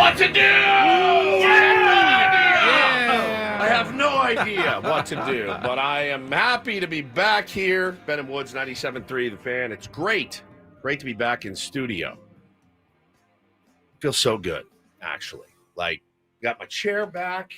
what to do. I have no idea what to do, but I am happy to be back here. Ben and Woods, 97.3 The Fan. It's great to be back in studio. Feels so good, actually. Like, got my chair back,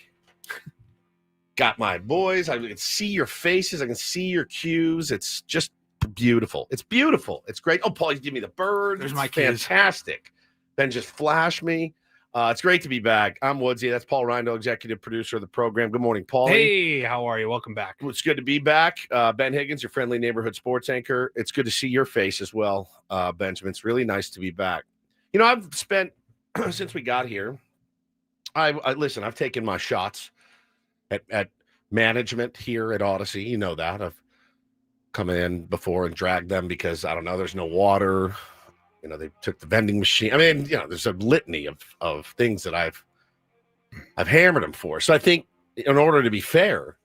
got my boys. I can see your faces. I can see your cues. It's just beautiful. It's beautiful. It's great. Oh, Paul, you give me the bird. There's my fantastic. Ben just flashed me. It's great to be back. I'm Woodsy. That's Paul Reindl, executive producer of the program. Good morning, Paul. Hey, how are you? Welcome back. It's good to be back. Ben Higgins, your friendly neighborhood sports anchor. It's good to see your face as well, Benjamin. It's really nice to be back. You know, I've spent, since we got here, listen, I've taken my shots at management here at Odyssey. You know that. I've come in before and dragged them because, I don't know, there's no water. You know, they took the vending machine. I mean, you know, there's a litany of things that I've hammered them for. So I think in order to be fair,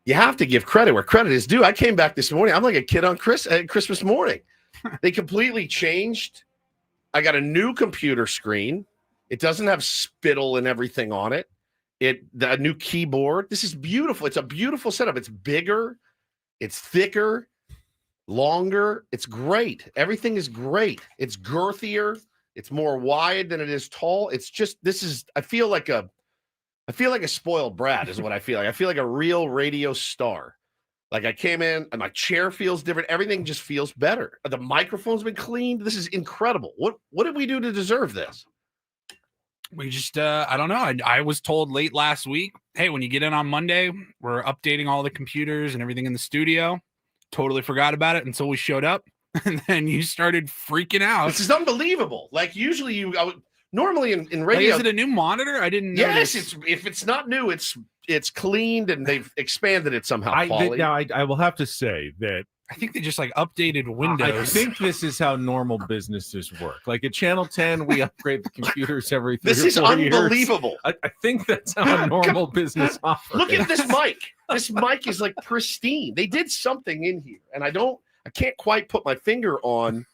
you have to give credit where credit is due. I came back this morning. I'm like a kid on Christmas morning. They completely changed. I got a new computer screen. It doesn't have spittle and everything on it. A new keyboard. This is beautiful. It's a beautiful setup. It's bigger. It's thicker. Longer. It's great. Everything is great. It's girthier. It's more wide than it is tall. It's just, I feel like a spoiled brat is what I feel like. I feel like a real radio star. Like I came in and my chair feels different. Everything just feels better. The microphone's been cleaned. This is incredible. What did we do to deserve this? We just, I don't know. I was told late last week, hey, when you get in on Monday, we're updating all the computers and everything in the studio. Totally forgot about it until we showed up, and then you started freaking out. This is unbelievable. Like usually normally in radio. Like, is it a new monitor? I didn't know. Yes, if it's not new, it's cleaned and they've expanded it somehow. I will have to say that I think they just like updated Windows. I think this is how normal businesses work. Like at Channel 10, we upgrade the computers every 3 This is or 4 years. unbelievable. I think that's how a normal business operates. Look at this mic. This mic is like pristine. They did something in here, and I can't quite put my finger on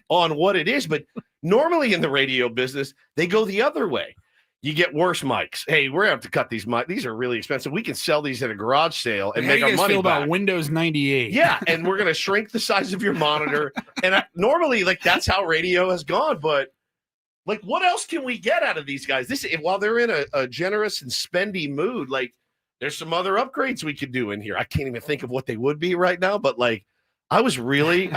what it is. But normally in the radio business, they go the other way. You get worse mics. Hey, we're going to have to cut these mics. These are really expensive. We can sell these at a garage sale and make our money feel back. About Windows 98. Yeah, and we're going to shrink the size of your monitor. And normally, like, that's how radio has gone. But, like, what else can we get out of these guys? While they're in a generous and spendy mood, like, there's some other upgrades we could do in here. I can't even think of what they would be right now. But, like, I was really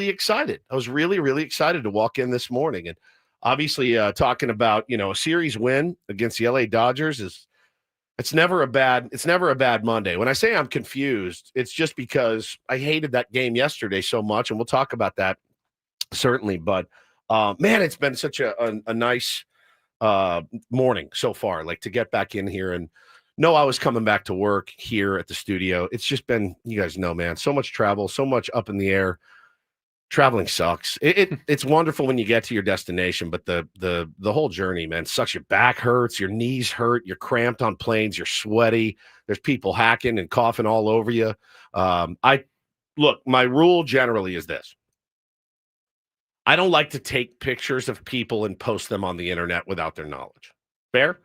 excited. I was really, really excited to walk in this morning. And obviously, talking about, you know, a series win against the LA Dodgers it's never a bad Monday. When I say I'm confused, it's just because I hated that game yesterday so much, and we'll talk about that certainly. But man, it's been such a nice morning so far. Like to get back in here and know I was coming back to work here at the studio. It's just been, you guys know, man, so much travel, so much up in the air. Traveling sucks. It's wonderful when you get to your destination, but the whole journey, man, sucks. Your back hurts, your knees hurt, you're cramped on planes, you're sweaty. There's people hacking and coughing all over you. Look, my rule generally is this. I don't like to take pictures of people and post them on the internet without their knowledge. Fair?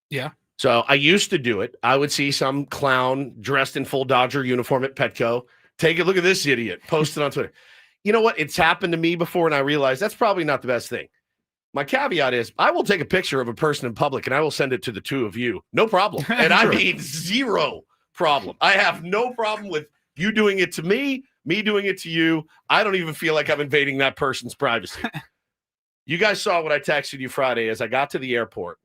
Yeah. So I used to do it. I would see some clown dressed in full Dodger uniform at Petco. Take a look at this idiot. Post it on Twitter. You know what? It's happened to me before, and I realized that's probably not the best thing. My caveat is I will take a picture of a person in public, and I will send it to the two of you. No problem. And I mean zero problem. I have no problem with you doing it to me doing it to you. I don't even feel like I'm invading that person's privacy. You guys saw what I texted you Friday as I got to the airport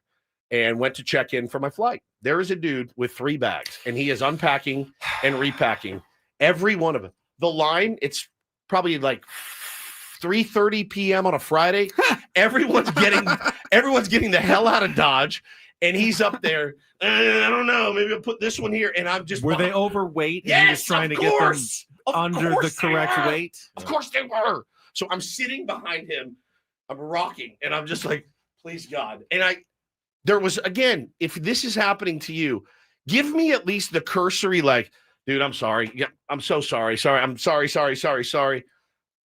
and went to check in for my flight. There is a dude with 3 bags, and he is unpacking and repacking every one of them. The line, it's probably like 3:30 p.m. on a Friday. Everyone's getting the hell out of Dodge, and he's up there. I don't know. Maybe I'll put this one here, and I'm just. Were they overweight? Yes, and he was trying to get them under the correct weight. Of course they were. So I'm sitting behind him. I'm rocking, and I'm just like, please God. And there was again, if this is happening to you, give me at least the cursory like. Dude, I'm sorry. Yeah, I'm so sorry. Sorry. I'm sorry.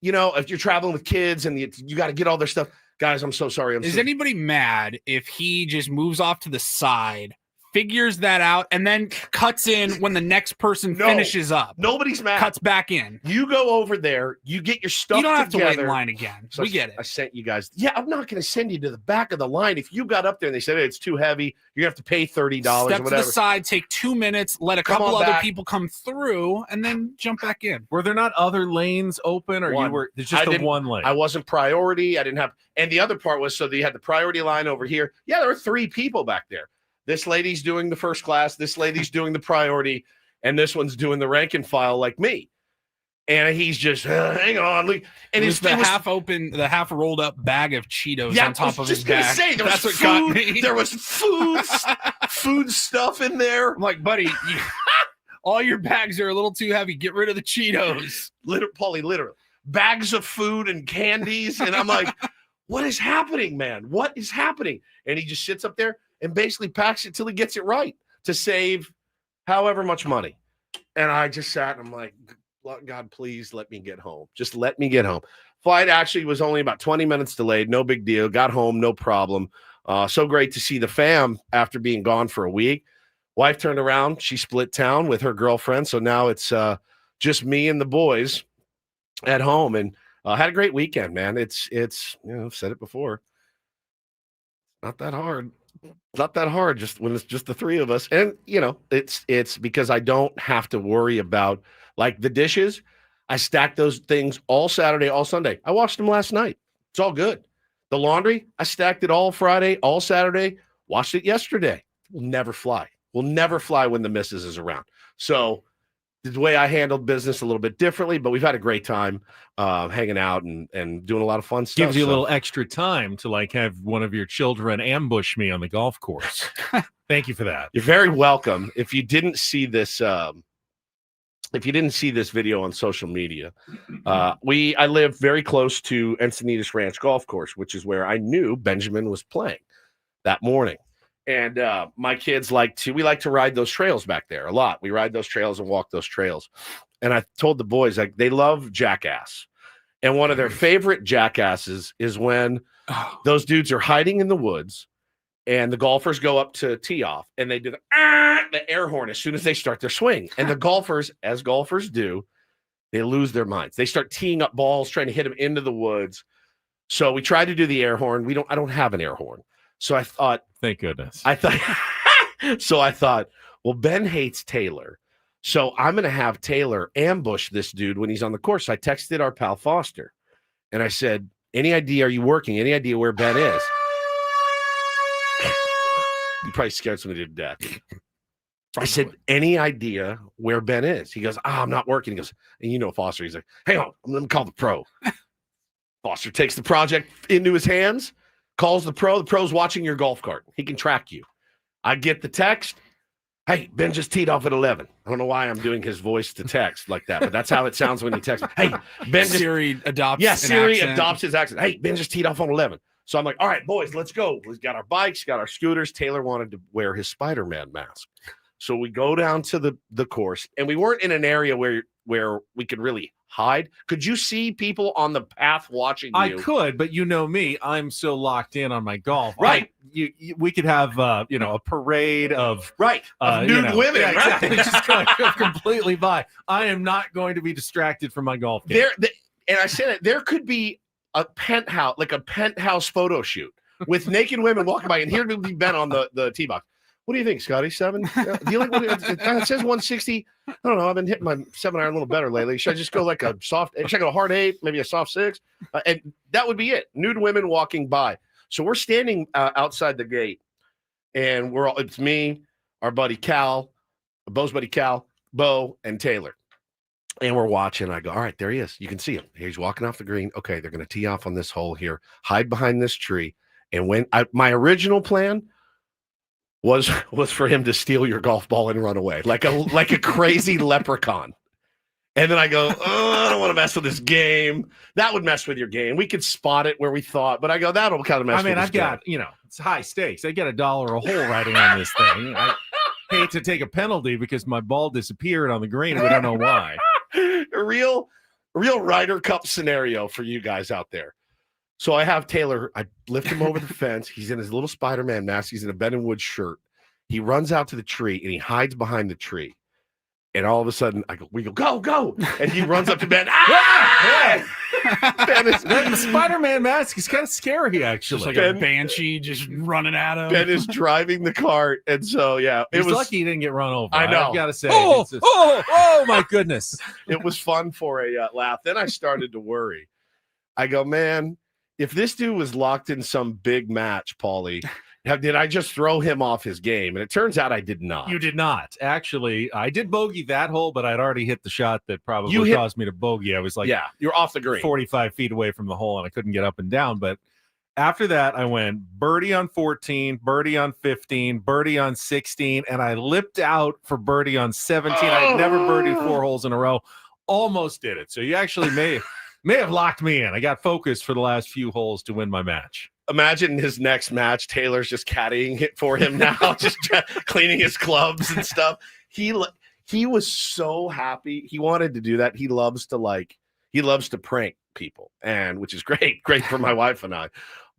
You know, if you're traveling with kids and you got to get all their stuff, Guys, I'm so sorry. Is anybody mad if he just moves off to the side, figures that out, and then cuts in when the next person finishes up? Nobody's mad. Cuts back in. You go over there. You get your stuff You don't have together. to wait in line again. So we get it. I sent you guys. Yeah, I'm not going to send you to the back of the line. If you got up there and they said, hey, it's too heavy, you're going to have to pay $30 or Step whatever. to the side, take 2 minutes, let a couple other people come through, and then jump back in. Were there not other lanes open, or One. you were there's just the one lane? I wasn't priority. I didn't have. And the other part was, so you had the priority line over here. Yeah, there were 3 people back there. This lady's doing the first class. This lady's doing the priority. And this one's doing the rank and file like me. And he's just, hang on. And it's the half-open, the half-rolled-up bag of Cheetos on top of his bag. Say, there That's was what food, got me. There was food stuff in there. I'm like, buddy, all your bags are a little too heavy. Get rid of the Cheetos. Paulie, literally. Bags of food and candies. And I'm like, what is happening, man? What is happening? And he just sits up there and basically packs it till he gets it right to save however much money. And I just sat and I'm like, God, please let me get home. Just let me get home. Flight actually was only about 20 minutes delayed. No big deal. Got home, no problem. So great to see the fam after being gone for a week. Wife turned around. She split town with her girlfriend. So now it's just me and the boys at home. And had a great weekend, man. It's I've said it before. Not that hard. Not that hard, just when it's just the 3 of us. And, it's because I don't have to worry about, like, the dishes. I stacked those things all Saturday, all Sunday. I washed them last night. It's all good. The laundry, I stacked it all Friday, all Saturday, washed it yesterday. Will never fly. Will never fly when the missus is around. So the way I handled business a little bit differently, but we've had a great time hanging out and doing a lot of fun stuff. Gives you a little extra time to have one of your children ambush me on the golf course. Thank you for that. You're very welcome. If you didn't see this, video on social media, I live very close to Encinitas Ranch Golf Course, which is where I knew Benjamin was playing that morning. And my kids like to ride those trails back there a lot. We ride those trails and walk those trails. And I told the boys, they love Jackass. And one of their favorite Jackasses is when those dudes are hiding in the woods and the golfers go up to tee off and they do the air horn as soon as they start their swing. And the golfers, as golfers do, they lose their minds. They start teeing up balls, trying to hit them into the woods. So we tried to do the air horn. I don't have an air horn. So I thought, thank goodness. I thought, well, Ben hates Taylor. So I'm going to have Taylor ambush this dude when he's on the course. So I texted our pal Foster and I said, any idea, are you working? Any idea where Ben is? You probably scared somebody to death. I said, any idea where Ben is? He goes, I'm not working. He goes, and Foster, he's like, hang on, let me call the pro. Foster takes the project into his hands, calls the pro. The pro's watching your golf cart. He can track you. I get the text. Hey, Ben just teed off at 11. I don't know why I'm doing his voice to text like that, but that's how it sounds when he texts. Hey, Ben Siri adopts. Yeah, Siri adopts his accent. Hey, Ben just teed off on 11. So I'm like, all right, boys, let's go. We've got our bikes, got our scooters. Taylor wanted to wear his Spider-Man mask. So we go down to the course, and we weren't in an area where we could really hide. Could you see people on the path watching you? I could, but you know me, I'm so locked in on my golf. Right. We could have a parade of nude women. Yeah, right? exactly. Just going to go completely by. I am not going to be distracted from my golf game. And I said it, there could be a penthouse photo shoot with naked women walking by, and here would be Ben on the tee box. What do you think, Scotty? 7? Do you like it says 160? I don't know. I've been hitting my 7-iron a little better lately. Should I just go like a soft? Should I go a hard 8, maybe a soft 6? And that would be it. Nude women walking by. So we're standing outside the gate, and it's me, our buddy Cal, Bo's buddy Cal, Bo, and Taylor. And we're watching. I go, all right, there he is. You can see him. He's walking off the green. Okay, they're going to tee off on this hole here, hide behind this tree. And when my original plan was for him to steal your golf ball and run away like a crazy leprechaun. And then I go, I don't want to mess with this game. That would mess with your game. We could spot it where we thought, but I go, that'll kind of mess with this game. I've got, it's high stakes. I get $1 a hole riding on this thing. I hate to take a penalty because my ball disappeared on the green and we don't know why. A real Ryder Cup scenario for you guys out there. So I have Taylor. I lift him over the fence. He's in his little Spider-Man mask. He's in a Ben and Woods shirt. He runs out to the tree and he hides behind the tree. And all of a sudden, we go, and he runs up to Ben. Ah! Ben is The Spider-Man mask is kind of scary, actually. Just like a banshee just running at him. Ben is driving the cart, and so it He's was lucky he didn't get run over. I know. I've got to say, Oh, oh my goodness. It was fun for a laugh. Then I started to worry. I go, man, if this dude was locked in some big match, Paulie, did I just throw him off his game? And it turns out I did not. You did not. Actually, I did bogey that hole, but I'd already hit the shot that probably caused me to bogey. I was like, you're off the green, 45 feet away from the hole, and I couldn't get up and down. But after that, I went birdie on 14, birdie on 15, birdie on 16, and I lipped out for birdie on 17. I'd never birdied 4 holes in a row. Almost did it. So you actually may have locked me in. I got focused for the last few holes to win my match. Imagine his next match. Taylor's just caddying it for him now, just cleaning his clubs and stuff. He was so happy. He wanted to do that. He loves to prank people, and which is great for my wife and I.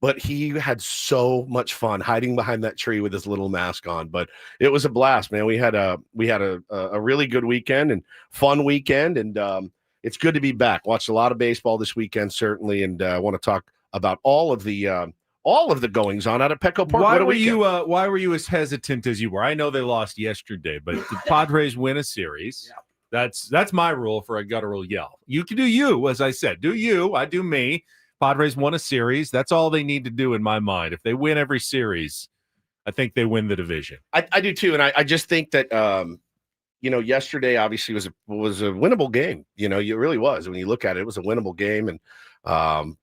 But he had so much fun hiding behind that tree with his little mask on. But it was a blast, man. We had a really good weekend and fun weekend, and it's good to be back. Watched a lot of baseball this weekend, certainly, and I want to talk about all of the goings on out at Petco Park. Why were you as hesitant as you were? I know they lost yesterday, but the Padres win a series. Yeah. That's my rule for a guttural yell. You can do you, as I said. Do you? I do me. Padres won a series. That's all they need to do in my mind. If they win every series, I think they win the division. I do too, and I just think that yesterday obviously was a winnable game. It really was. When you look at it, it was a winnable game, and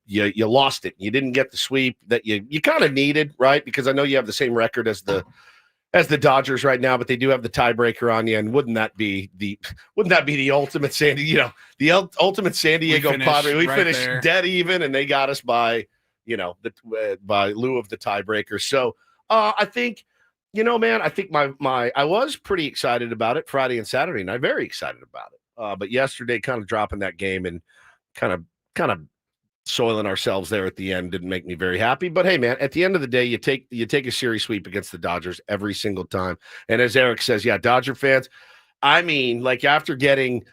you lost it. You didn't get the sweep that you kind of needed, right? Because I know you have the same record as the Dodgers right now, but they do have the tiebreaker on you. And wouldn't that be the ultimate the ultimate San Diego Padres? We finished there, dead even, and they got us by by lieu of the tiebreaker. So I think man, I think I was pretty excited about it Friday and Saturday, and I'm very excited about it. But yesterday, kind of dropping that game and kind of soiling ourselves there at the end didn't make me very happy. But hey, man, at the end of the day, you take a series sweep against the Dodgers every single time. And as Eric says, Dodger fans, I mean, like after getting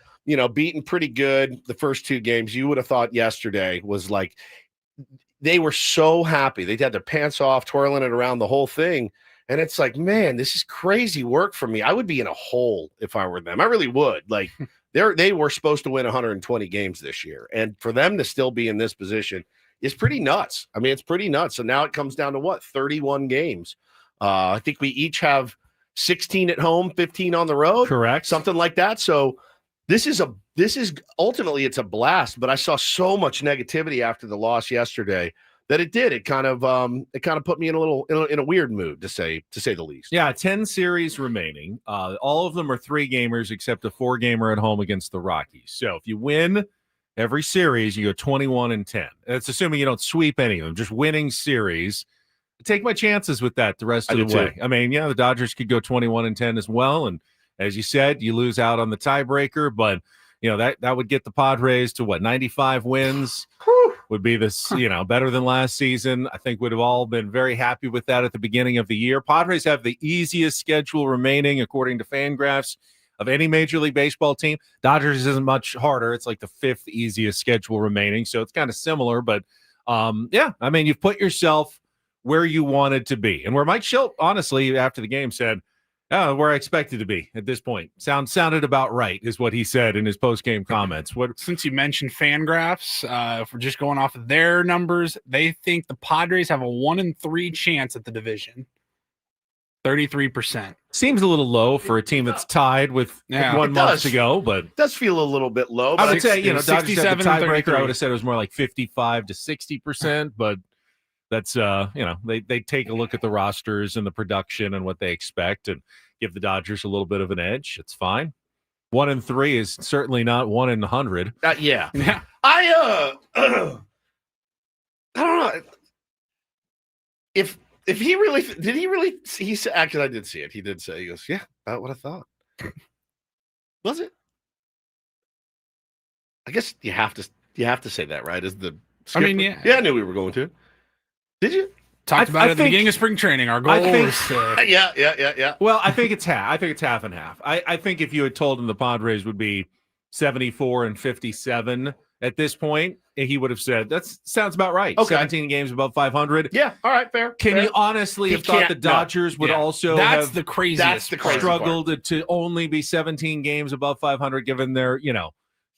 beaten pretty good the first 2 games, you would have thought yesterday was like they were so happy. They had their pants off, twirling it around the whole thing. And it's like, man, this is crazy work for me. I would be in a hole if I were them. I really would. Like they were supposed to win 120 games this year. And for them to still be in this position is pretty nuts. I mean, it's pretty nuts. So now it comes down to 31 games. I think we each have 16 at home, 15 on the road. Correct. Something like that. So this is ultimately it's a blast, but I saw so much negativity after the loss yesterday that it kind of put me in a weird mood to say the least. Yeah, 10 series remaining. All of them are 3-gamers except a 4-gamer at home against the Rockies. So if you win every series, you go 21-10. That's assuming you don't sweep any of them, just winning series. I take my chances with that the rest of the way. Too. I mean, the Dodgers could go 21-10 as well, and as you said, you lose out on the tiebreaker, but that would get the Padres to 95 wins. Would be this, better than last season. I think would have all been very happy with that at the beginning of the year. Padres have the easiest schedule remaining, according to Fangraphs, of any Major League Baseball team. Dodgers isn't much harder. It's like the 5th easiest schedule remaining. So it's kind of similar, but I mean, you've put yourself where you wanted to be. And where Mike Schilt, honestly, after the game said, where I expected to be at this point. Sounded about right, is what he said in his post-game comments. Since you mentioned Fangraphs, if we're just going off of their numbers, they think the Padres have a 1-3 chance at the division. 33%. Seems a little low for a team that's tied with 1 month to go, but it does feel a little bit low. I would say, Dodgers had the tiebreaker. I would have said it was more like 55 to 60%, but that's they take a look at the rosters and the production and what they expect and give the Dodgers a little bit of an edge. It's fine. 1-3 is certainly not 1 in 100. Yeah. I don't know if he really he said, actually I did see it. He did say, he goes, yeah, about what I thought. Was it? I guess you have to say that, right? As the I mean, Yeah, I knew we were going to. Did you? Talked about it at the beginning of spring training. Our goal was to... Yeah. Well, I think it's half. I think it's half and half. I think if you had told him the Padres would be 74 and 57 at this point, he would have said, that sounds about right. Okay. 17 games above 500. Yeah, all right, fair. Can you honestly have thought the Dodgers would also That's have the craziest struggled to only be 17 games above 500 given their,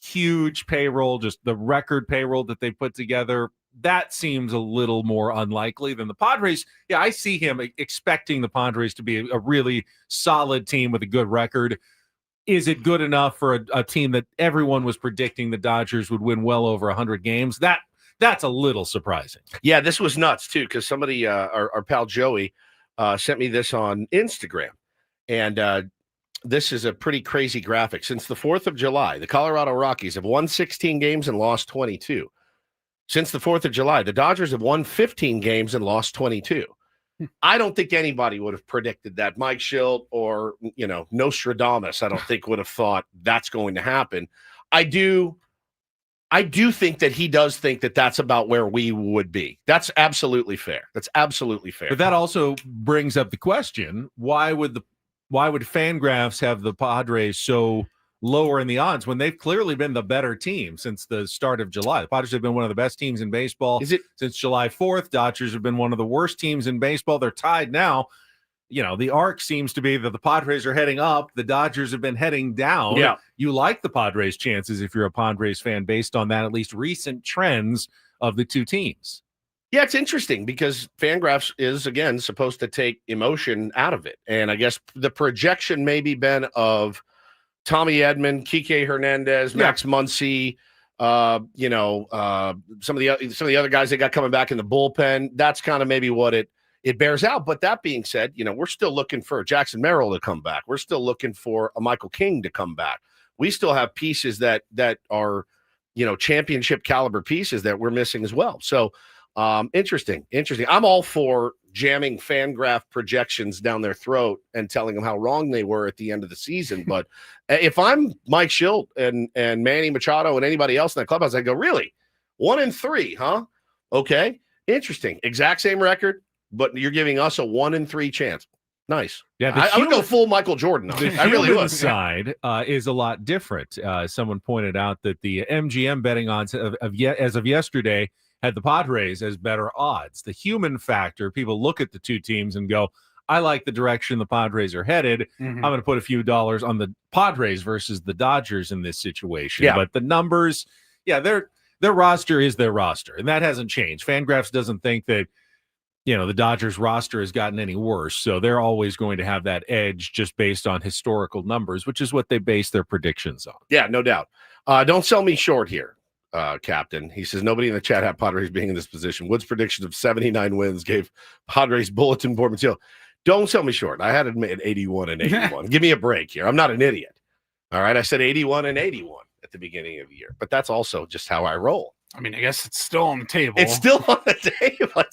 huge payroll, just the record payroll that they put together? That seems a little more unlikely than the Padres. Yeah, I see him expecting the Padres to be a really solid team with a good record. Is it good enough for a team that everyone was predicting the Dodgers would win well over 100 games? That's a little surprising. Yeah, this was nuts, too, because somebody, our pal Joey, sent me this on Instagram. And this is a pretty crazy graphic. Since the 4th of July, the Colorado Rockies have won 16 games and lost 22. Since the 4th of July, the Dodgers have won 15 games and lost 22. I don't think anybody would have predicted that. Mike Schilt or, Nostradamus, I don't think would have thought that's going to happen. I do think that he does think that that's about where we would be. That's absolutely fair. But that also brings up the question, why would Fangraphs have the Padres so lower in the odds when they've clearly been the better team since the start of July? The Padres have been one of the best teams in baseball since July 4th. Dodgers have been one of the worst teams in baseball. They're tied now. The arc seems to be that the Padres are heading up. The Dodgers have been heading down. Yeah. You like the Padres' chances if you're a Padres fan based on that, at least recent trends of the two teams. Yeah, it's interesting because Fangraphs is, again, supposed to take emotion out of it. And I guess the projection maybe been of Tommy Edman, Kike Hernandez, Max Muncy, some of the other guys they got coming back in the bullpen. That's kind of maybe what it bears out. But that being said, we're still looking for Jackson Merrill to come back. We're still looking for a Michael King to come back. We still have pieces that are, championship caliber pieces that we're missing as well. So interesting. I'm all for jamming Fangraph projections down their throat and telling them how wrong they were at the end of the season. But if I'm Mike Schilt and Manny Machado and anybody else in that clubhouse, I go, really? 1-3, huh? Okay. Interesting. Exact same record, but you're giving us a 1-3 chance. Nice. Yeah, I would go full Michael Jordan. I really would. The side is a lot different. Someone pointed out that the MGM betting odds as of yesterday had the Padres as better odds. The human factor, people look at the two teams and go, I like the direction the Padres are headed. I'm going to put a few dollars on the Padres versus the Dodgers in this situation. Yeah. But the numbers, their roster is their roster, and that hasn't changed. Fangraphs doesn't think that, the Dodgers roster has gotten any worse. So they're always going to have that edge just based on historical numbers, which is what they base their predictions on. Yeah, no doubt. Don't sell me short here. Captain. He says, nobody in the chat had Padres being in this position. Wood's prediction of 79 wins gave Padres bulletin board material. Don't sell me short. I had to admit 81 and 81. Give me a break here. I'm not an idiot. All right. I said 81 and 81 at the beginning of the year, but that's also just how I roll. I mean, I guess it's still on the table. It's still on the table.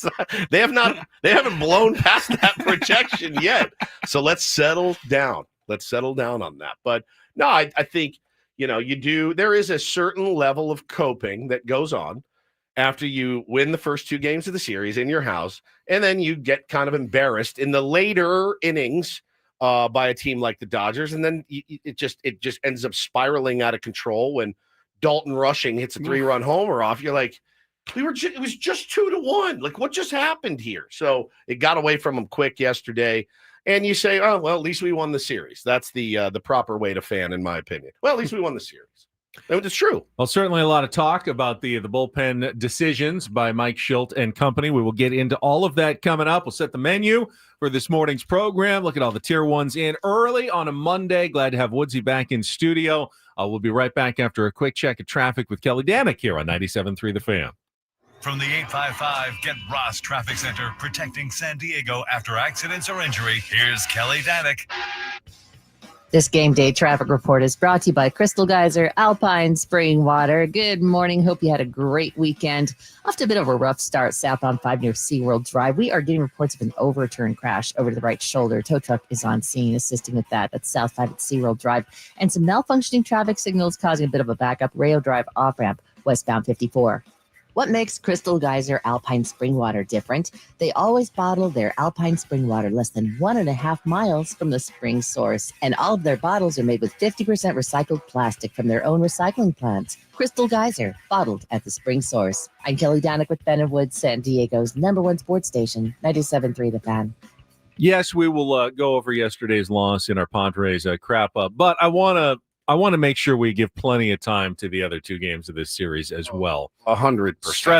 They haven't blown past that projection yet. So let's settle down. On that. But no, I think, there is a certain level of coping that goes on after you win the first two games of the series in your house, and then you get kind of embarrassed in the later innings by a team like the Dodgers, and then it just ends up spiraling out of control when Dalton Rushing hits a 3-run homer off. You're like, it was just 2-1. Like, what just happened here? So it got away from them quick yesterday. And you say, oh, well, at least we won the series. That's the proper way to fan, in my opinion. Well, at least we won the series. It's true. Well, certainly a lot of talk about the bullpen decisions by Mike Schilt and company. We will get into all of that coming up. We'll set the menu for this morning's program. Look at all the tier ones in early on a Monday. Glad to have Woodsy back in studio. We'll be right back after a quick check of traffic with Kelly Danick here on 97.3 The Fan. From the 855 Get Ross Traffic Center, protecting San Diego after accidents or injury, here's Kelly Danick. This game day traffic report is brought to you by Crystal Geyser, Alpine Spring Water. Good morning. Hope you had a great weekend. Off to a bit of a rough start southbound 5 near SeaWorld Drive. We are getting reports of an overturned crash over to the right shoulder. Tow truck is on scene assisting with that. That's south 5 at SeaWorld Drive. And some malfunctioning traffic signals causing a bit of a backup. Rail Drive off-ramp, westbound 54. What makes Crystal Geyser Alpine Spring Water different? They always bottle their Alpine Spring Water less than 1.5 miles from the spring source. And all of their bottles are made with 50% recycled plastic from their own recycling plants. Crystal Geyser, bottled at the spring source. I'm Kelly Danek with Ben and Woods, San Diego's #1 sports station, 97.3 The Fan. Yes, we will go over yesterday's loss in our Padres crap up, but I want to make sure we give plenty of time to the other two games of this series as well. 100%.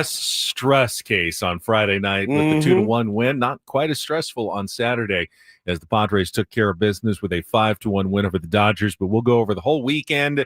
Stress case on Friday night with the 2-1 win. Not quite as stressful on Saturday as the Padres took care of business with a 5-1 win over the Dodgers. But we'll go over the whole weekend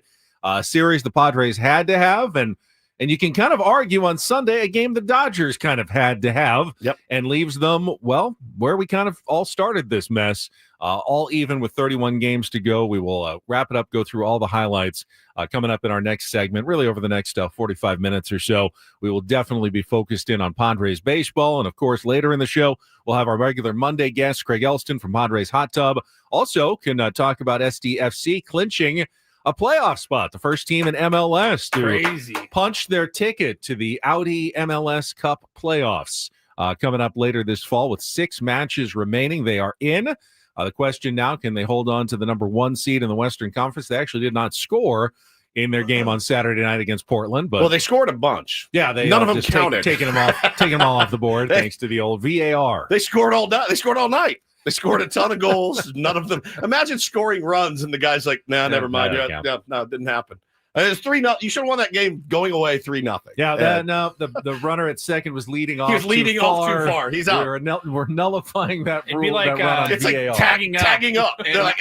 series the Padres had to have, and you can kind of argue on Sunday a game the Dodgers kind of had to have, and leaves them, well, where we kind of all started this mess. All even with 31 games to go. We will wrap it up, go through all the highlights coming up in our next segment, really over the next 45 minutes or so. We will definitely be focused in on Padres baseball. And, of course, later in the show, we'll have our regular Monday guest, Craig Elsten from Padres Hot Tub. Also can talk about SDFC clinching a playoff spot, the first team in MLS to punch their ticket to the Audi MLS Cup playoffs coming up later this fall with 6 matches remaining. They are in. The question now, can they hold on to the #1 seed in the Western Conference? They actually did not score in their game on Saturday night against Portland. But they scored a bunch. Yeah, they none of them just counted. Taking them all off the board thanks to the old VAR. They scored all night. They scored all night. They scored a ton of goals. None of them. Imagine scoring runs and the guy's like, "Nah, never mind. No, it didn't happen." It's 3-0. You should have won that game going away 3-0. Yeah, no, the runner at second was leading off. He was leading off too far. He's out. We're nullifying that It'd rule. be like, that run on it's VAR. like tagging up. They're like,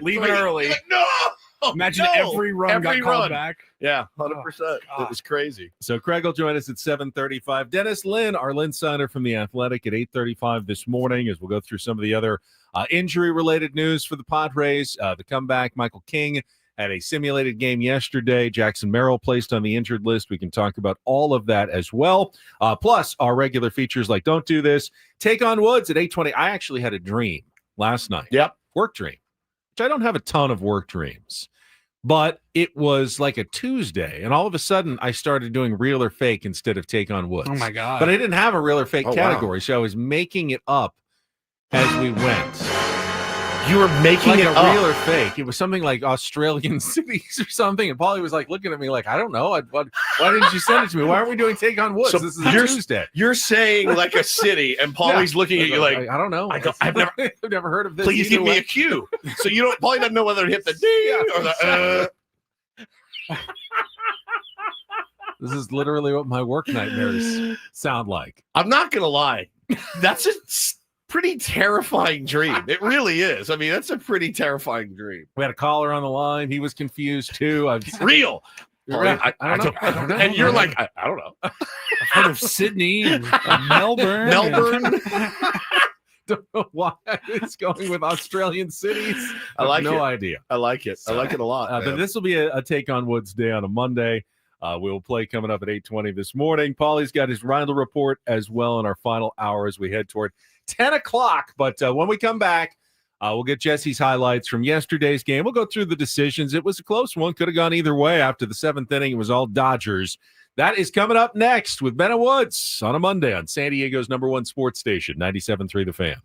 leaving early. Like, no. Imagine every run got called back. Yeah, 100%. It was crazy. So Craig will join us at 7:35. Dennis Lynn, our Lynn Signer from The Athletic, at 8:35 this morning as we'll go through some of the other injury-related news for the Padres. The comeback, Michael King had a simulated game yesterday. Jackson Merrill placed on the injured list. We can talk about all of that as well. Plus our regular features like Don't Do This, Take on Woods at 8:20. I actually had a dream last night. Work dream, which I don't have a ton of work dreams. But it was like a Tuesday, and all of a sudden I started doing real or fake instead of Take on Woods. Oh, my God. But I didn't have a real or fake Wow. category, so I was making it up as we went. You were making Like it a up. real or fake. It was something like Australian cities or something. And Paulie was like looking at me like, I don't know. Why didn't you send it to me? Why aren't we doing Take on Woods? So This is a Tuesday. You're saying like a city, and Paulie's looking at you like, I don't know. I've never- I've never heard of this. please either give me way. a cue. So you don't. Paulie doesn't know whether to hit the ding or the. This is literally what my work nightmares sound like. I'm not gonna lie. That's a pretty terrifying dream. It really is. I mean, that's a pretty terrifying dream. We had a caller on the line. He was confused too. Real. I don't know. And you're like, I don't know. I've heard of Sydney and Melbourne. Melbourne. Don't know why it's going with Australian cities. I like no it. idea. I like it. I like it a lot. But this will be a Take on Woods day on a Monday. We'll play coming up at 8:20 this morning. Paulie's got his Reindl Report as well in our final hour as we head toward 10 o'clock. But when we come back, we'll get Jesse's highlights from yesterday's game. We'll go through the decisions. It was a close one. Could have gone either way. After the 7th inning, it was all Dodgers. That is coming up next with Ben and Woods on a Monday on San Diego's #1 sports station, 97.3 The Fan.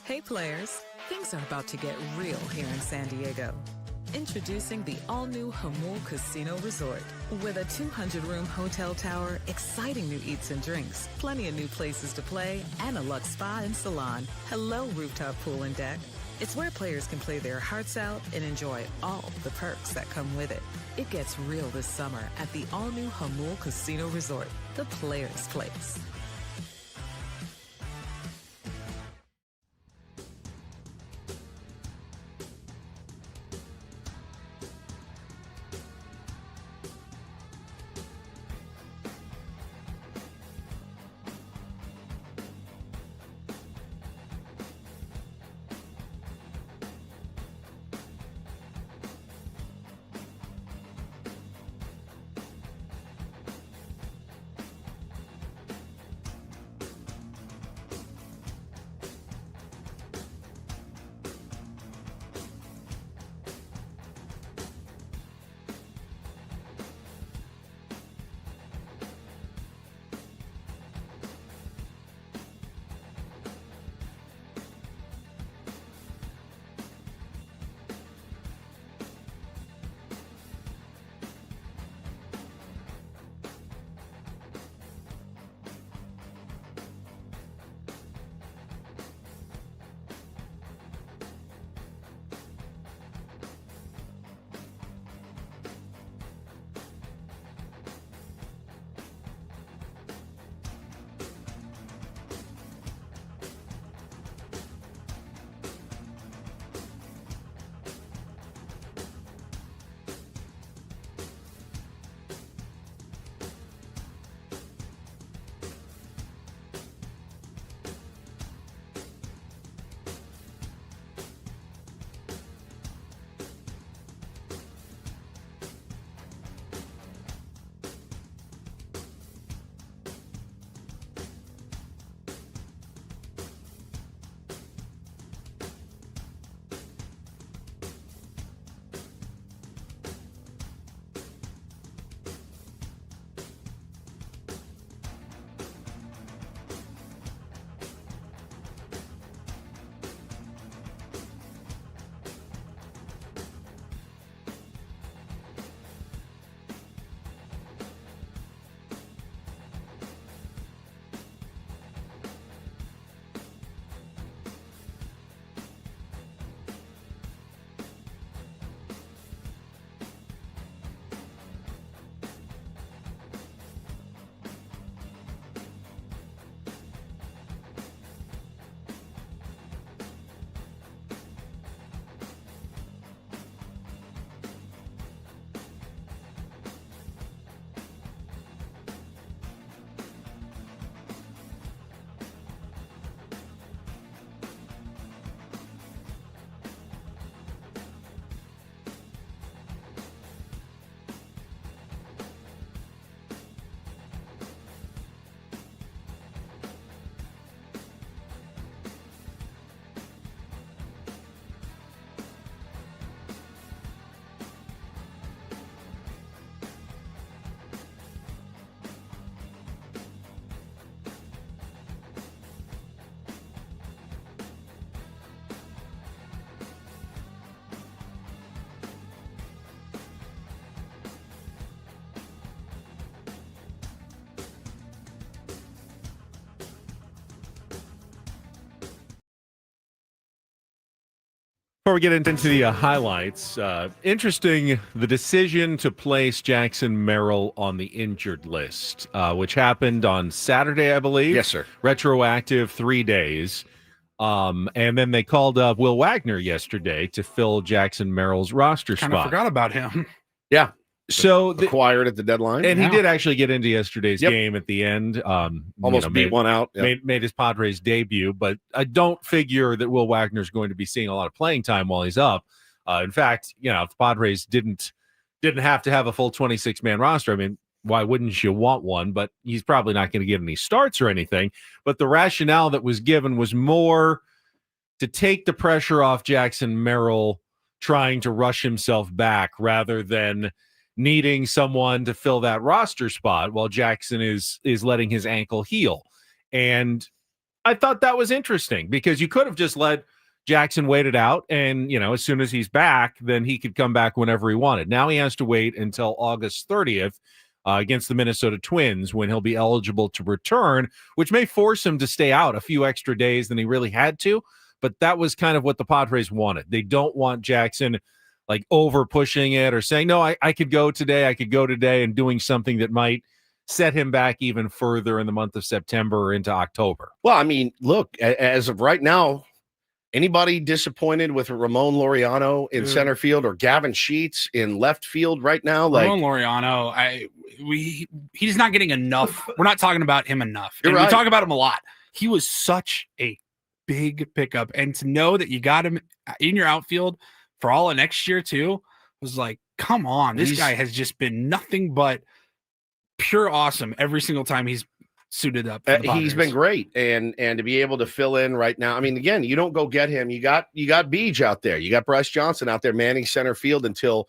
Hey players, things are about to get real here in San Diego. Introducing the all-new Jamul Casino Resort. With a 200-room hotel tower, exciting new eats and drinks, plenty of new places to play, and a luxe spa and salon. Hello, rooftop pool and deck. It's where players can play their hearts out and enjoy all the perks that come with it. It gets real this summer at the all-new Jamul Casino Resort, the players' place. Before we get into the highlights, interesting, the decision to place Jackson Merrill on the injured list, which happened on Saturday, I believe. Yes, sir. Retroactive 3 days. And then they called up Will Wagner yesterday to fill Jackson Merrill's roster Kind of spot. forgot about him. Yeah. So acquired at the deadline. and he Yeah. did actually get into yesterday's Yep. game at the end. Almost beat one out. Yeah. Made his Padres debut, but I don't figure that Will Wagner's going to be seeing a lot of playing time while he's up. In fact, if the Padres didn't have to have a full 26-man roster, I mean, why wouldn't you want one? But he's probably not going to get any starts or anything. But the rationale that was given was more to take the pressure off Jackson Merrill trying to rush himself back rather than needing someone to fill that roster spot while Jackson is letting his ankle heal. And I thought that was interesting because you could have just let Jackson wait it out, and as soon as he's back, then he could come back whenever he wanted. Now he has to wait until August 30th against the Minnesota Twins when he'll be eligible to return, which may force him to stay out a few extra days than he really had to. But that was kind of what the Padres wanted. They don't want Jackson like over pushing it or saying, no, I could go today, and doing something that might set him back even further in the month of September or into October. Well, I mean, look, as of right now, anybody disappointed with Ramon Laureano in center field or Gavin Sheets in left field right now? Ramon Laureano, he's not getting enough. We're not talking about him enough. And right. We talk about him a lot. He was such a big pickup. And to know that you got him in your outfield for all of next year too, was like, come on. This guy has just been nothing but pure awesome every single time he's suited up. He's been great, and to be able to fill in right now. I mean, again, you don't go get him. You got Beej out there. You got Bryce Johnson out there manning center field until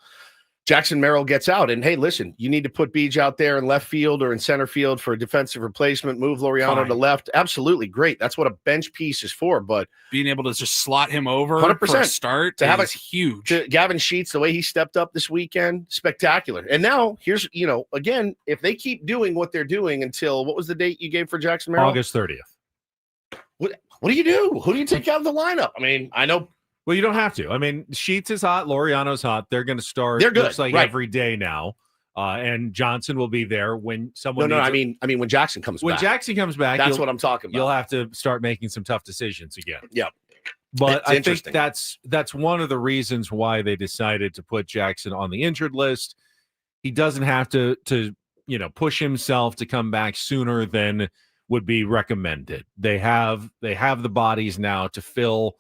Jackson Merrill gets out. And hey, listen, you need to put Beej out there in left field or in center field for a defensive replacement. Move Laureano to left. Absolutely great. That's what a bench piece is for. But being able to just slot him over 100% for a start to have a huge. Gavin Sheets, the way he stepped up this weekend, spectacular. And now here's, again, if they keep doing what they're doing until what was the date you gave for Jackson Merrill? August 30th. What do you do? Who do you take out of the lineup? I mean, I know. Well, you don't have to. I mean, Sheets is hot. Laureano's hot. They're going to start. They're good. Looks like right. every day now. And Johnson will be there when someone. No. I mean, when Jackson comes back. When Jackson comes back, that's what I'm talking about. You'll have to start making some tough decisions again. Yeah. But I think that's one of the reasons why they decided to put Jackson on the injured list. He doesn't have to push himself to come back sooner than would be recommended. They have the bodies now to fill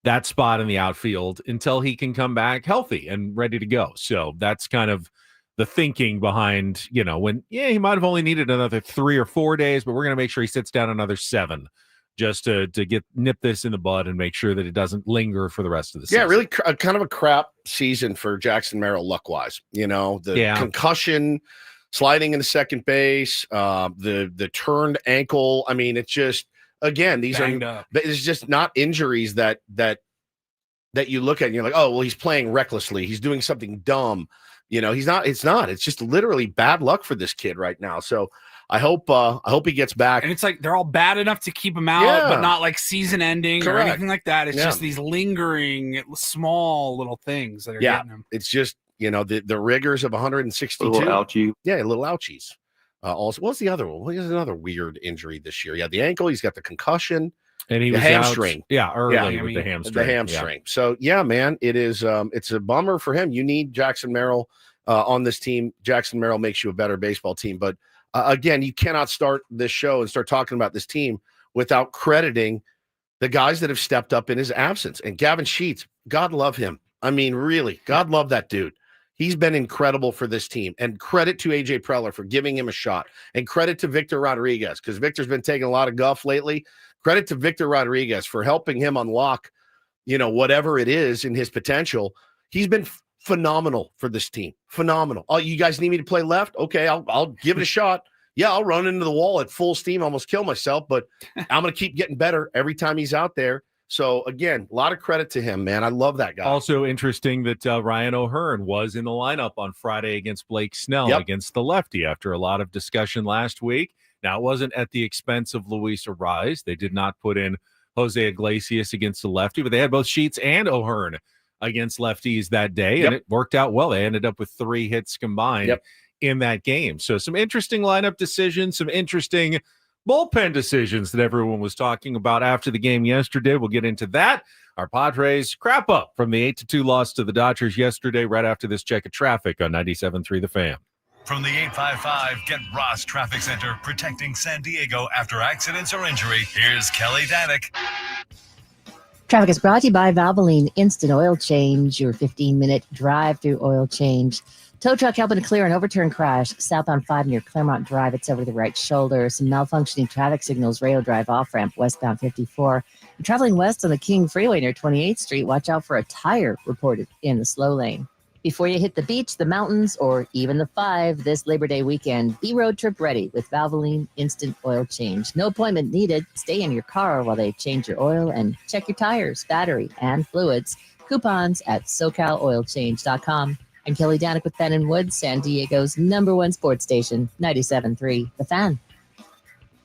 that spot in the outfield until he can come back healthy and ready to go. So that's kind of the thinking behind, when he might have only needed another 3 or 4 days, but we're going to make sure he sits down another 7 just to nip this in the bud and make sure that it doesn't linger for the rest of the season. Yeah, really kind of a crap season for Jackson Merrill luck-wise. Concussion, sliding into second base, the turned ankle. I mean, it's just, again, it's just not injuries that you look at and you're like, oh, well, he's playing recklessly. He's doing something dumb. He's not. It's not. It's just literally bad luck for this kid right now. So I hope he gets back. And it's like they're all bad enough to keep him out, but not like season ending or anything like that. It's just these lingering small little things that are getting him. It's just, the rigors of 162. A little ouchie. Yeah, a little ouchies. Also, what's the other one? Well, he has another weird injury this year. Yeah, the ankle. He's got the concussion. And he was hamstring. Early with the hamstring. The hamstring. Yeah. So, man, it is. It's a bummer for him. You need Jackson Merrill on this team. Jackson Merrill makes you a better baseball team. But again, you cannot start this show and start talking about this team without crediting the guys that have stepped up in his absence. And Gavin Sheets, God love him. I mean, really, God love that dude. He's been incredible for this team. And credit to A.J. Preller for giving him a shot. And credit to Victor Rodriguez, because Victor's been taking a lot of guff lately. Credit to Victor Rodriguez for helping him unlock, whatever it is in his potential. He's been phenomenal for this team. Phenomenal. Oh, you guys need me to play left? Okay, I'll give it a shot. Yeah, I'll run into the wall at full steam, almost kill myself, but I'm going to keep getting better every time he's out there. So, again, a lot of credit to him, man. I love that guy. Also interesting that Ryan O'Hearn was in the lineup on Friday against Blake Snell against the lefty after a lot of discussion last week. Now, it wasn't at the expense of Luis Arraez. They did not put in Jose Iglesias against the lefty, but they had both Sheets and O'Hearn against lefties that day, and it worked out well. They ended up with 3 hits combined in that game. So some interesting lineup decisions, some interesting bullpen decisions that everyone was talking about after the game yesterday. We'll get into that. Our Padres crap up from the 8-2 loss to the Dodgers yesterday, right after this check of traffic on 97.3 The Fan. From the 855 Get Ross Traffic Center, protecting San Diego after accidents or injury, here's Kelly Danick. Traffic is brought to you by Valvoline Instant Oil Change, your 15-minute drive-through oil change. Tow truck helping to clear an overturned crash southbound 5 near Claremont Drive. It's over the right shoulder. Some malfunctioning traffic signals, Rayo Drive off-ramp, westbound 54. Traveling west on the King Freeway near 28th Street. Watch out for a tire reported in the slow lane. Before you hit the beach, the mountains, or even the 5 this Labor Day weekend, be road trip ready with Valvoline Instant Oil Change. No appointment needed. Stay in your car while they change your oil and check your tires, battery, and fluids. Coupons at SoCalOilChange.com. I'm Kelly Danik with Ben and Woods, San Diego's #1 sports station, 97.3 The Fan.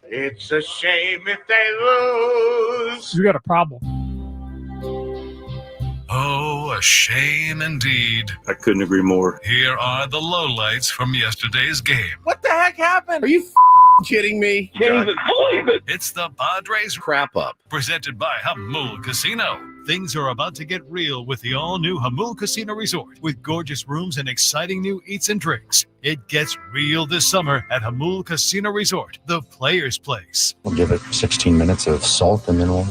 It's a shame if they lose. You got a problem. Oh, a shame indeed. I couldn't agree more. Here are the lowlights from yesterday's game. What the heck happened? Are you kidding me? Can't even believe it. It's the Padres Wrap-Up. presented by Hamul Casino. Things are about to get real with the all-new Hamul Casino Resort with gorgeous rooms and exciting new eats and drinks. It gets real this summer at Hamul Casino Resort, the player's place. We'll give it 16 minutes of salt, and then we'll,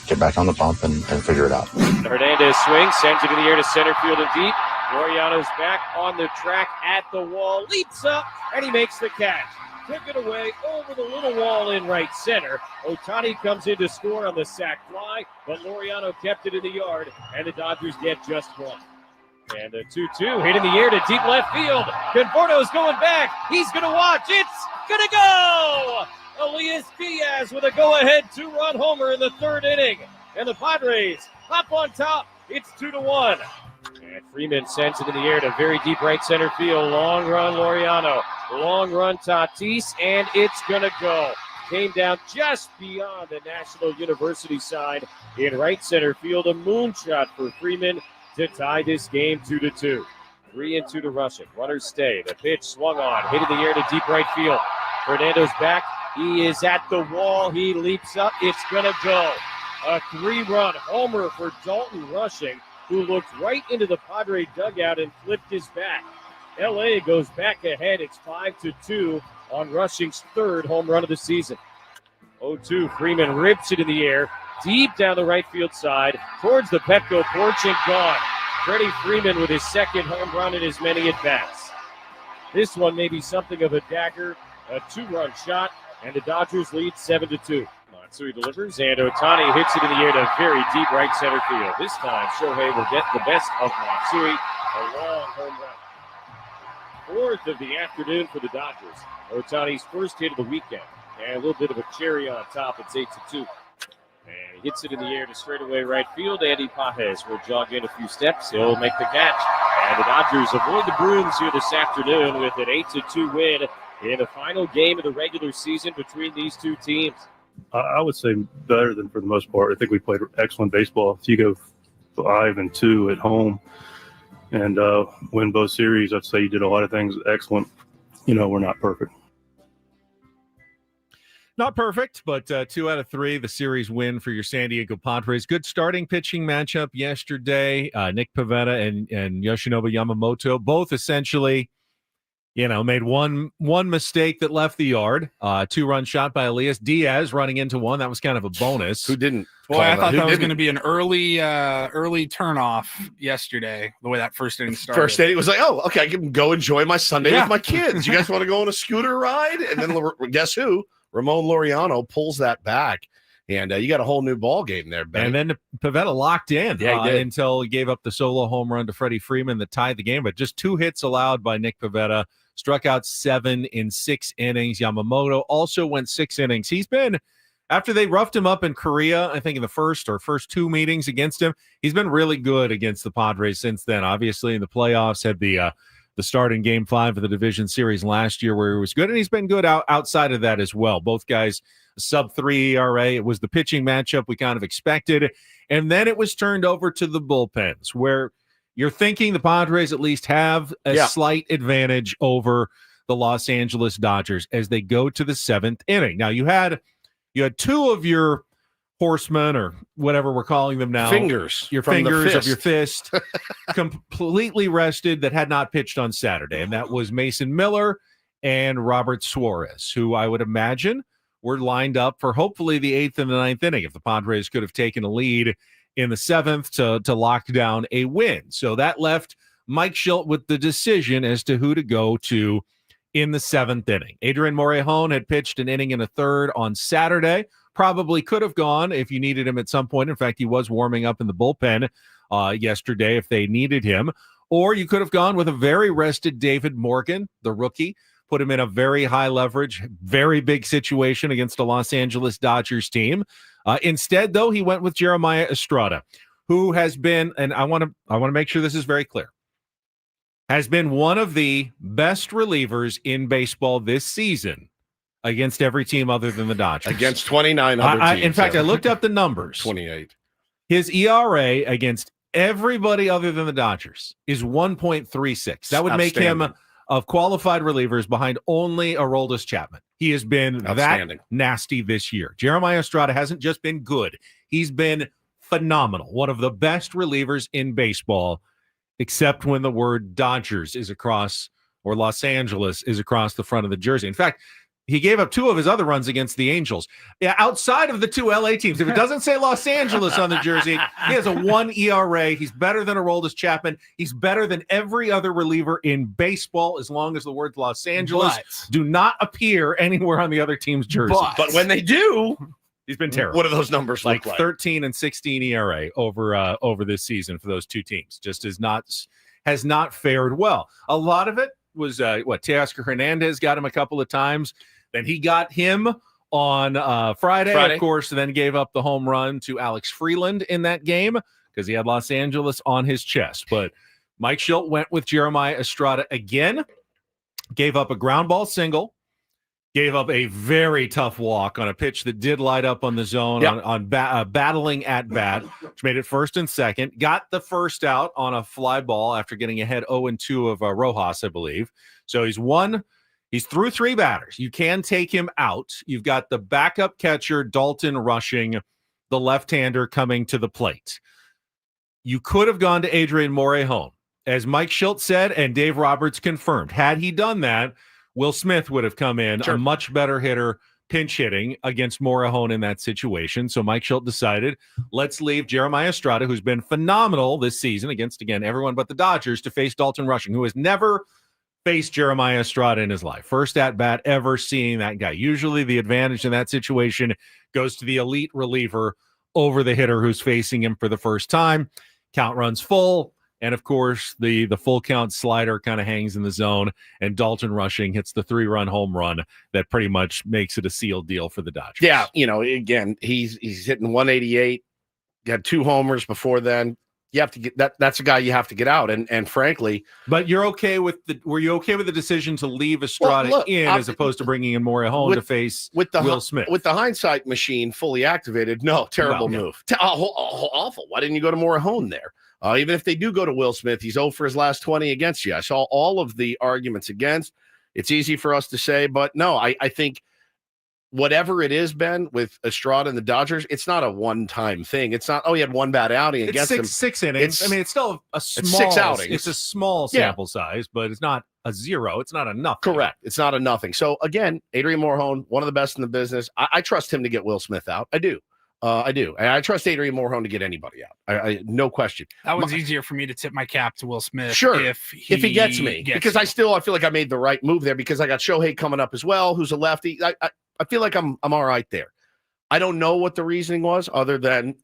get back on the bump and figure it out. Hernandez swings, sends it in the air to center field and deep. Laureano's back on the track at the wall, leaps up, and he makes the catch. Took it away over the little wall in right center. Ohtani comes in to score on the sac fly, but Laureano kept it in the yard, and the Dodgers get just one. And a 2-2 hit in the air to deep left field. Conforto's going back. He's going to watch. It's going to go! Elias Diaz with a go-ahead 2-run homer in the 3rd inning. And the Padres hop on top. It's 2-1. And Freeman sends it in the air to very deep right center field. Long run, Laureano. Long run, Tatis, and it's going to go. Came down just beyond the National University side in right center field. A moonshot for Freeman to tie this game 2-2. 3-2 to Russick. Runners stay. The pitch swung on. Hit in the air to deep right field. Fernando's back. He is at the wall. He leaps up. It's going to go. A 3-run homer for Dalton Rushing, who looked right into the Padre dugout and flipped his bat. L.A. goes back ahead. It's 5-2 on Rushing's 3rd home run of the season. 0-2, Freeman rips it in the air, deep down the right field side, towards the Petco porch and gone. Freddie Freeman with his 2nd home run in as many at-bats. This one may be something of a dagger, a 2-run shot, and the Dodgers lead 7-2. Matsui delivers, and Ohtani hits it in the air to very deep right center field. This time, Shohei will get the best of Matsui, a long home run. 4th of the afternoon for the Dodgers. Ohtani's first hit of the weekend. And a little bit of a cherry on top. It's 8-2. And he hits it in the air to straightaway right field. Andy Pages will jog in a few steps. He'll make the catch. And the Dodgers avoid the Bruins here this afternoon with an 8-2 win in the final game of the regular season between these two teams. I would say better than for the most part. I think we played excellent baseball. If you go 5-2 at home and win both series, I'd say you did a lot of things excellent. We're not perfect. Not perfect, but 2 out of 3, the series win for your San Diego Padres. Good starting pitching matchup yesterday. Nick Pivetta and Yoshinobu Yamamoto both essentially, made one mistake that left the yard. 2-run shot by Elias Diaz running into one. That was kind of a bonus. Who didn't? Boy, I thought that was going to be an early turnoff yesterday, the way that first inning started. First inning was like, oh, okay, I can go enjoy my Sunday with my kids. You guys want to go on a scooter ride? And then guess who? Ramon Laureano pulls that back. And you got a whole new ball game there, Ben. And then Pivetta locked in he did. until he gave up the solo home run to Freddie Freeman that tied the game. But just 2 hits allowed by Nick Pivetta. Struck out 7 in 6 innings. Yamamoto also went 6 innings. He's been, after they roughed him up in Korea, I think in the first 2 meetings against him, he's been really good against the Padres since then. Obviously, in the playoffs, had the start in Game 5 of the division series last year where he was good, and he's been good outside of that as well. Both guys sub-3 ERA. It was the pitching matchup we kind of expected, and then it was turned over to the bullpens where you're thinking the Padres at least have a slight advantage over the Los Angeles Dodgers as they go to the 7th inning. Now, you had 2 of your horsemen, or whatever we're calling them now, your fingers of your fist, completely rested that had not pitched on Saturday, and that was Mason Miller and Robert Suarez, who I would imagine were lined up for hopefully the 8th and the 9th inning if the Padres could have taken a lead in the 7th to lock down a win. So that left Mike Schilt with the decision as to who to go to in the 7th inning. Adrian Morejon had pitched an inning and a third on Saturday. Probably could have gone if you needed him at some point. In fact, he was warming up in the bullpen yesterday if they needed him. Or you could have gone with a very rested David Morgan, the rookie, put him in a very high leverage, very big situation against a Los Angeles Dodgers team. Instead, though, he went with Jeremiah Estrada, who has been, and I want to make sure this is very clear, has been one of the best relievers in baseball this season against every team other than the Dodgers. Against 29 other teams. In fact, I looked up the numbers. 28. His ERA against everybody other than the Dodgers is 1.36. That would make him of qualified relievers behind only Aroldis Chapman. He has been that nasty this year. Jeremiah Estrada hasn't just been good. He's been phenomenal. One of the best relievers in baseball, except when the word Dodgers is across, or Los Angeles is across the front of the jersey. In fact, he gave up 2 of his other runs against the Angels. Yeah, outside of the 2 LA teams, if it doesn't say Los Angeles on the jersey, he has a 1 ERA. He's better than Aroldis Chapman. He's better than every other reliever in baseball, as long as the words Los Angeles do not appear anywhere on the other team's jersey. But when they do, he's been terrible. What do those numbers look like? 13 and 16 ERA over this season for those 2 teams. Just has not fared well. A lot of it was Teoscar Hernandez got him a couple of times. Then he got him on Friday, of course, and then gave up the home run to Alex Freeland in that game because he had Los Angeles on his chest. But Mike Shildt went with Jeremiah Estrada again, gave up a ground ball single, gave up a very tough walk on a pitch that did light up on the zone on battling at bat, which made it first and second. Got the first out on a fly ball after getting ahead 0-2 of Rojas, I believe. So he's through 3 batters. You can take him out. You've got the backup catcher, Dalton Rushing, the left-hander coming to the plate. You could have gone to Adrian Morejon. As Mike Shildt said, and Dave Roberts confirmed, had he done that, Will Smith would have come in, a much better hitter, pinch hitting against Morejon in that situation. So Mike Shildt decided, let's leave Jeremiah Estrada, who's been phenomenal this season against, again, everyone but the Dodgers, to face Dalton Rushing, who has never faced Jeremiah Estrada in his life. First at bat ever seeing that guy. Usually the advantage in that situation goes to the elite reliever over the hitter who's facing him for the first time. Count runs full. And of course, the full count slider kind of hangs in the zone, and Dalton Rushing hits the 3-run home run that pretty much makes it a sealed deal for the Dodgers. Yeah, again, he's hitting 188. He had 2 homers before then. You have to get that. That's a guy you have to get out. And frankly, but were you okay with the decision to leave Estrada as opposed to bringing in Morejon to face Will Smith? With the hindsight machine fully activated, no, terrible move. Awful. Why didn't you go to Morejon there? Even if they do go to Will Smith, he's 0 for his last 20 against you. I saw all of the arguments against. It's easy for us to say, but no, I think whatever it is, Ben, with Estrada and the Dodgers, it's not a one-time thing. It's not, he had 1 bad outing against him. 6 innings. It's still a small 6 outings. It's a small sample size, but it's not a 0. It's not a nothing. Correct. It's not a nothing. So again, Adrian Morejon, one of the best in the business. I trust him to get Will Smith out. I do. And I trust Adrian Morejon to get anybody out. I no question. That one's easier for me to tip my cap to Will Smith. Sure, if he gets me, because I feel like I made the right move there because I got Shohei coming up as well, who's a lefty. I feel like I'm all right there. I don't know what the reasoning was, other than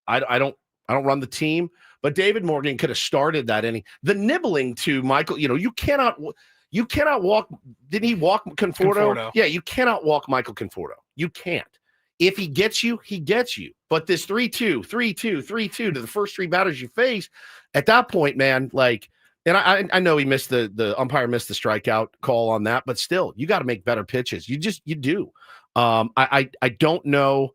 I don't run the team, but David Morgan could have started that inning. The nibbling to Michael, you cannot walk. Didn't he walk Conforto? Yeah, you cannot walk Michael Conforto. You can't. If he gets you, he gets you. But this 3-2, 3-2, 3-2 to the first 3 batters you face, at that point, man, and I know he missed the umpire missed the strikeout call on that, but still, you got to make better pitches. You do. I don't know.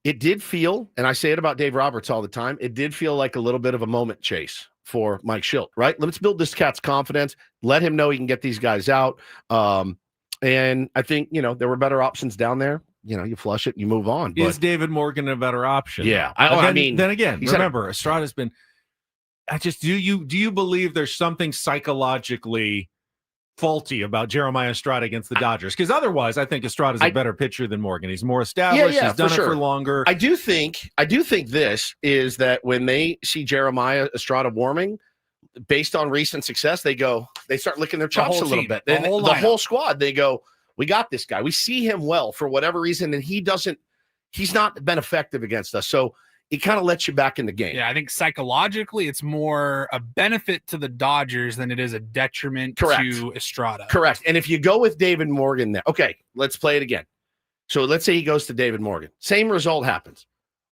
It did feel, and I say it about Dave Roberts all the time, it did feel like a little bit of a moment chase for Mike Shildt, right? Let's build this cat's confidence. Let him know he can get these guys out. And I think, there were better options down there. You flush it, you move on. Is David Morgan a better option? Yeah. Then again, remember, Estrada's been. Do you believe there's something psychologically faulty about Jeremiah Estrada against the Dodgers? Because otherwise, I think Estrada's a better pitcher than Morgan. He's more established. He's done it for longer. I do think this is that when they see Jeremiah Estrada warming, based on recent success, they start licking their chops a little bit. The whole squad, they go, we got this guy. We see him well for whatever reason, and he's not been effective against us. So it kind of lets you back in the game. Yeah, I think psychologically it's more a benefit to the Dodgers than it is a detriment Correct. to Estrada. Correct. And if you go with David Morgan there, okay, let's play it again. So let's say he goes to David Morgan. Same result happens.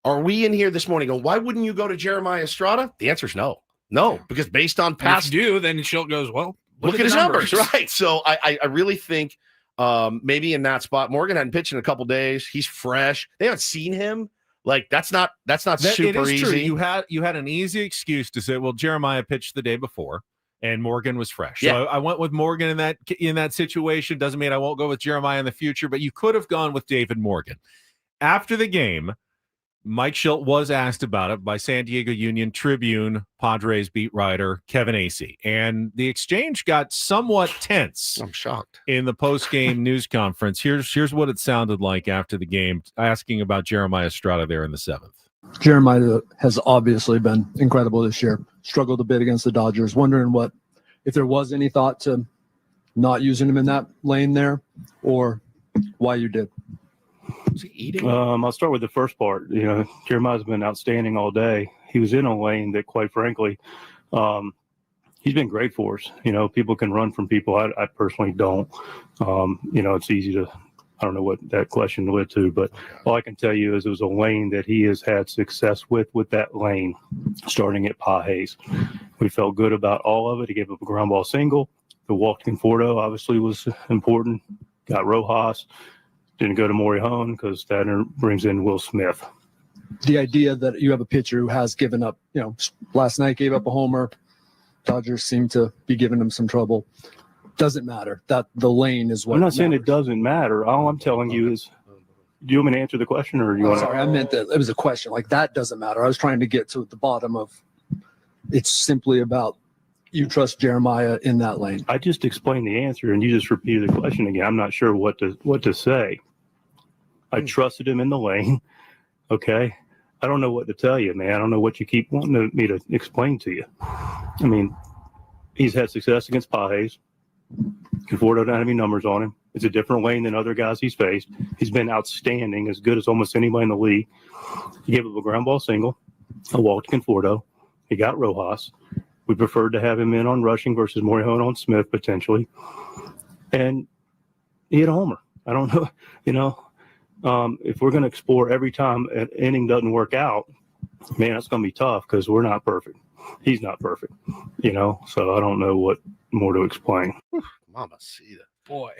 Are we in here this morning going, why wouldn't you go to Jeremiah Estrada? The answer is no. No, because based on Past past due, then Schilt goes, well, look at his numbers, right? So I really think maybe in that spot, Morgan hadn't pitched in a couple days. He's fresh. They haven't seen him. Like that's not super it is easy. True. You had an easy excuse to say, well, Jeremiah pitched the day before and Morgan was fresh. Yeah. So I went with Morgan in that situation. Doesn't mean I won't go with Jeremiah in the future, but you could have gone with David Morgan. After the game, Mike Schilt was asked about it by San Diego Union Tribune Padres beat writer Kevin Acee, and the exchange got somewhat tense. I'm shocked. In the post-game news conference, here's what it sounded like after the game, asking about Jeremiah Estrada there in the seventh. Jeremiah has obviously been incredible this year. Struggled a bit against the Dodgers. Wondering if there was any thought to not using him in that lane there, or why you did. Was he eating? I'll start with the first part. Jeremiah's been outstanding all day. He was in a lane that, quite frankly, he's been great for us. People can run from people. I personally don't. It's easy to. I don't know what that question led to, but all I can tell you is it was a lane that he has had success with that lane, starting at Padres. We felt good about all of it. He gave up a ground ball single. The walk to Conforto obviously was important. Got Rojas. Didn't go to Morihone because that brings in Will Smith. The idea that you have a pitcher who has given up, last night gave up a homer. Dodgers seem to be giving him some trouble. Doesn't matter. That the lane is what I'm not saying matters. it doesn't matter. All I'm telling you is, do you want me to answer the question or you want Sorry, I meant that it was a question. Like that doesn't matter. I was trying to get to the bottom of. It's simply about you trust Jeremiah in that lane. I just explained the answer and you just repeated the question again. I'm not sure what to say. I trusted him in the lane. Okay. I don't know what to tell you, man. I don't know what you keep wanting me to explain to you. I mean, he's had success against Padres. Conforto don't have any numbers on him. It's a different lane than other guys he's faced. He's been outstanding, as good as almost anybody in the league. He gave up a ground ball single, a walk to Conforto. He got Rojas. We preferred to have him in on rushing versus Morihone on Smith potentially. And he hit a homer. I don't know, if we're going to explore every time an inning doesn't work out, man, that's going to be tough because we're not perfect. He's not perfect, so I don't know what more to explain. Mama, see that. Boy.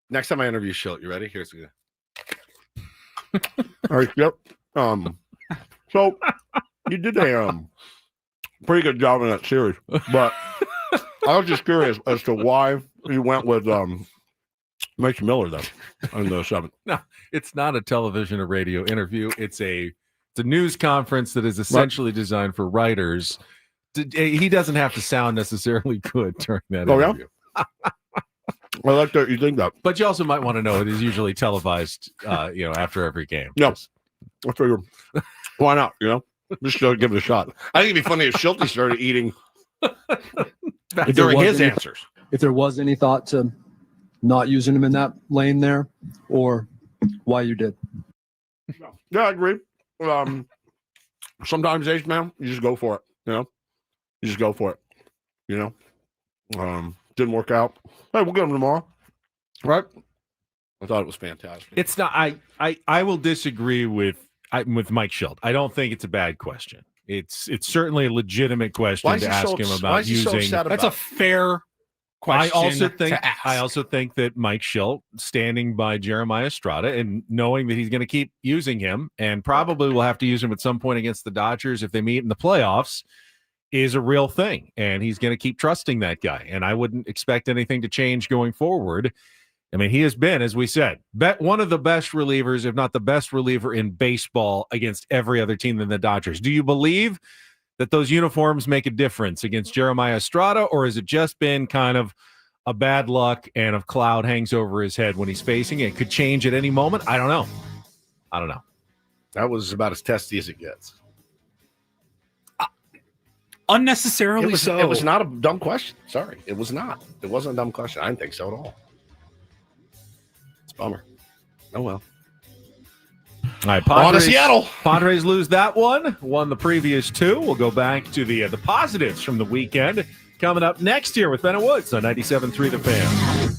Next time I interview Schilt, you ready? Here's the All right, yep. So you did a pretty good job in that series, but I was just curious as to why you went with Mike Miller though in the seventh. No, it's not a television or radio interview. It's a news conference that is essentially designed for writers. He doesn't have to sound necessarily good during that interview. Yeah? I like that you think that. But you also might want to know it is usually televised, after every game. No, I figure why not? Just give it a shot. I think it'd be funny if Schilt started eating during his answers. If there was any thought to not using him in that lane there, or why you did. Yeah, I agree. Sometimes, Ace man, you just go for it. You just go for it. Didn't work out. Hey, we'll get him tomorrow. Right? I thought it was fantastic. It's not. I will disagree with Mike Schilt. I don't think it's a bad question. It's certainly a legitimate question to ask him about using. That's a fair question. I also think that Mike Schilt standing by Jeremiah Estrada and knowing that he's going to keep using him and probably will have to use him at some point against the Dodgers if they meet in the playoffs is a real thing. And he's going to keep trusting that guy. And I wouldn't expect anything to change going forward. I mean, he has been, as we said, one of the best relievers, if not the best reliever in baseball against every other team than the Dodgers. Do you believe that those uniforms make a difference against Jeremiah Estrada, or has it just been kind of a bad luck and a cloud hangs over his head when he's facing it? It could change at any moment. I don't know. That was about as testy as it gets. Unnecessarily so. It was not a dumb question. Sorry. It was not. It wasn't a dumb question. I didn't think so at all. It's a bummer. Oh, well. All right, On to Seattle. Padres lose that one. Won the previous two. We'll go back to the positives from the weekend. Coming up next year with Bennett Woods on 97.3 The Fan.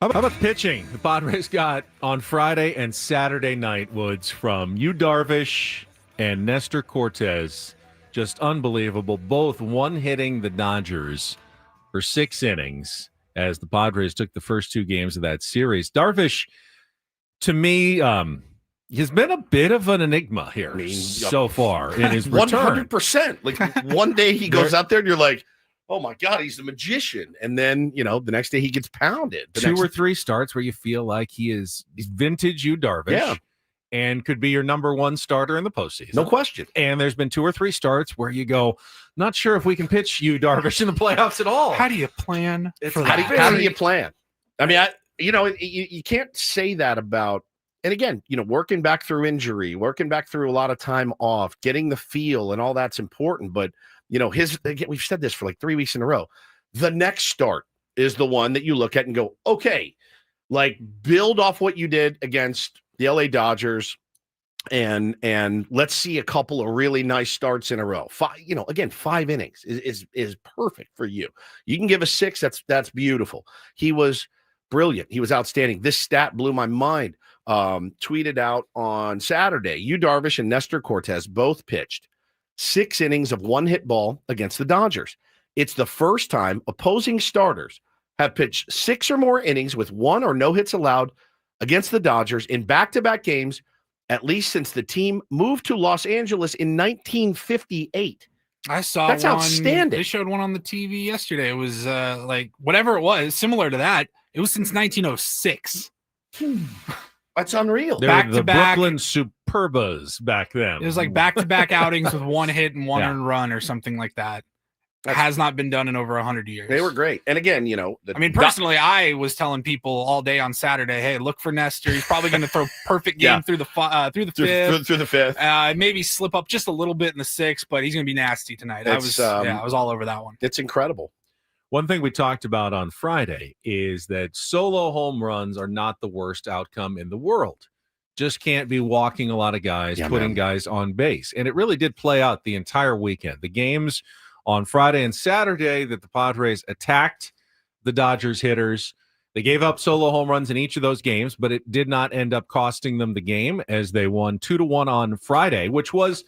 How about pitching? The Padres got on Friday and Saturday night, Woods, from Yu Darvish and Nestor Cortez. Just unbelievable. Both one-hitting the Dodgers for 6 innings as the Padres took the first 2 games of that series. Darvish, to me, has been a bit of an enigma here so far in his return. 100%. Like one day he goes out there and you're like, oh my God, he's a magician. And then, the next day he gets pounded. 2 or 3 starts where you feel like he's vintage Yu Darvish and could be your number 1 starter in the postseason. No question. And there's been 2 or 3 starts where you go, not sure if we can pitch Yu Darvish in the playoffs at all. How do you plan for How that? do you plan? I mean, you can't say that about, and again, working back through injury, working back through a lot of time off, getting the feel and all that's important. But we've said this for like 3 weeks in a row. The next start is the one that you look at and go, okay, like build off what you did against the LA Dodgers and let's see a couple of really nice starts in a row. 5 innings is perfect for you. You can give a 6. That's beautiful. He was brilliant. He was outstanding. This stat blew my mind. Tweeted out on Saturday, Yu Darvish and Nestor Cortez both pitched 6 innings of 1-hit ball against the Dodgers. It's the first time opposing starters have pitched 6 or more innings with 1 or no hits allowed against the Dodgers in back-to-back games, at least since the team moved to Los Angeles in 1958. I saw that's one, outstanding. They showed one on the TV yesterday. It was like whatever it was, similar to that. It was since 1906. That's unreal. They're the Brooklyn Superbas back then. It was like back-to-back outings with 1 hit and 1 earned run or something like that. Has not been done in over 100 years. They were great. And again, personally, I was telling people all day on Saturday, hey, look for Nestor. He's probably going to throw perfect game through the fifth. Through the fifth. Maybe slip up just a little bit in the 6th, but he's going to be nasty tonight. I was all over that one. It's incredible. One thing we talked about on Friday is that solo home runs are not the worst outcome in the world. Just can't be walking a lot of guys, putting guys on base. And it really did play out the entire weekend. The games on Friday and Saturday that the Padres attacked the Dodgers hitters, they gave up solo home runs in each of those games, but it did not end up costing them the game as they won 2-1 on Friday, which was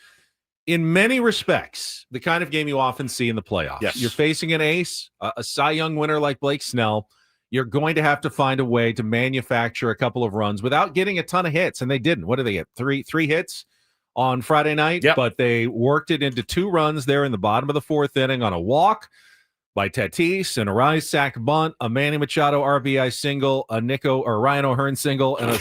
in many respects the kind of game you often see in the playoffs. Yes. You're facing an ace, a Cy Young winner like Blake Snell. You're going to have to find a way to manufacture a couple of runs without getting a ton of hits, and they didn't. What did they get? Three hits on Friday night, but they worked it into 2 runs there in the bottom of the 4th inning on a walk by Tatis, and a rise sac bunt, a Manny Machado RBI single, a Ryan O'Hearn single, and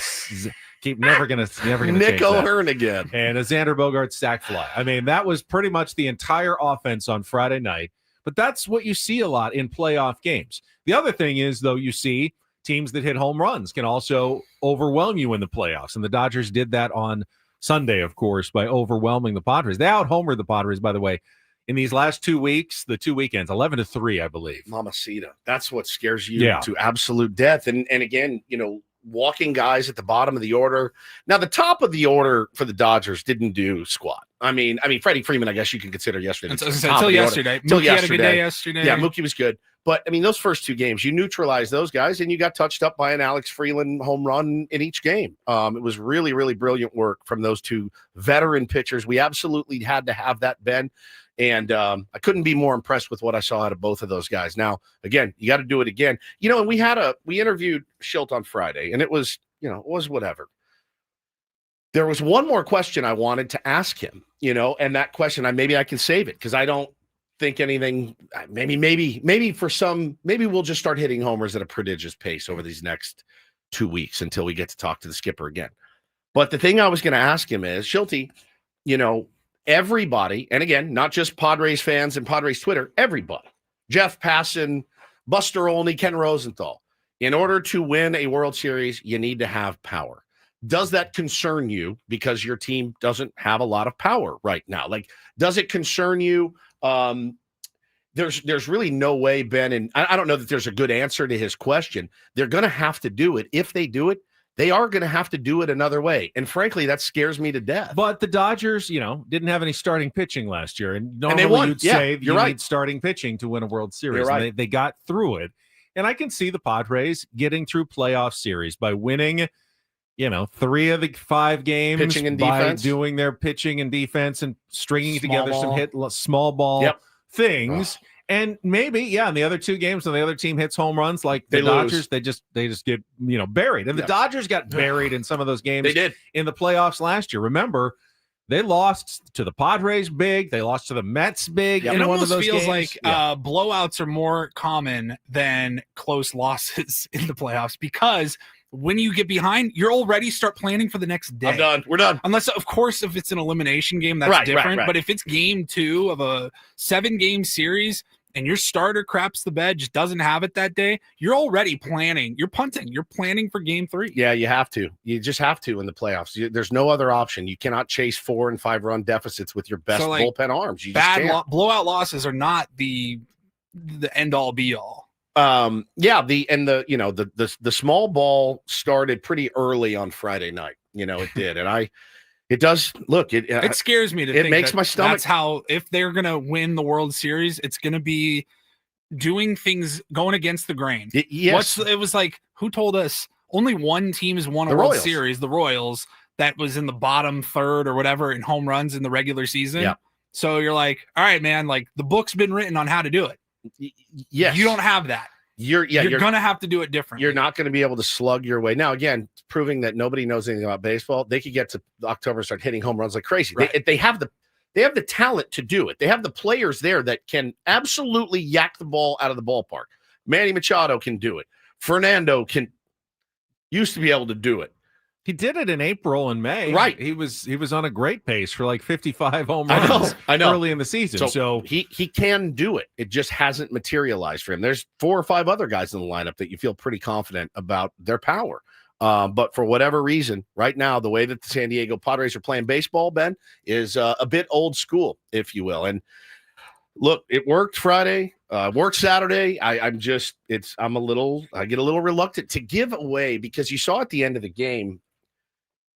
never gonna Nick O'Hearn again, and a Xander Bogaerts sac fly. I mean, that was pretty much the entire offense on Friday night. But that's what you see a lot in playoff games. The other thing is, though, you see teams that hit home runs can also overwhelm you in the playoffs, and the Dodgers did that on Sunday, of course, by overwhelming the Padres. They out-homered the Padres, by the way, in these last 2 weeks, the 2 weekends, 11-3, I believe. Mamacita. That's what scares you to absolute death. And again, walking guys at the bottom of the order. Now, the top of the order for the Dodgers didn't do squat. I mean, Freddie Freeman, I guess you can consider yesterday. Until yesterday. Mookie had a good day yesterday. Yeah, Mookie was good. But, those first 2 games, you neutralized those guys, and you got touched up by an Alex Freeland home run in each game. It was really, really brilliant work from those 2 veteran pitchers. We absolutely had to have that, Ben. And I couldn't be more impressed with what I saw out of both of those guys. Now, again, you got to do it again. And we interviewed Schilt on Friday, and it was whatever. There was one more question I wanted to ask him, and that question, maybe I can save it because I don't think anything. Maybe we'll just start hitting homers at a prodigious pace over these next 2 weeks until we get to talk to the skipper again. But the thing I was going to ask him is, Schilty, everybody, and again, not just Padres fans and Padres Twitter, everybody, Jeff Passan, Buster Olney, Ken Rosenthal, in order to win a World Series, you need to have power. Does that concern you because your team doesn't have a lot of power right now? Like, does it concern you? There's really no way, Ben, and I don't know that there's a good answer to his question. They're going to have to do it. If they do it, they are going to have to do it another way. And frankly, that scares me to death. But the Dodgers, didn't have any starting pitching last year. And normally they won. You'd say you're right. Need starting pitching to win a World Series. You're right. And they got through it. And I can see the Padres getting through playoff series by winning, 3 of the 5 games Pitching and by defense. doing their pitching and defense and stringing Small together ball. some small ball Yep. things. And maybe, in the other 2 games when the other team hits home runs like the They Dodgers, lose. they just get, buried. And the Dodgers got buried in some of those games They did. in the playoffs last year. Remember, they lost to the Padres big. They lost to the Mets big It in one of almost those feels games. like blowouts are more common than close losses in the playoffs because when you get behind, you're already start planning for the next day. I'm done. We're done. Unless, of course, if it's an elimination game, that's different. Right. But if it's game 2 of a 7-game series and your starter craps the bed, just doesn't have it that day, you're already planning. You're punting. You're planning for game 3. Yeah, you have to. You just have to in the playoffs. There's no other option. You cannot chase 4 and 5 run deficits with your best bullpen arms. You just can't. Blowout losses are not the end all be all. The small ball started pretty early on Friday night. It did, and it does look. It scares me to it think makes that my stomach. That's how, if they're gonna win the World Series, it's gonna be doing things going against the grain. Yes, it was like, who told us only one team has won a The World Royals. Series? The Royals, that was in the bottom third or whatever in home runs in the regular season. Yeah. So you're like, all right, man, like the book's been written on how to do it. Yes, You don't have that. You're going to have to do it differently. You're not going to be able to slug your way. Now, again, proving that nobody knows anything about baseball, they could get to October and start hitting home runs like crazy. Right. They have the talent to do it. They have the players there that can absolutely yak the ball out of the ballpark. Manny Machado can do it. Fernando used to be able to do it. He did it in April and May. Right. He was on a great pace for like 55 home runs I know. early in the season. So he can do it. It just hasn't materialized for him. There's 4 or 5 other guys in the lineup that you feel pretty confident about their power. But for whatever reason, right now, the way that the San Diego Padres are playing baseball, Ben, is a bit old school, if you will. And look, it worked Friday, worked Saturday. I get a little reluctant to give away, because you saw at the end of the game,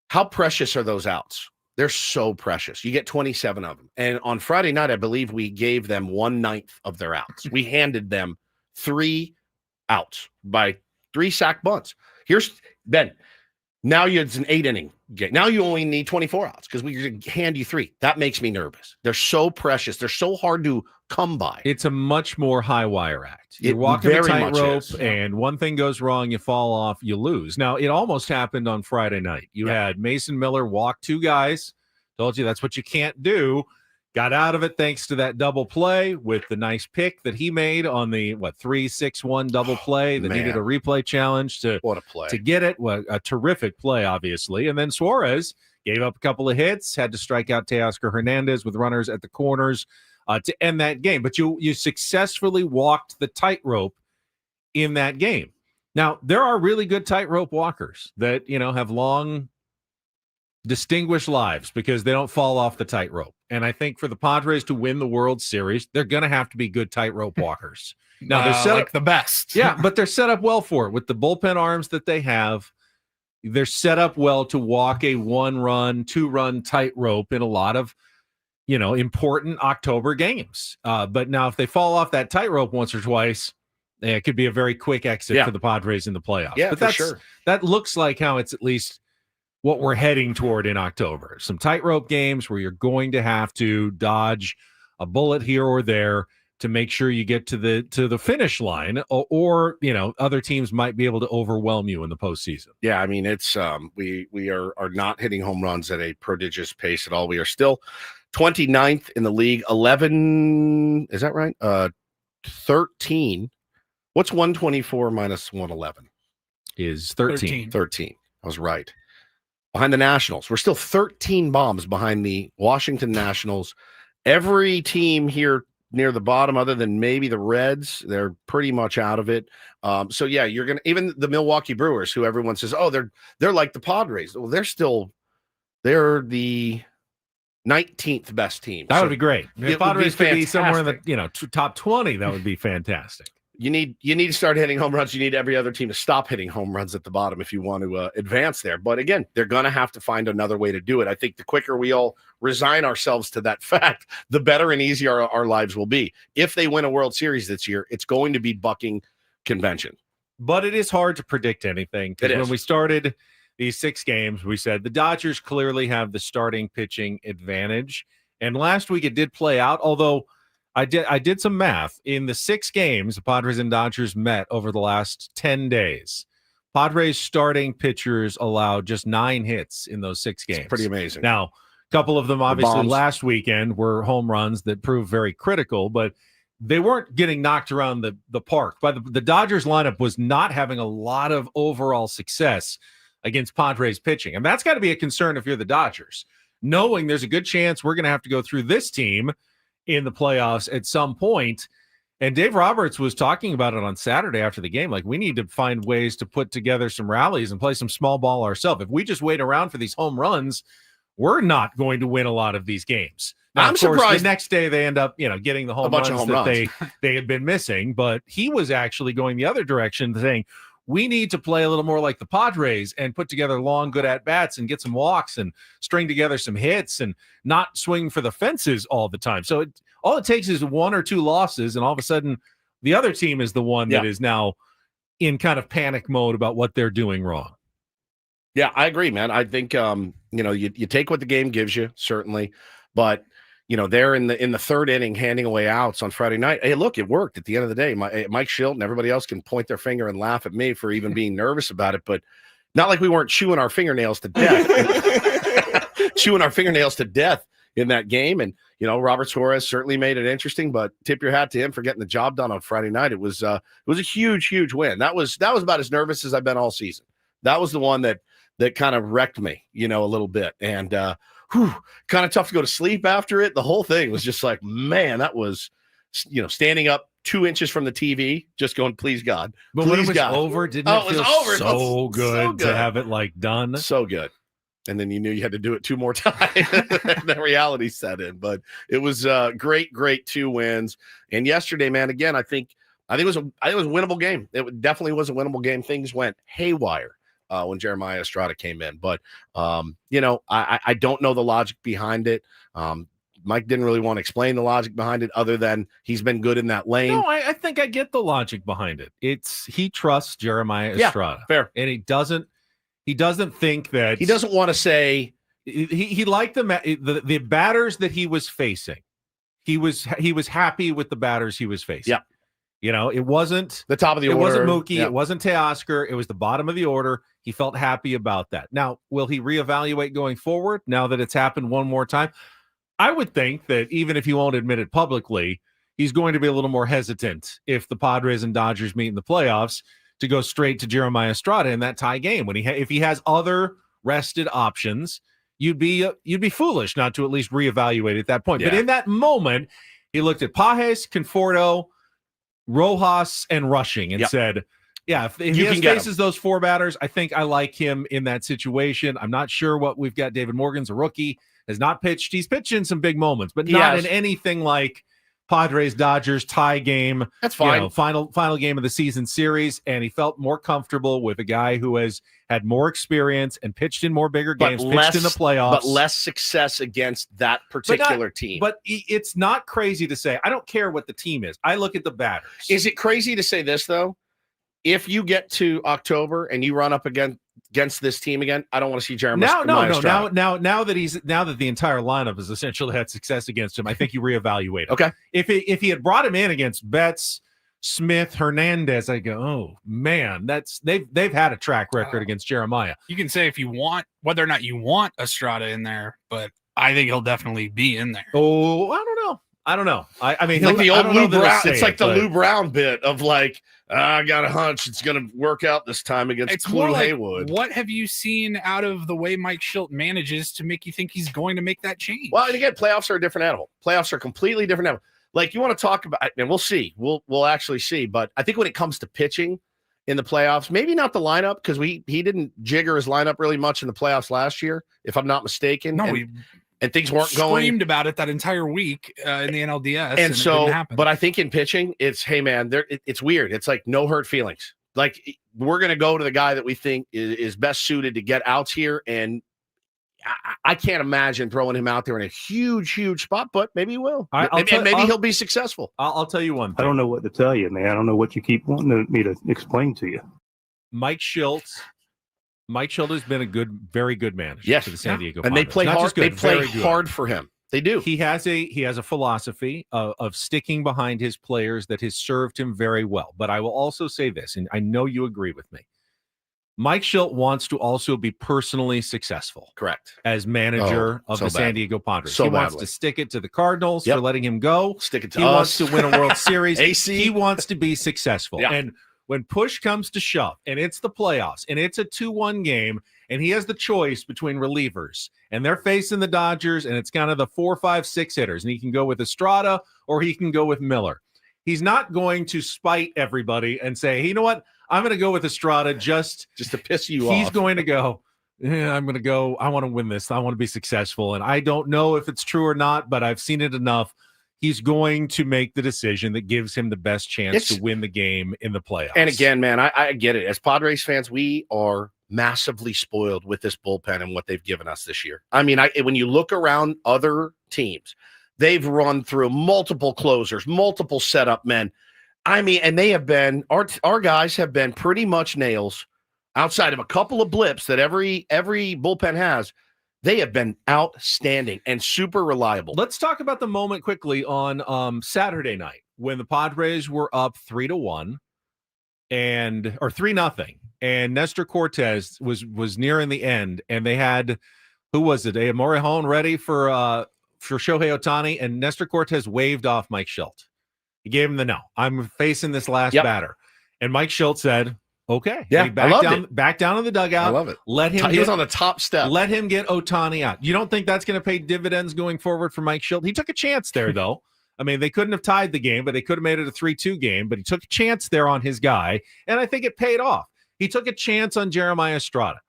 how precious are those outs? They're so precious. You get 27 of them. And on Friday night, I believe we gave them 1/9 of their outs. We handed them 3 outs by 3 sack bunts. Here's Ben. Now it's an 8-inning game. Now you only need 24 outs because we're going to hand you 3. That makes me nervous. They're so precious. They're so hard to come by. it's a much more high wire act. You're It walking a very much tightrope, is. and one thing goes wrong, you fall off, you lose. Now, it almost happened on Friday night. You had Mason Miller walk 2 guys. Told you that's what you can't do. Got out of it thanks to that double play with the nice pick that he made on the 3-6-1 double play that man. needed a replay challenge to What a play. to get it. A terrific play, obviously. And then Suarez gave up a couple of hits, had to strike out Teoscar Hernandez with runners at the corners to end that game. But you successfully walked the tightrope in that game. Now, there are really good tightrope walkers that, have long, distinguished lives because they don't fall off the tightrope. And I think for the Padres to win the World Series, they're going to have to be good tightrope walkers. Now, they're set like up the best. Yeah, but they're set up well for it with the bullpen arms that they have. They're set up well to walk a 1-run, 2-run tightrope in a lot of, important October games. But now if they fall off that tightrope once or twice, it could be a very quick exit for the Padres in the playoffs. Yeah, but for sure. That looks like how it's at least what we're heading toward in October. Some tightrope games where you're going to have to dodge a bullet here or there to make sure you get to the finish line, or other teams might be able to overwhelm you in the postseason. Yeah, I mean, it's we are not hitting home runs at a prodigious pace at all. We are still 29th in the league. 11, is that right? 13. What's 124 minus 111? Is 13. 13. I was right. Behind the Nationals. We're still 13 bombs behind the Washington Nationals. Every team here near the bottom, other than maybe the Reds, they're pretty much out of it. So yeah, you're gonna, even the Milwaukee Brewers, who everyone says, oh, they're like the Padres. Well, they're the 19th best team. That So would be great. If it Padres would could be somewhere in fantastic. the top 20, that would be fantastic. You need to start hitting home runs. You need every other team to stop hitting home runs at the bottom if you want to advance there. But again, they're going to have to find another way to do it. I think the quicker we all resign ourselves to that fact, the better and easier our lives will be. If they win a World Series this year, it's going to be bucking convention. But it is hard to predict anything. It Because is. when we started these 6 games, we said the Dodgers clearly have the starting pitching advantage. And last week it did play out, although I did some math. In the 6 games the Padres and Dodgers met over the last 10 days, Padres starting pitchers allowed just 9 hits in those 6 games. It's pretty amazing. Now, a couple of them obviously bombs. last weekend were home runs that proved very critical, but they weren't getting knocked around the park. But the Dodgers lineup was not having a lot of overall success against Padres pitching. And that's got to be a concern if you're the Dodgers, knowing there's a good chance we're going to have to go through this team in the playoffs at some point. And Dave Roberts was talking about it on Saturday after the game. Like, we need to find ways to put together some rallies and play some small ball ourselves. If we just wait around for these home runs, we're not going to win a lot of these games. Now, I'm of course, surprised the next day they end up, getting the home bunch runs of home that runs. they had been missing. But he was actually going the other direction, saying, we need to play a little more like the Padres and put together long, good at-bats and get some walks and string together some hits and not swing for the fences all the time. So all it takes is 1 or 2 losses, and all of a sudden the other team is the one that is now in kind of panic mode about what they're doing wrong. Yeah, I agree, man. I think you take what the game gives you, certainly, but they're in the 3rd inning handing away outs on Friday night. Hey, look, it worked at the end of the day. Mike Schilt and everybody else can point their finger and laugh at me for even being nervous about it, but not like we weren't chewing our fingernails to death. Chewing our fingernails to death in that game. And Robert Suarez certainly made it interesting, but tip your hat to him for getting the job done on Friday night. It was a huge win. That was about as nervous as I've been all season. That was the one that kind of wrecked me, a little bit. And kind of tough to go to sleep after it. The whole thing was just like, man, that was, standing up 2 inches from the TV, just going, please God. But please when it was God. over, didn't Oh, it it was feel over. so good So good. to have it done? So good. And then you knew you had to do it 2 more times. That reality set in. But it was great 2 wins. And yesterday, man, again, I think it was a winnable game. It definitely was a winnable game. Things went haywire when Jeremiah Estrada came in. But I don't know the logic behind it. Mike didn't really want to explain the logic behind it other than he's been good in that lane. No, I think I get the logic behind it. He trusts Jeremiah Estrada. Fair. And he doesn't think that He doesn't want to say he liked the batters that he was facing. He was happy with the batters he was facing. Yeah. It wasn't the top of the order. It wasn't Mookie. Yeah. It wasn't Teoscar. It was the bottom of the order. He felt happy about that. Now, will he reevaluate going forward now that it's happened one more time? I would think that even if he won't admit it publicly, he's going to be a little more hesitant if the Padres and Dodgers meet in the playoffs to go straight to Jeremiah Estrada in that tie game. If he has other rested options, you'd be foolish not to at least reevaluate at that point. Yeah. But in that moment, he looked at Pages, Conforto, Rojas, and Rushing and said, yeah, if he faces those 4 batters, I think I like him in that situation. I'm not sure what we've got. David Morgan's a rookie, has not pitched. He's pitched in some big moments, but not in anything like Padres-Dodgers tie game. That's fine. Final game of the season series, and he felt more comfortable with a guy who has had more experience and pitched in more bigger games, pitched in the playoffs. But less success against that particular team. But it's not crazy to say, I don't care what the team is. I look at the batters. Is it crazy to say this, though? If you get to October and you run up against this team again, I don't want to see Jeremiah. Now that the entire lineup has essentially had success against him, I think you reevaluate it. Okay. If he had brought him in against Betts, Smith, Hernandez, I go, oh man, they've had a track record against Jeremiah. You can say if you want whether or not you want Estrada in there, but I think he'll definitely be in there. Oh, I don't know. I mean, like the old Lou Brown. It's like the Lou Lou Brown bit of like, I got a hunch it's going to work out this time against Clue Haywood. What have you seen out of the way Mike Schilt manages to make you think he's going to make that change? Well, and again, playoffs are a different animal. Playoffs are a completely different animal. Like, you want to talk about, and we'll see. We'll actually see. But I think when it comes to pitching in the playoffs, maybe not the lineup, because he didn't jigger his lineup really much in the playoffs last year, if I'm not mistaken. No, and things weren't screamed about it that entire week in the NLDS, and so, it didn't happen. But I think in pitching, it's, hey man, it's weird. It's like no hurt feelings. Like, we're gonna go to the guy that we think is best suited to get outs here, and I can't imagine throwing him out there in a huge spot, but maybe he will. Maybe he'll be successful. I'll tell you one thing. I don't know what to tell you, man. I don't know what you keep wanting me to explain to you. Mike Schultz has been a very good manager for the San Diego Padres. And they play Not hard. just good, They play very good. hard for him. They do. He has a philosophy of sticking behind his players that has served him very well. But I will also say this, and I know you agree with me. Mike Schultz wants to also be personally successful. Correct. As manager of the San Diego Padres. He wants to stick it to the Cardinals for letting him go. Stick it to He us. wants to win a World Series. AC. He wants to be successful. Yeah. And when push comes to shove, and it's the playoffs, and it's a 2-1 game, and he has the choice between relievers, and they're facing the Dodgers, and it's kind of the 4, 5, 6 hitters, and he can go with Estrada or he can go with Miller. He's not going to spite everybody and say, hey, you know what? I'm going to go with Estrada just to piss you off. He's going to go, I'm going to go. I want to win this. I want to be successful. And I don't know if it's true or not, but I've seen it enough. He's going to make the decision that gives him the best chance to win the game in the playoffs. And again, man, I get it. As Padres fans, we are massively spoiled with this bullpen and what they've given us this year. I mean, when you look around other teams, they've run through multiple closers, multiple setup men. I mean, and they have been, our guys have been pretty much nails outside of a couple of blips that every bullpen has. They have been outstanding and super reliable. Let's talk about the moment quickly on Saturday night when the Padres were up 3-1 or 3-0, and Nestor Cortez was nearing the end, and they had, who was it? They had Morejon ready for Shohei Ohtani, and Nestor Cortez waved off Mike Schultz. He gave him the no. I'm facing this last batter, and Mike Schultz said, okay. Yeah, I loved it. Back down in the dugout. I love it. Let him. He was on the top step. Let him get Ohtani out. You don't think that's going to pay dividends going forward for Mike Schultz? He took a chance there, though. I mean, they couldn't have tied the game, but they could have made it a 3-2 game. But he took a chance there on his guy, and I think it paid off. He took a chance on Jeremiah Estrada.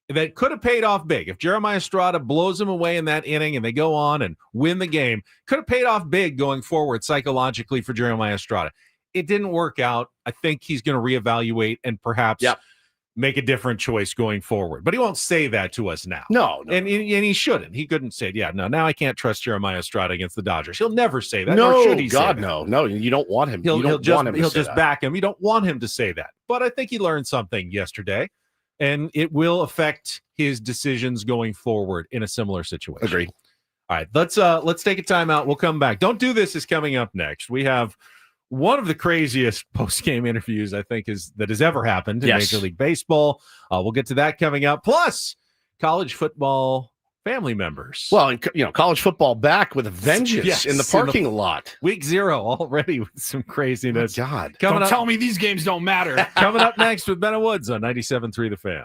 That could have paid off big. If Jeremiah Estrada blows him away in that inning and they go on and win the game, could have paid off big going forward psychologically for Jeremiah Estrada. It didn't work out. I think he's going to reevaluate and perhaps make a different choice going forward. But he won't say that to us now. No. And he shouldn't. He couldn't say, now I can't trust Jeremiah Estrada against the Dodgers. He'll never say that. No, nor should he God, say that. no. You don't want him. He'll just that. back him. You don't want him to say that. But I think he learned something yesterday, and it will affect his decisions going forward in a similar situation. Agree. All right, let's take a timeout. We'll come back. Don't Do This is coming up next. We have one of the craziest post-game interviews I think that has ever happened in Major League Baseball. We'll get to that coming up. Plus, college football family members. Well, and college football back with a vengeance in the parking lot. Week 0 already with some craziness. Oh, God. Don't tell me these games don't matter. Coming up next with Ben Woods on 97.3 The Fan.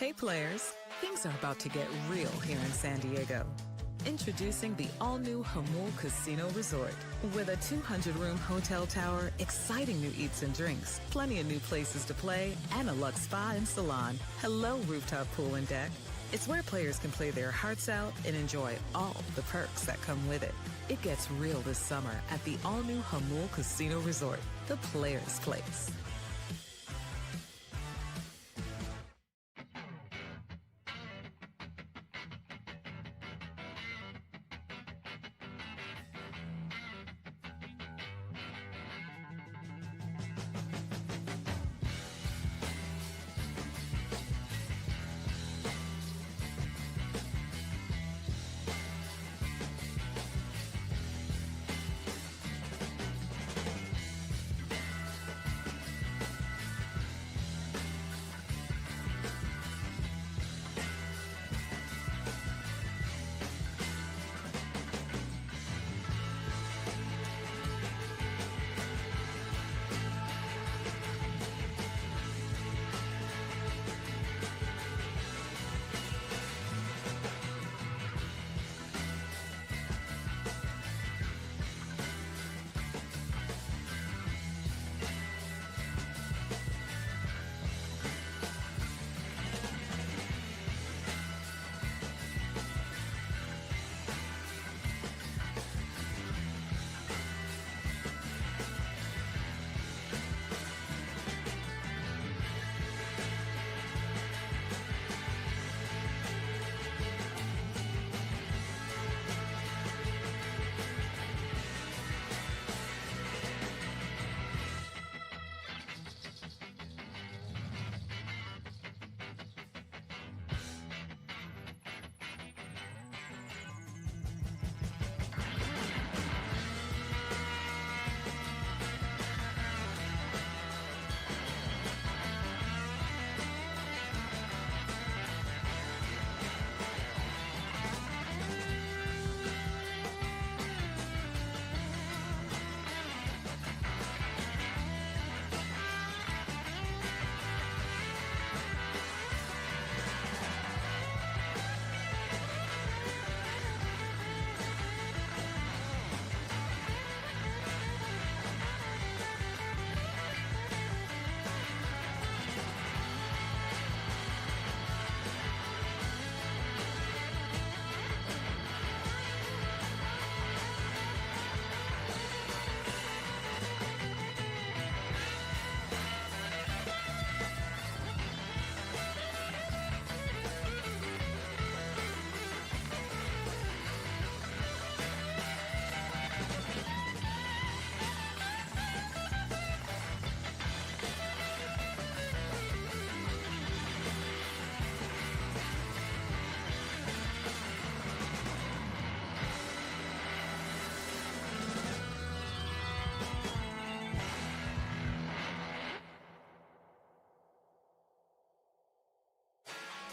Hey players, things are about to get real here in San Diego. Introducing the all-new Hamul Casino Resort. With a 200-room hotel tower, exciting new eats and drinks, plenty of new places to play, and a luxe spa and salon. Hello, rooftop pool and deck. It's where players can play their hearts out and enjoy all the perks that come with it. It gets real this summer at the all-new Hamul Casino Resort, the players' place.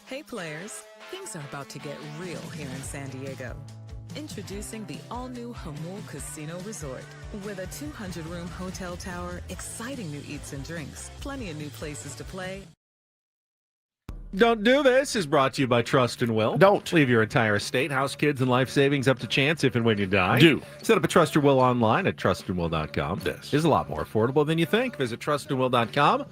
Hey players, things are about to get real here in San Diego. Introducing the all-new Hamul Casino Resort. With a 200-room hotel tower, exciting new eats and drinks, plenty of new places to play. Don't Do This is brought to you by Trust and Will. Don't. Leave your entire estate, house, kids, and life savings up to chance if and when you die. Do. Set up a Trust or Will online at trustandwill.com. Yes. It's a lot more affordable than you think. Visit trustandwill.com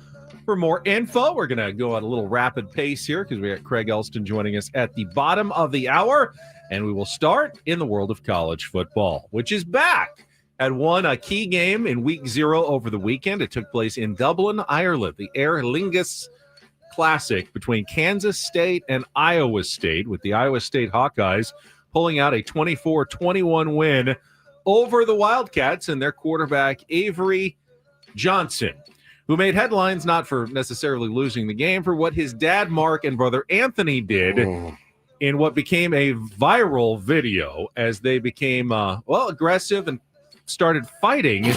for more info. We're going to go at a little rapid pace here because we got Craig Elsten joining us at the bottom of the hour. And we will start in the world of college football, which is back. Had won a key game in week 0 over the weekend. It took place in Dublin, Ireland, the Aer Lingus Classic between Kansas State and Iowa State, with the Iowa State Hawkeyes pulling out a 24-21 win over the Wildcats and their quarterback Avery Johnson, who made headlines not for necessarily losing the game, for what his dad Mark and brother Anthony did in what became a viral video as they became aggressive and started fighting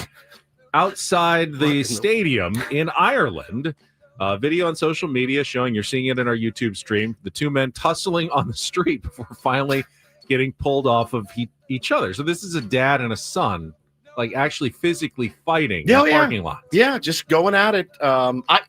outside the stadium in Ireland. Video on social media showing, you're seeing it in our YouTube stream, the two men tussling on the street before finally getting pulled off of each other. So this is a dad and a son, like actually physically fighting in the parking lot. Yeah, just going at it. I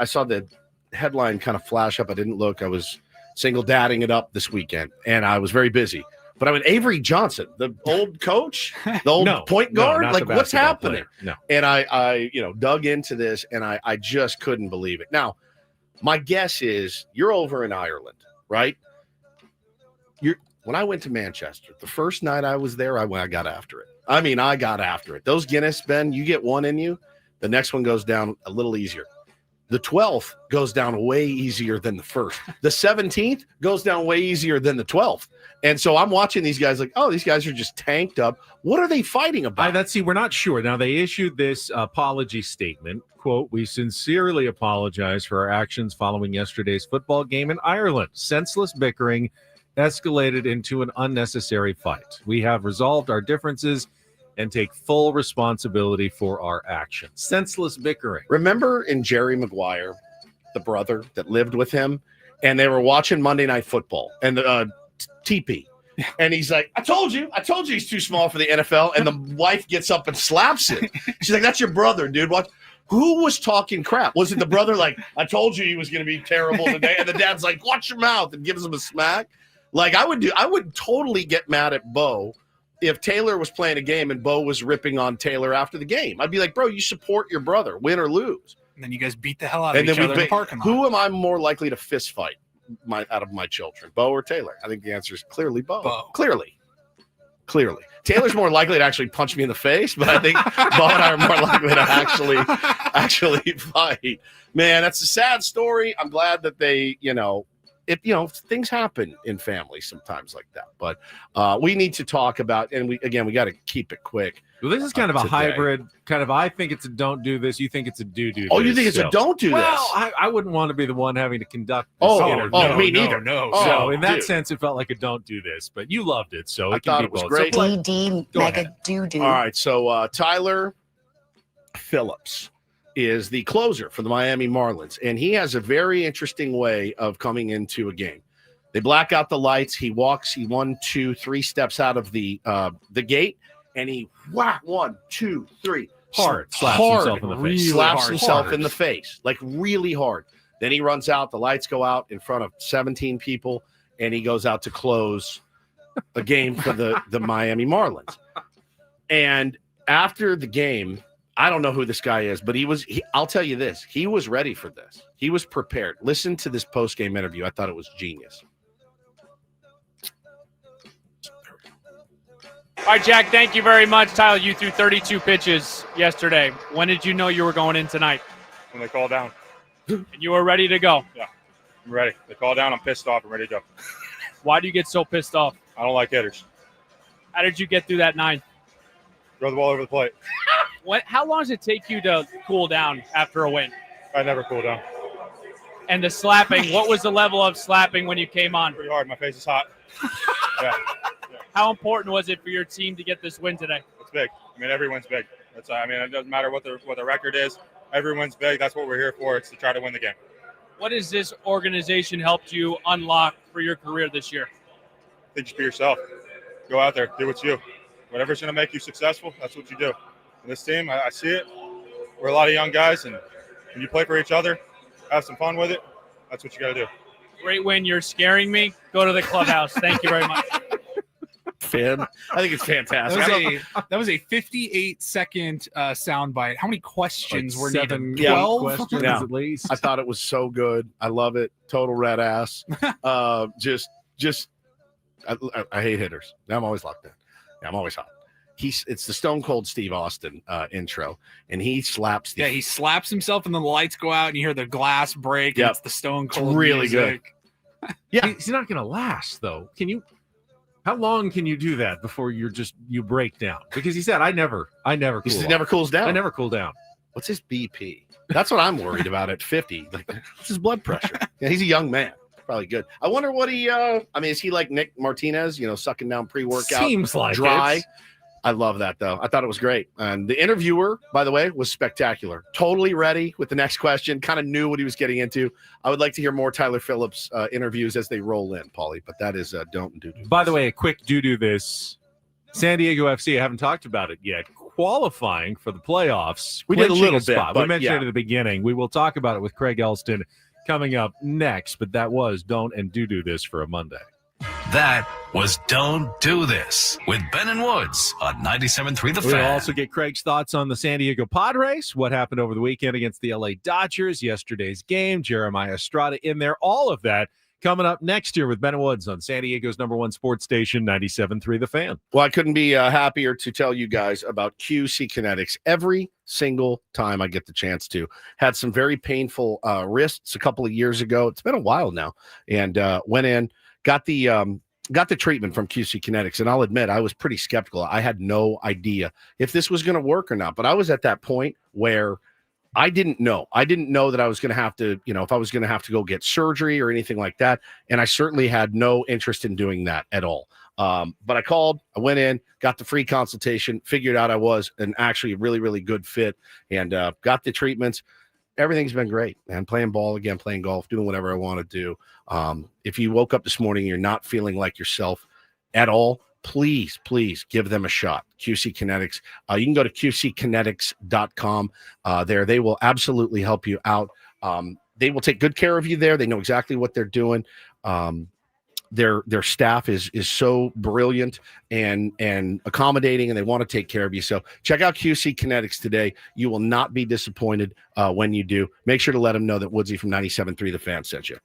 saw the headline kind of flash up. I didn't look. I was single dadding it up this weekend, and I was very busy. But I mean, Avery Johnson, the old coach, the old point guard, like what's happening? No. And I dug into this, and I just couldn't believe it. Now, my guess is you're over in Ireland, right? When I went to Manchester, the first night I was there, I got after it. I mean, I got after it. Those Guinness, Ben, you get one in you, the next one goes down a little easier. The 12th goes down way easier than the first. The 17th goes down way easier than the 12th. And so I'm watching these guys like, oh, these guys are just tanked up. What are they fighting about? We're not sure. Now, they issued this apology statement. Quote, "We sincerely apologize for our actions following yesterday's football game in Ireland. Senseless bickering escalated into an unnecessary fight. We have resolved our differences and take full responsibility for our actions." Senseless bickering. Remember in Jerry Maguire, the brother that lived with him, and they were watching Monday Night Football, and TP. And he's like, I told you he's too small for the NFL. And the wife gets up and slaps him. She's like, that's your brother, dude. What? Who was talking crap? Was it the brother like, I told you he was going to be terrible today? And the dad's like, watch your mouth, and gives him a smack. Like I would totally get mad at Bo if Taylor was playing a game and Bo was ripping on Taylor after the game. I'd be like, bro, you support your brother, win or lose. And then you guys beat the hell out of each other in the parking lot. Who am I more likely to fist fight out of my children, Bo or Taylor? I think the answer is clearly Bo. Clearly. Taylor's more likely to actually punch me in the face, but I think Bo and I are more likely to actually fight. Man, that's a sad story. I'm glad that they, things happen in families sometimes like that. But we need to talk about, and we got to keep it quick. Well, this is kind of a hybrid, I think it's a don't do this. You think it's a do this. Oh, you think it's a don't do this? Well, I wouldn't want to be the one having to conduct this interview. Me neither. No. So in that sense, it felt like a don't do this, but you loved it. So I thought it was great. DD, mega doo-doo. All right, so Tyler Phillips is the closer for the Miami Marlins, and he has a very interesting way of coming into a game. They black out the lights. He walks. He 1, 2, 3 steps out of the gate, and he 1, 2, 3 slaps himself in the face. Slaps himself in the face, like really hard. Then he runs out. The lights go out in front of 17 people, and he goes out to close a game for the Miami Marlins. And after the game, I don't know who this guy is, but I'll tell you this. He was ready for this. He was prepared. Listen to this post-game interview. I thought it was genius. All right, Jack, thank you very much. Tyler, you threw 32 pitches yesterday. When did you know you were going in tonight? When they called down. And you were ready to go? Yeah, I'm ready. They called down. I'm pissed off. I'm ready to go. Why do you get so pissed off? I don't like hitters. How did you get through that 9th? Throw the ball over the plate. How long does it take you to cool down after a win? I never cool down. And the slapping, what was the level of slapping when you came on? Pretty hard. My face is hot. Yeah. How important was it for your team to get this win today? It's big. I mean, every win's big. It doesn't matter what the record is. Every win's big. That's what we're here for. It's to try to win the game. What has this organization helped you unlock for your career this year? I think just be yourself. Go out there. Do what's you. Whatever's going to make you successful, that's what you do. And this team, I see it. We're a lot of young guys, and when you play for each other, have some fun with it, that's what you got to do. Great win. You're scaring me. Go to the clubhouse. Thank you very much. I think it's fantastic. That was a 58-second soundbite. How many questions were needed? 12 questions at least. I thought it was so good. I love it. Total red ass. I hate hitters. I'm always locked in. Yeah, I'm always hot. It's the Stone Cold Steve Austin intro, and he slaps. He slaps himself, and then the lights go out, and you hear the glass break. And it's the Stone Cold. It's really music. good. Yeah, he's not going to last though. Can you? How long can you do that before you break down? Because he said, I never cool He never cools down. I never cool down. What's his BP? That's what I'm worried about at 50. Like, what's his blood pressure? Yeah, he's a young man. Probably good. I wonder what he. Is he like Nick Martinez? Sucking down pre-workout. Seems like dry. it. I love that though. I thought it was great. And the interviewer, by the way, was spectacular. Totally ready with the next question. Kind of knew what he was getting into. I would like to hear more Tyler Phillips interviews as they roll in, Paulie. But that is don't do. By the way, a quick do this. San Diego FC. I haven't talked about it yet. Qualifying for the playoffs. We did a little bit. We mentioned it at the beginning. We will talk about it with Craig Elsten coming up next. But that was Don't and Do This for a Monday. That was Don't Do This with Ben and Woods on 97.3 The We'll Fan. also get Craig's thoughts on the San Diego Padres, what happened over the weekend against the LA Dodgers, yesterday's game, Jeremiah Estrada in there, all of that coming up next year with Ben and Woods on San Diego's #1 sports station, 97.3 The Fan. Well, I couldn't be happier to tell you guys about QC Kinetics every single time I get the chance to. Had some very painful wrists a couple of years ago. It's been a while now, and went in, got the treatment from QC Kinetics, and I'll admit I was pretty skeptical. I had no idea if this was going to work or not, but I was at that point where I didn't know. I didn't know that I was going to have to, if I was going to have to go get surgery or anything like that, and I certainly had no interest in doing that at all. But I called, I went in, got the free consultation, figured out I was an actually really, really good fit, and got the treatments. Everything's been great, man. Playing ball again, playing golf, doing whatever I want to do. If you woke up this morning, you're not feeling like yourself at all, please give them a shot. QC Kinetics. You can go to qckinetics.com. There, they will absolutely help you out. They will take good care of you there. They know exactly what they're doing. Their staff is so brilliant and accommodating, and they want to take care of you. So check out QC Kinetics today. You will not be disappointed when you do. Make sure to let them know that Woodsy from 97.3 The Fan sent you.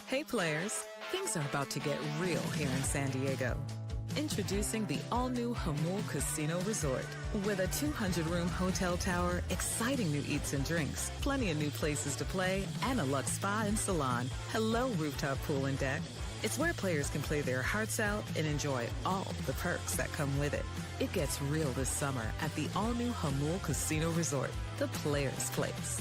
Hey players, things are about to get real here in San Diego. Introducing the all-new Hamul Casino Resort. With a 200-room hotel tower, exciting new eats and drinks, plenty of new places to play, and a luxe spa and salon. Hello, rooftop pool and deck. It's where players can play their hearts out and enjoy all the perks that come with it. It gets real this summer at the all-new Hamul Casino Resort, the players' place.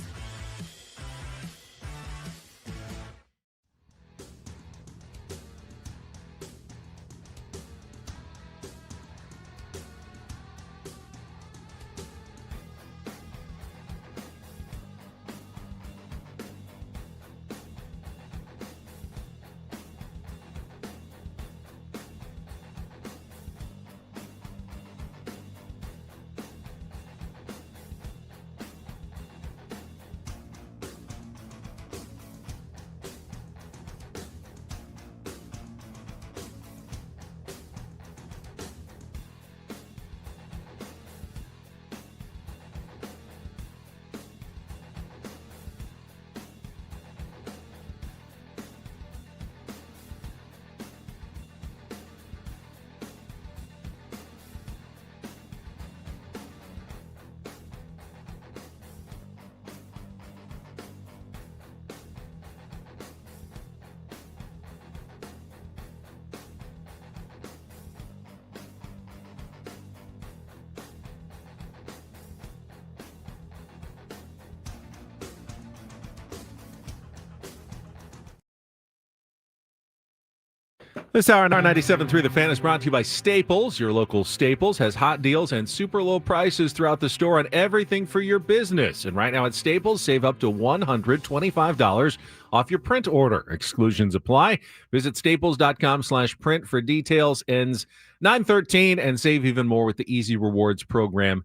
This hour on R97.3 The Fan is brought to you by Staples. Your local Staples has hot deals and super low prices throughout the store on everything for your business. And right now at Staples, save up to $125 off your print order. Exclusions apply. Visit staples.com/print for details. Ends 9/13 and save even more with the Easy Rewards program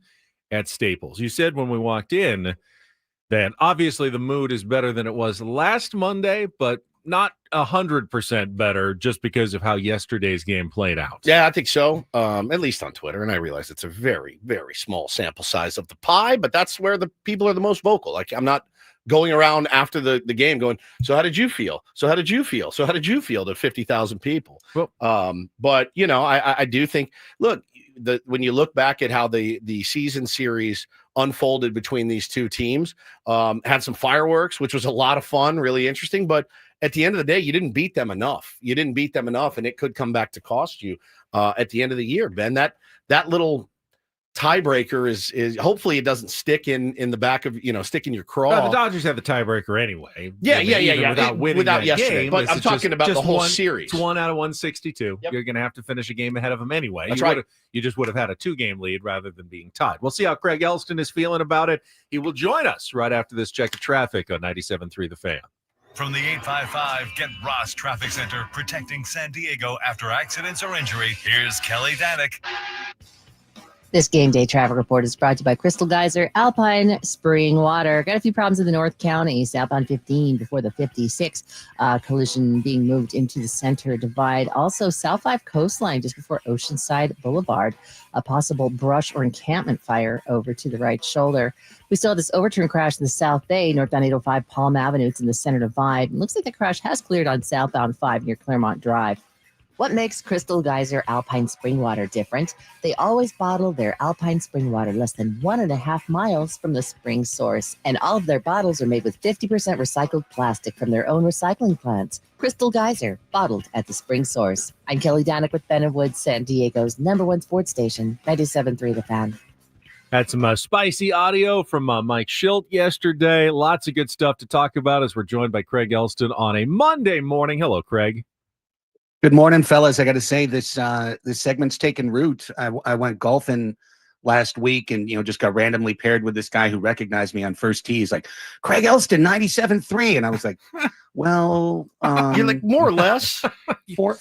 at Staples. You said when we walked in that obviously the mood is better than it was last Monday, but not 100% better just because of how yesterday's game played out. Yeah, I think so. At least on Twitter. And I realize it's a very, very small sample size of the pie, but that's where the people are the most vocal. Like, I'm not going around after the game going, so how did you feel? So how did you feel? So how did you feel to 50,000 people? Well, but, you know, I do think, look, when you look back at how the season series unfolded between these two teams, had some fireworks, which was a lot of fun, really interesting. But at the end of the day, you didn't beat them enough. You didn't beat them enough, and it could come back to cost you at the end of the year, Ben. That little tiebreaker is hopefully it doesn't stick in the back of, stick in your craw. Well, the Dodgers have the tiebreaker anyway. Yeah. Without yesterday, game, but I'm talking about the whole one, series. It's 1 out of 162. Yep. You're going to have to finish a game ahead of them anyway. That's right. You just would have had a 2-game lead rather than being tied. We'll see how Craig Elsten is feeling about it. He will join us right after this check of traffic on 97.3 The Fan. From the 855 Get Ross Traffic Center, protecting San Diego after accidents or injury, here's Kelly Danick. This game day traffic report is brought to you by Crystal Geyser, Alpine Spring Water. Got a few problems in the North County, southbound 15 before the 56. Collision being moved into the center divide. Also, South 5 coastline just before Oceanside Boulevard. A possible brush or encampment fire over to the right shoulder. We still have this overturn crash in the South Bay, northbound 805 Palm Avenue. It's in the center divide. It looks like the crash has cleared on southbound 5 near Claremont Drive. What makes Crystal Geyser Alpine Spring Water different? They always bottle their Alpine Spring Water less than 1.5 miles from the spring source. And all of their bottles are made with 50% recycled plastic from their own recycling plants. Crystal Geyser, bottled at the spring source. I'm Kelly Danick with Ben & Woods, San Diego's #1 sports station, 97.3 The Fan. Had some spicy audio from Mike Schilt yesterday. Lots of good stuff to talk about as we're joined by Craig Elsten on a Monday morning. Hello, Craig. Good morning, fellas. I got to say this segment's taken root. I went golfing last week and just got randomly paired with this guy who recognized me on first tee. He's like, Craig Elsten, 97.3, and I was like, well, you're like more or less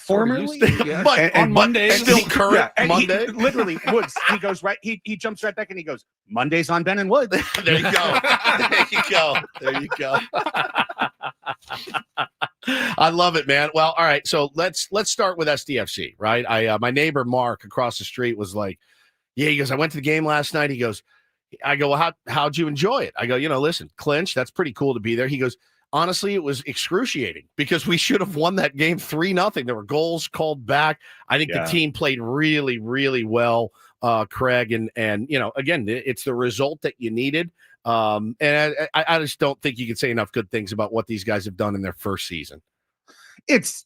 formerly, yeah. But on Mondays, still current Monday. Literally, Woods. He goes right. He jumps right back and he goes, Mondays on Ben and Woods. There you go. There you go. There you go. I love it, man. Well, all right. So let's start with SDFC, right? My neighbor Mark across the street was like, yeah, he goes, I went to the game last night. He goes, I go, well, how'd you enjoy it? I go, listen, clinch, that's pretty cool to be there. He goes, honestly, it was excruciating because we should have won that game 3-0. There were goals called back. I think the team played really, really well, Craig. And again, it's the result that you needed. And I just don't think you can say enough good things about what these guys have done in their first season. It's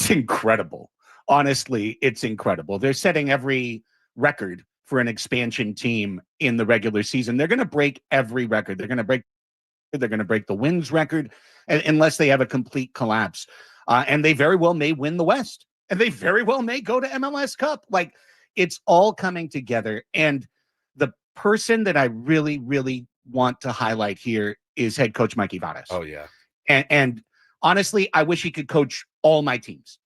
incredible. Honestly, it's incredible. They're setting every record for an expansion team in the regular season. They're going to break every record. They're going to break the wins record unless they have a complete collapse. And they very well may win the West. And they very well may go to MLS Cup. Like, it's all coming together. And the person that I really, really want to highlight here is head coach Mikey Vadas. Oh, yeah. And honestly, I wish he could coach all my teams.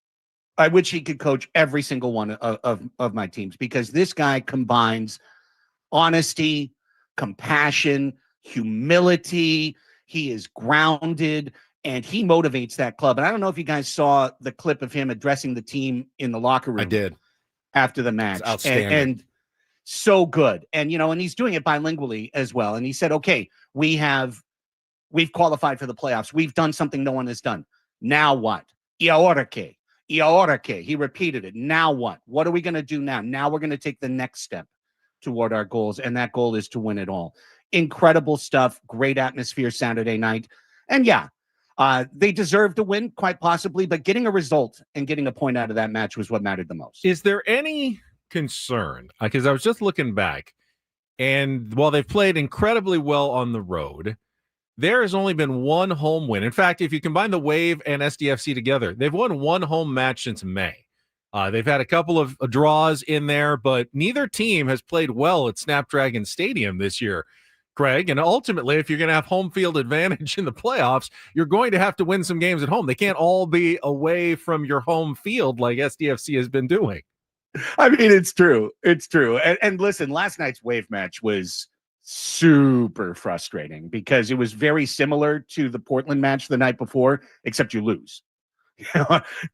I wish he could coach every single one of my teams, because this guy combines honesty, compassion, humility. He is grounded, and he motivates that club. And I don't know if you guys saw the clip of him addressing the team in the locker room. I did. After the match. It's outstanding. And so good. And, and he's doing it bilingually as well. And he said, okay, we've qualified for the playoffs. We've done something no one has done. Now what? Y ahora qué? Y ahora qué? He repeated it. Now what? What are we going to do now? Now we're going to take the next step toward our goals. And that goal is to win it all. Incredible stuff. Great atmosphere Saturday night. And they deserved to win, quite possibly, but getting a result and getting a point out of that match was what mattered the most. Is there any concern? Because I was just looking back, and while they've played incredibly well on the road, there has only been one home win. In fact, if you combine the Wave and SDFC together, they've won one home match since May. They've had a couple of draws in there, but neither team has played well at Snapdragon Stadium this year, Craig. And ultimately, if you're going to have home field advantage in the playoffs, you're going to have to win some games at home. They can't all be away from your home field like SDFC has been doing. I mean, it's true. It's true. And listen, last night's Wave match was super frustrating because it was very similar to the Portland match the night before, except you lose.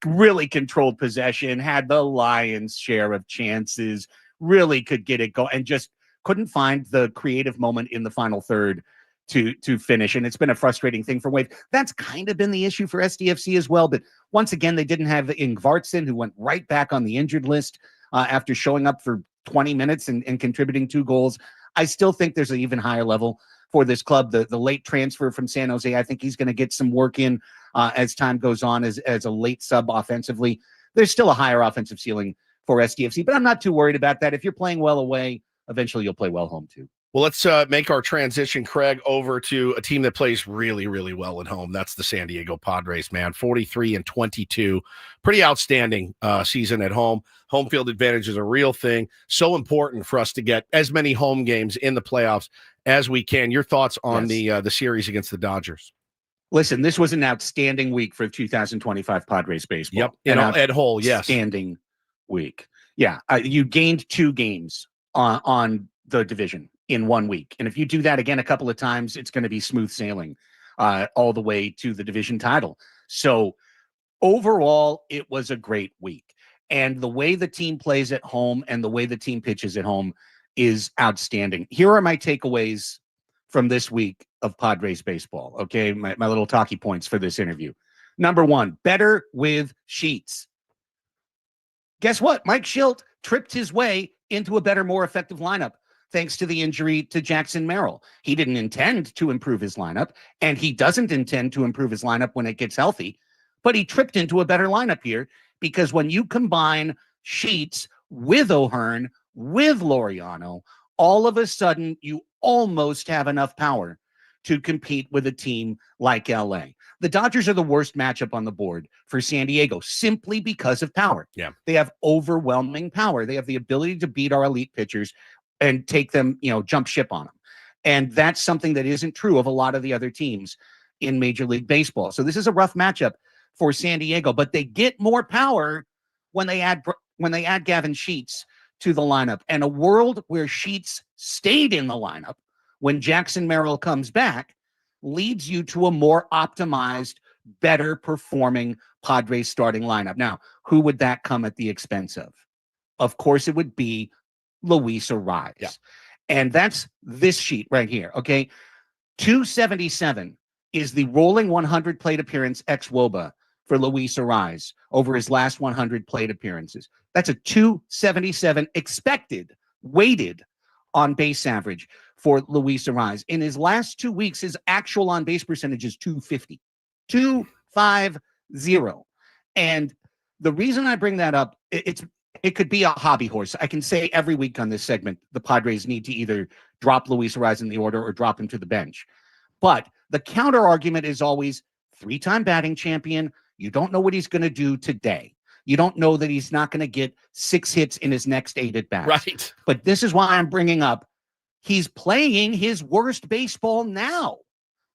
Really controlled possession, had the lion's share of chances, really could get it going, and just couldn't find the creative moment in the final third to finish. And it's been a frustrating thing for Wave. That's kind of been the issue for SDFC as well. But once again, they didn't have Ingvartsen, who went right back on the injured list after showing up for 20 minutes and contributing 2 goals. I still think there's an even higher level for this club. The late transfer from San Jose, I think he's going to get some work in as time goes on as a late sub offensively. There's still a higher offensive ceiling for SDFC, but I'm not too worried about that. If you're playing well away, eventually you'll play well home too. Well, let's make our transition, Craig, over to a team that plays really, really well at home. That's the San Diego Padres, man. 43-22. Pretty outstanding season at home. Home field advantage is a real thing. So important for us to get as many home games in the playoffs as we can. Your thoughts on the series against the Dodgers? Listen, this was an outstanding week for 2025 Padres baseball. Yep, at whole, yes. Outstanding week. Yeah, you gained 2 games on the division in 1 week. And if you do that again a couple of times, it's going to be smooth sailing all the way to the division title. So overall, it was a great week. And the way the team plays at home and the way the team pitches at home is outstanding. Here are my takeaways from this week of Padres baseball. Okay, my little talkie points for this interview. Number 1, better with Sheets. Guess what? Mike Schilt tripped his way into a better, more effective lineup thanks to the injury to Jackson Merrill. He didn't intend to improve his lineup, and he doesn't intend to improve his lineup when it gets healthy, but he tripped into a better lineup here because when you combine Sheets with O'Hearn, with Laureano, all of a sudden you almost have enough power to compete with a team like LA. The Dodgers are the worst matchup on the board for San Diego simply because of power. Yeah. They have overwhelming power. They have the ability to beat our elite pitchers and take them, jump ship on them. And that's something that isn't true of a lot of the other teams in Major League Baseball. So this is a rough matchup for San Diego, but they get more power when they add Gavin Sheets to the lineup. And a world where Sheets stayed in the lineup when Jackson Merrill comes back leads you to a more optimized, better performing Padres starting lineup. Now, who would that come at the expense of? Of course, it would be Luis Ariz. Yeah. And that's this sheet right here. Okay. 277 is the rolling 100 plate appearance ex-WOBA for Luis Ariz over his last 100 plate appearances. That's a 277 expected, weighted on base average for Luis Ariz. In his last 2 weeks, his actual on base percentage is 250. 250. And the reason I bring that up, it could be a hobby horse. I can say every week on this segment, the Padres need to either drop Luis Ariz in the order or drop him to the bench. But the counter argument is always 3-time batting champion. You don't know what he's going to do today. You don't know that he's not going to get 6 hits in his next 8 at bats. Right. But this is why I'm bringing up he's playing his worst baseball now.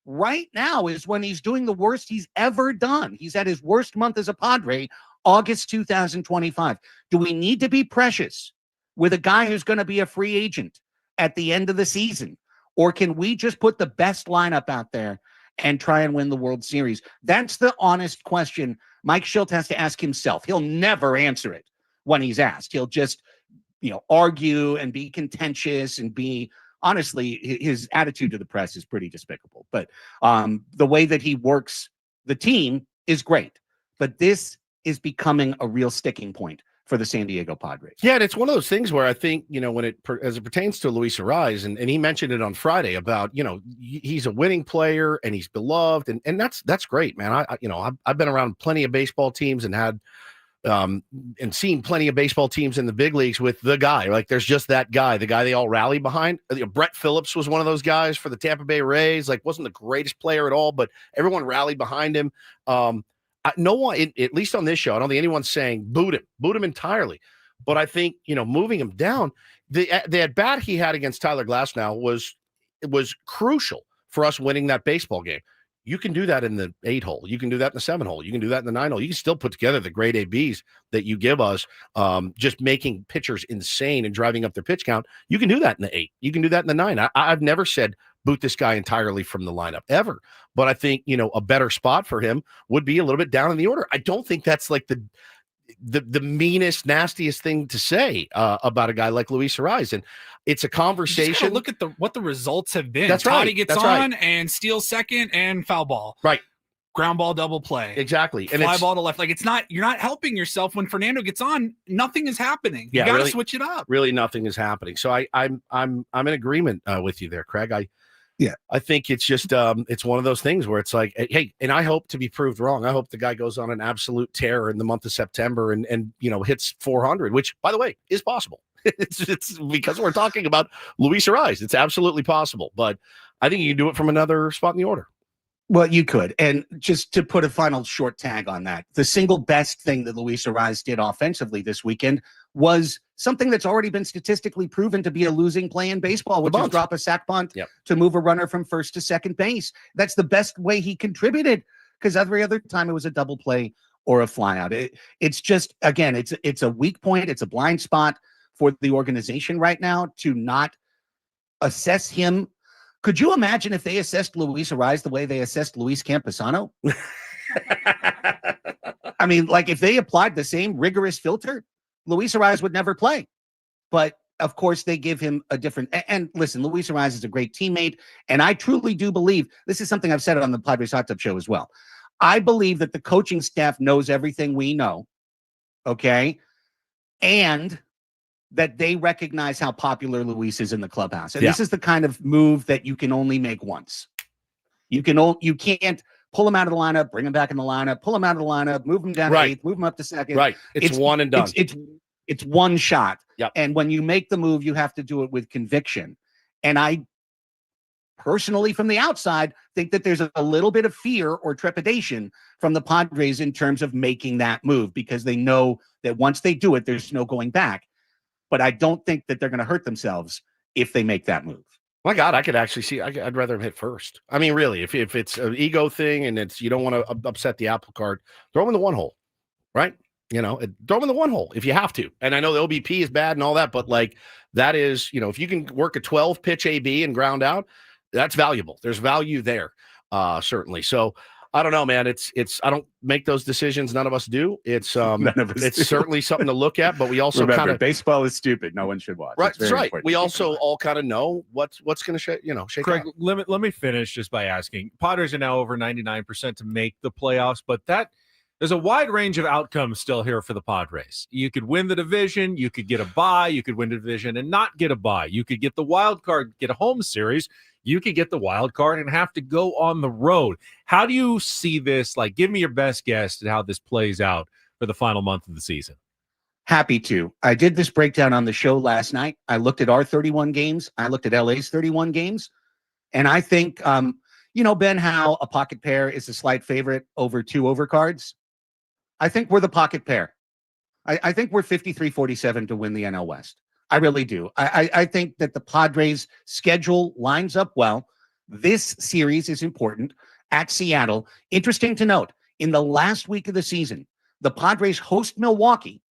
Right now is when he's doing the worst he's ever done. He's at his worst month as a Padre, August 2025. Do we need to be precious with a guy who's going to be a free agent at the end of the season? Or can we just put the best lineup out there and try and win the World Series? That's the honest question Mike Shildt has to ask himself. He'll never answer it when he's asked. He'll just, argue and be contentious and be, honestly, his attitude to the press is pretty despicable. But the way that he works the team is great. But this is becoming a real sticking point for the San Diego Padres. Yeah, and it's one of those things where I think, when as it pertains to Luis Ariz, and he mentioned it on Friday about, he's a winning player and he's beloved, and that's great, man. I've been around plenty of baseball teams and had and seen plenty of baseball teams in the big leagues with the guy. Like, there's just that guy, the guy they all rally behind. Brett Phillips was one of those guys for the Tampa Bay Rays. Like, wasn't the greatest player at all, but everyone rallied behind him. No one, at least on this show, I don't think anyone's saying boot him entirely. But I think, moving him down, the at bat he had against Tyler Glasnow was crucial for us winning that baseball game. You can do that in the 8 hole. You can do that in the 7 hole. You can do that in the 9 hole. You can still put together the great ABs that you give us, just making pitchers insane and driving up their pitch count. You can do that in the 8. You can do that in the 9. I've never said boot this guy entirely from the lineup ever. But I think, a better spot for him would be a little bit down in the order. I don't think that's like the meanest, nastiest thing to say about a guy like Luis Ariz. And it's a conversation. Look at what the results have been. That's Toddy right. gets That's on right. and steals second and foul ball. Right. Ground ball, double play. Exactly. And fly ball to left. Like, you're not helping yourself when Fernando gets on. Nothing is happening. You Yeah, got to really, switch it up. Really, nothing is happening. So I'm in agreement with you there, Craig. I think it's just it's one of those things where it's like, hey, and I hope to be proved wrong. I hope the guy goes on an absolute tear in the month of September and hits 400, which, by the way, is possible. it's because we're talking about Luis Ariz. It's absolutely possible, but I think you can do it from another spot in the order. Well, you could. And just to put a final short tag on that, the single best thing that Luis Ariz did offensively this weekend was something that's already been statistically proven to be a losing play in baseball, which is drop a sac bunt to move a runner from first to second base. That's the best way he contributed, because every other time it was a double play or a flyout. It's just, again, it's a weak point. It's a blind spot for the organization right now to not assess him. Could you imagine if they assessed Luis Ariz the way they assessed Luis Camposano? I mean, like, if they applied the same rigorous filter, Luis Ariz would never play. But of course, they give him a different. And listen, Luis Ariz is a great teammate. And I truly do believe, this is something I've said on the Padres Atop show as well. I believe that the coaching staff knows everything we know. Okay. And that they recognize how popular Luis is in the clubhouse. And this is the kind of move that you can only make once. You can't pull him out of the lineup, bring him back in the lineup, pull him out of the lineup, move him down to 8th, move him up to 2nd. Right. It's one and done. It's one shot. Yep. And when you make the move, you have to do it with conviction. And I personally, from the outside, think that there's a little bit of fear or trepidation from the Padres in terms of making that move, because they know that once they do it, there's no going back. But I don't think that they're going to hurt themselves if they make that move. My God, I could actually see. I'd rather him hit first. I mean, really, if it's an ego thing and you don't want to upset the apple cart, throw him in the 1 hole, right? Throw him in the 1 hole if you have to. And I know the OBP is bad and all that, but like, that is, if you can work a 12 pitch AB and ground out, that's valuable. There's value there, certainly. So I don't know, man. It's I don't make those decisions. None of us do. It's None of us it's do. certainly something to look at, but we also Remember, kind of baseball is stupid. No one should watch. right. It's very That's right. important We to keep in also mind. all kind of know what's going to shake Craig, out. let me finish just by asking. Padres are now over 99% to make the playoffs, but there's a wide range of outcomes still here for the Padres. You could win the division, you could get a bye, you could win the division and not get a bye. You could get the wild card, get a home series. You could get the wild card and have to go on the road. How do you see this? Like, give me your best guess at how this plays out for the final month of the season. Happy to. I did this breakdown on the show last night. I looked at our 31 games. I looked at LA's 31 games. And I think, Ben, how a pocket pair is a slight favorite over 2 overcards. I think we're the pocket pair. I think we're 53-47 to win the NL West. I really do. I think that the Padres' schedule lines up well. This series is important at Seattle. Interesting to note, in the last week of the season, the Padres host Milwaukee,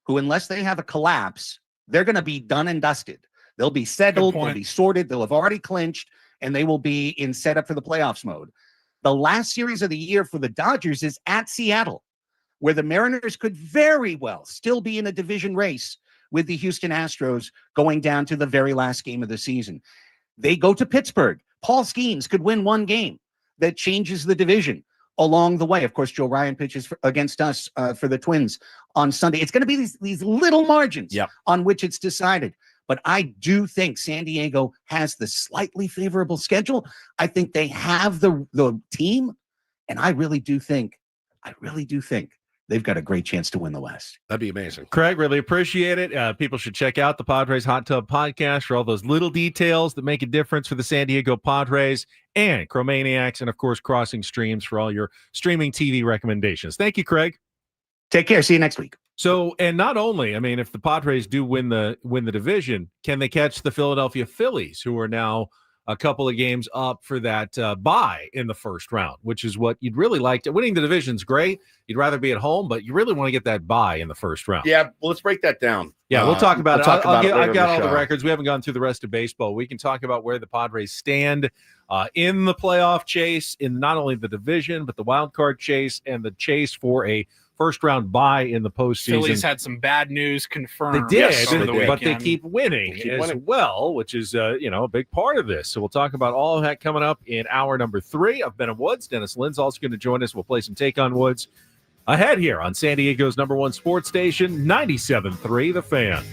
who, unless they have a collapse, they're going to be done and dusted. They'll be settled, they'll be sorted, they'll have already clinched, and they will be in setup for the playoffs mode. The last series of the year for the Dodgers is at Seattle, where the Mariners could very well still be in a division race with the Houston Astros going down to the very last game of the season. They go to Pittsburgh. Paul Skeens could win one game that changes the division along the way. Of course, Joe Ryan pitches against us for the Twins on Sunday. It's going to be these little margins on which it's decided. But I do think San Diego has the slightly favorable schedule. I think they have the team. And I really do think they've got a great chance to win the West. That'd be amazing. Craig, really appreciate it. People should check out the Padres Hot Tub Podcast for all those little details that make a difference for the San Diego Padres, and Chromaniacs, and, of course, Crossing Streams for all your streaming TV recommendations. Thank you, Craig. Take care. See you next week. So, and not only, I mean, if the Padres do win the division, can they catch the Philadelphia Phillies, who are now a couple of games up for that bye in the first round, which is what you'd really like to. Winning the division's great. You'd rather be at home, but you really want to get that bye in the first round. Yeah, well, let's break that down. Yeah, we'll talk about it. I've got all the show. records. We haven't gone through the rest of baseball. We can talk about where the Padres stand in the playoff chase, in not only the division, but the wild card chase and the chase for a first-round bye in the postseason. Phillies had some bad news confirmed. They did, over but they keep winning well, which is a big part of this. So we'll talk about all of that coming up in hour number 3 of Ben and Woods. Dennis Lynn's also going to join us. We'll play some Take on Woods ahead here on San Diego's #1 sports station, 97.3 The Fan.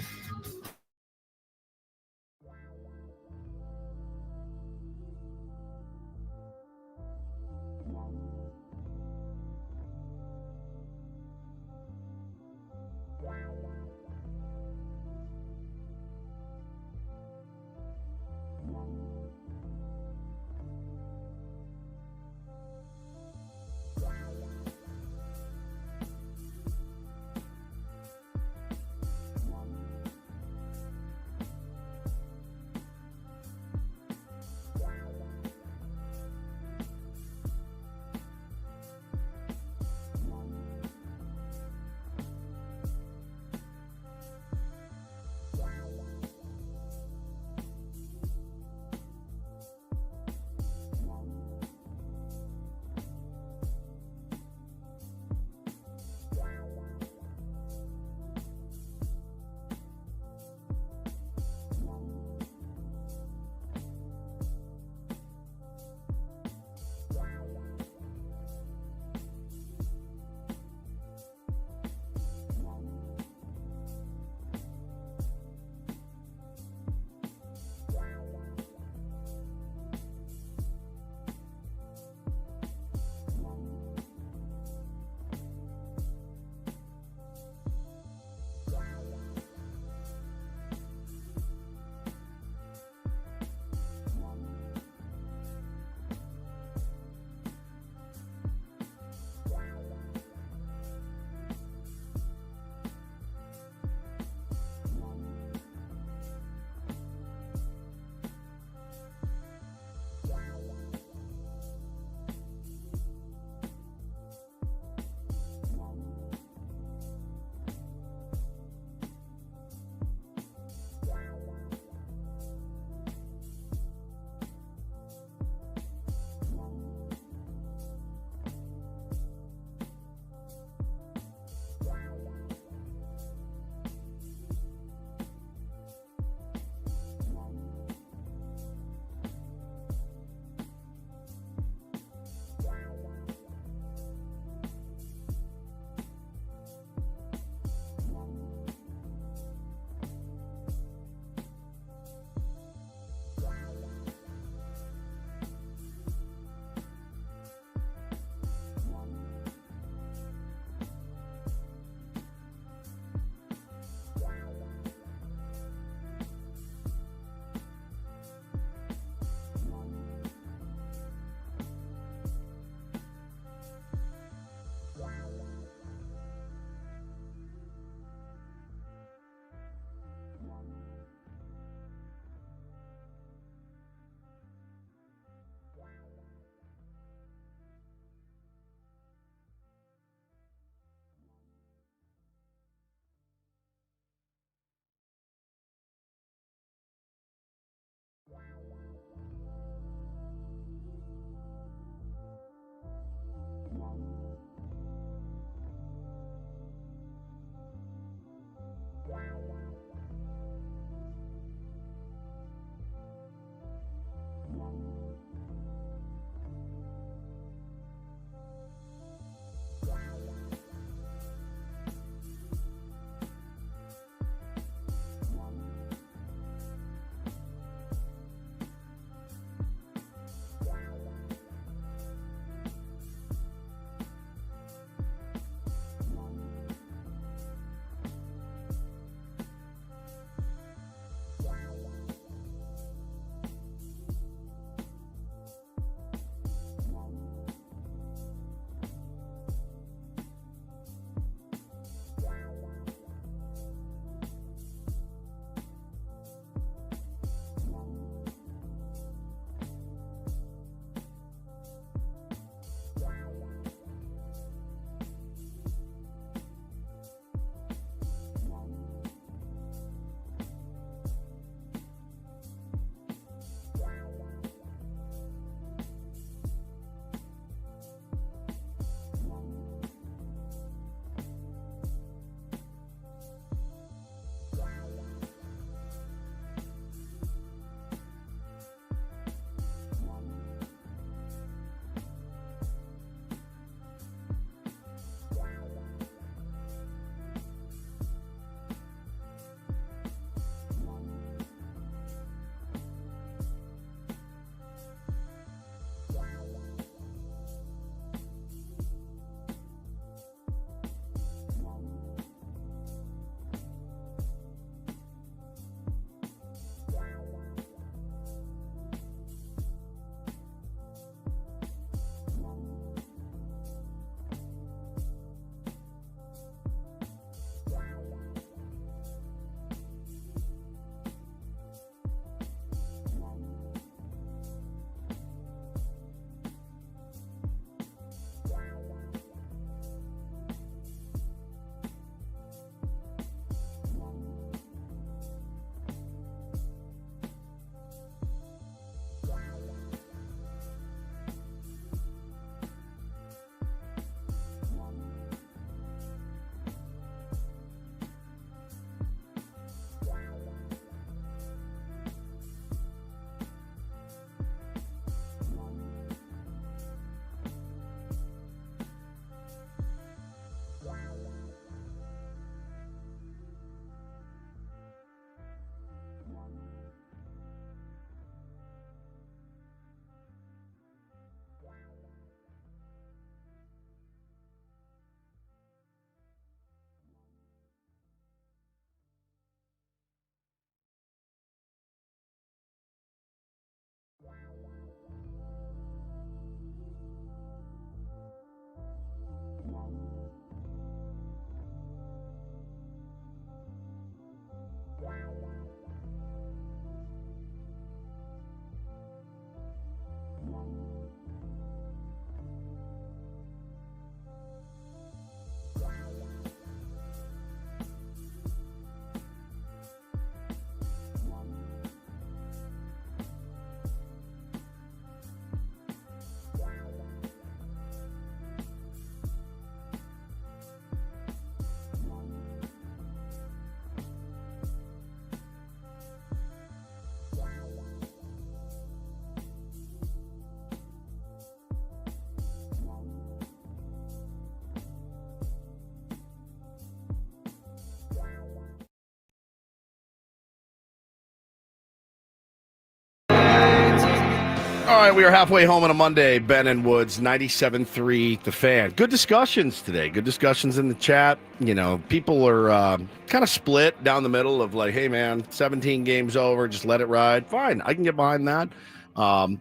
right, we are halfway home on a Monday. Ben and Woods, 97.3 The Fan. Good discussions today. Good discussions in the chat. You know, people are kind of split down the middle of like, hey, man, 17 games over, just let it ride. Fine, I can get behind that.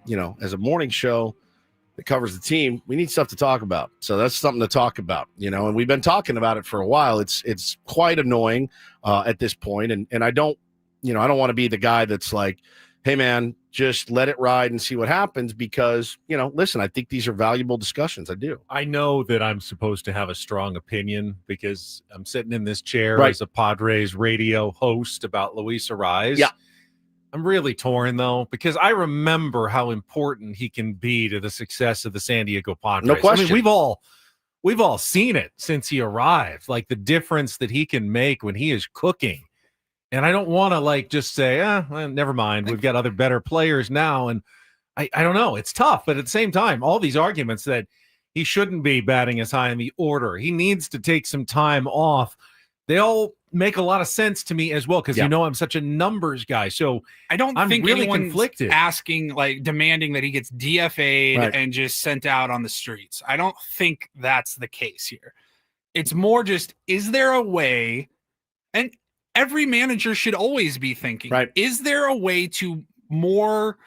You know, as a morning show that covers the team, we need stuff to talk about. So that's something to talk about, you know, and we've been talking about it for a while. It's quite annoying at this point. And I don't want to be the guy that's like, hey, man, just let it ride and see what happens because, you know, listen, I think these are valuable discussions. I do. I know that I'm supposed to have a strong opinion because I'm sitting in this chair Right. as a Padres radio host about Luis Ariz. Yeah. I'm really torn, though, because I remember how important he can be to the success of the San Diego Padres. No question. I mean, we've all seen it since he arrived, like the difference that he can make when he is cooking. And I don't want to like just say, well, never mind. We've got other better players now. And I don't know. It's tough. But at the same time, all these arguments that he shouldn't be batting as high in the order, he needs to take some time off. They all make a lot of sense to me as well because, you know, I'm such a numbers guy. So I'm think really anyone's conflicted. Asking, like demanding that he gets DFA'd Right. and just sent out on the streets. I don't think that's the case here. It's more just, is there a way, and every manager should always be thinking, right, is there a way to more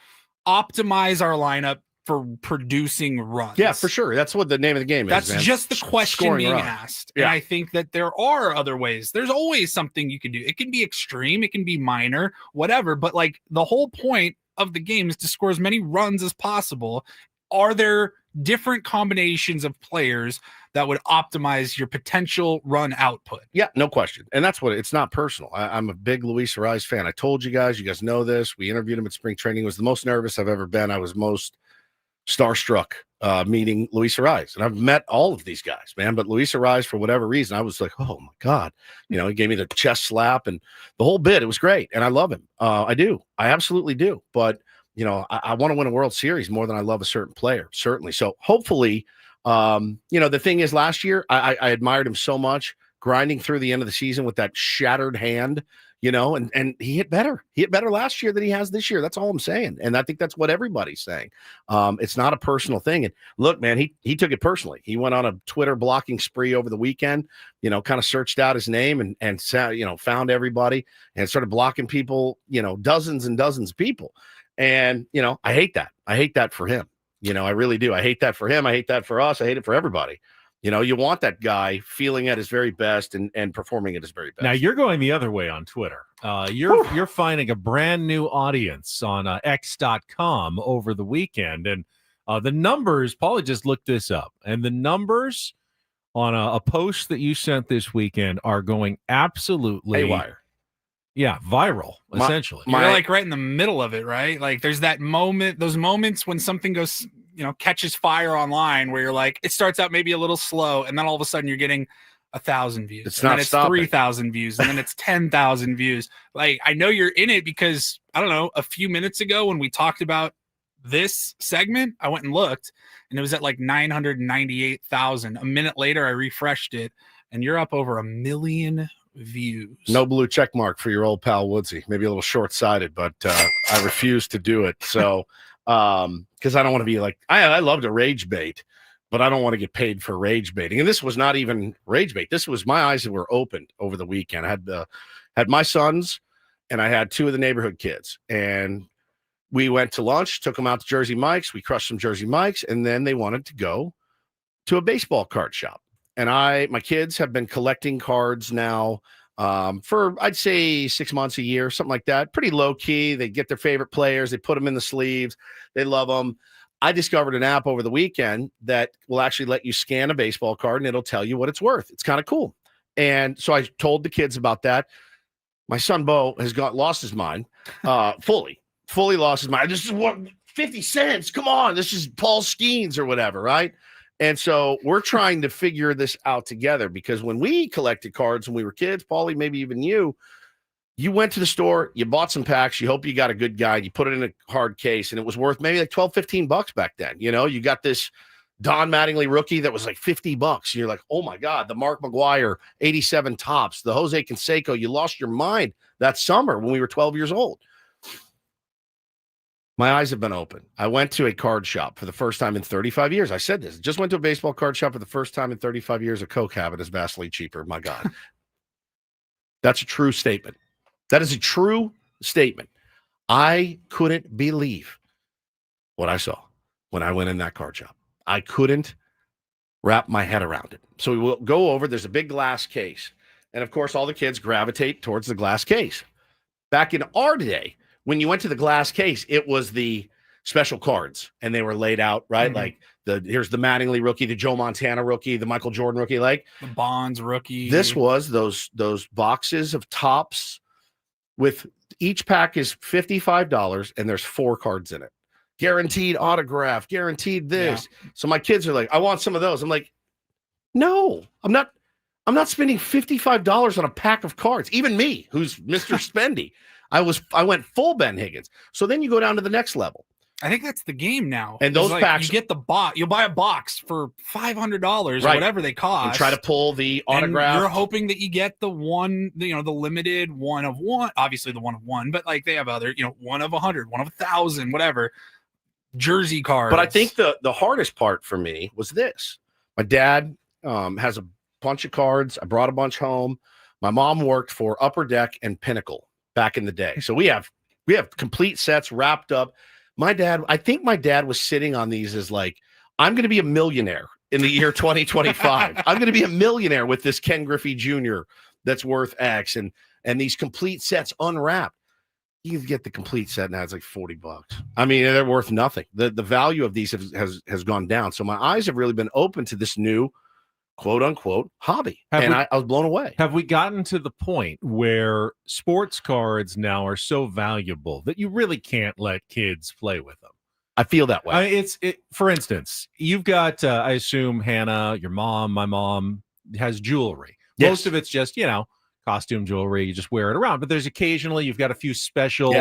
optimize our lineup for producing runs? Yeah, for sure. That's what the name of the game That's is, man. just the question Scoring being runs. asked. Yeah. And I think that there are other ways. There's always something you can do. It can be extreme, it can be minor, whatever. But like the whole point of the game is to score as many runs as possible. Are there different combinations of players that would optimize your potential run output? Yeah, no question. And that's what it's not personal. I'm a big Luis Ariz fan. I told you guys know this. We interviewed him at spring training. It was the most nervous I've ever been. I was most starstruck meeting Luis Ariz. And I've met all of these guys, man. But Luis Ariz, for whatever reason, I was like, oh my God. You know, he gave me the chest slap and the whole bit. It was great. And I love him. I do. I absolutely do. But, you know, I want to win a World Series more than I love a certain player, certainly. So hopefully, you know, the thing is last year, I admired him so much, grinding through the end of the season with that shattered hand, you know, and he hit better. He hit better last year than he has this year. That's all I'm saying. And I think that's what everybody's saying. It's not a personal thing. And look, man, he took it personally. He went on a Twitter blocking spree over the weekend, you know, kind of searched out his name and you know, found everybody and started blocking people, you know, dozens and dozens of people. And, you know, I hate that. I hate that for him. You know, I really do. I hate that for him. I hate that for us. I hate it for everybody. You know, you want that guy feeling at his very best and performing at his very best. Now you're going the other way on Twitter. You're finding a brand new audience on X.com over the weekend, and the numbers. Paulie just looked this up, and the numbers on a post that you sent this weekend are going absolutely haywire. Yeah, viral, essentially. You're like right in the middle of it, right? Like there's that moment, those moments when something goes, you know, catches fire online where you're like, it starts out maybe a little slow, and then all of a sudden you're getting 1,000 views. It's and not then it's stopping. 3,000 views, and then it's 10,000 views. Like I know you're in it because I don't know, a few minutes ago when we talked about this segment, I went and looked, and it was at like 998,000. A minute later, I refreshed it, and you're up over 1 million views. No blue check mark for your old pal Woodsy. Maybe a little short-sighted, but I refuse to do it. So because I don't want to be like I love to rage bait, but I don't want to get paid for rage baiting. And this was not even rage bait. This was my eyes that were opened over the weekend. I had my sons and I had two of the neighborhood kids, and we went to lunch, took them out to Jersey Mike's. We crushed some Jersey Mike's, and then they wanted to go to a baseball card shop. And my kids have been collecting cards now for, I'd say, 6 months, a year, something like that. Pretty low key. They get their favorite players. They put them in the sleeves. They love them. I discovered an app over the weekend that will actually let you scan a baseball card and it'll tell you what it's worth. It's kind of cool. And so I told the kids about that. My son, Bo, has lost his mind, fully lost his mind. This is what 50 cents. Come on. This is Paul Skeens or whatever, right? And so we're trying to figure this out together, because when we collected cards when we were kids, Paulie, maybe even you went to the store, you bought some packs, you hope you got a good guide, you put it in a hard case, and it was worth maybe like $12-15 back then. You know, you got this Don Mattingly rookie that was like $50. And you're like, oh my God, the Mark McGuire 87 Tops, the Jose Canseco. You lost your mind that summer when we were 12 years old. My eyes have been open. I went to a card shop for the first time in 35 years. I said this. Just went to a baseball card shop for the first time in 35 years. A Coke habit is vastly cheaper. My God. That's a true statement. That is a true statement. I couldn't believe what I saw when I went in that card shop. I couldn't wrap my head around it. So we will go over. There's a big glass case. And, of course, all the kids gravitate towards the glass case. Back in our day, when you went to the glass case, it was the special cards, and they were laid out, right? Like here's the Mattingly rookie, the Joe Montana rookie, the Michael Jordan rookie, like the Bonds rookie. This was those boxes of tops with each pack is $55, and there's 4 cards in it. Guaranteed autograph, guaranteed this. Yeah. So my kids are like, I want some of those. I'm like, no, I'm not spending $55 on a pack of cards. Even me, who's Mr. Spendy. I went full Ben Higgins. So then you go down to the next level. I think that's the game now. And those packs, you get the box. You'll buy a box for $500 or whatever they cost. And try to pull the autograph. And you're hoping that you get the one, the limited one of one. Obviously the one of one, but like they have other, one of 100, one of 1,000, whatever. Jersey cards. But I think the hardest part for me was this. My dad has a bunch of cards. I brought a bunch home. My mom worked for Upper Deck and Pinnacle back in the day. So we have complete sets wrapped up. I think my dad was sitting on these as like, I'm going to be a millionaire in the year 2025. I'm going to be a millionaire with this Ken Griffey Jr. that's worth X and these complete sets unwrapped. You can get the complete set now. It's like $40. I mean, they're worth nothing. The value of these has gone down. So my eyes have really been open to this new quote unquote hobby. I was blown away. Have we gotten to the point where sports cards now are so valuable that you really can't let kids play with them? I feel that way. For instance, you've got, I assume Hannah, your mom, my mom has jewelry. Yes. Most of it's just, costume jewelry. You just wear it around, but there's occasionally you've got a few special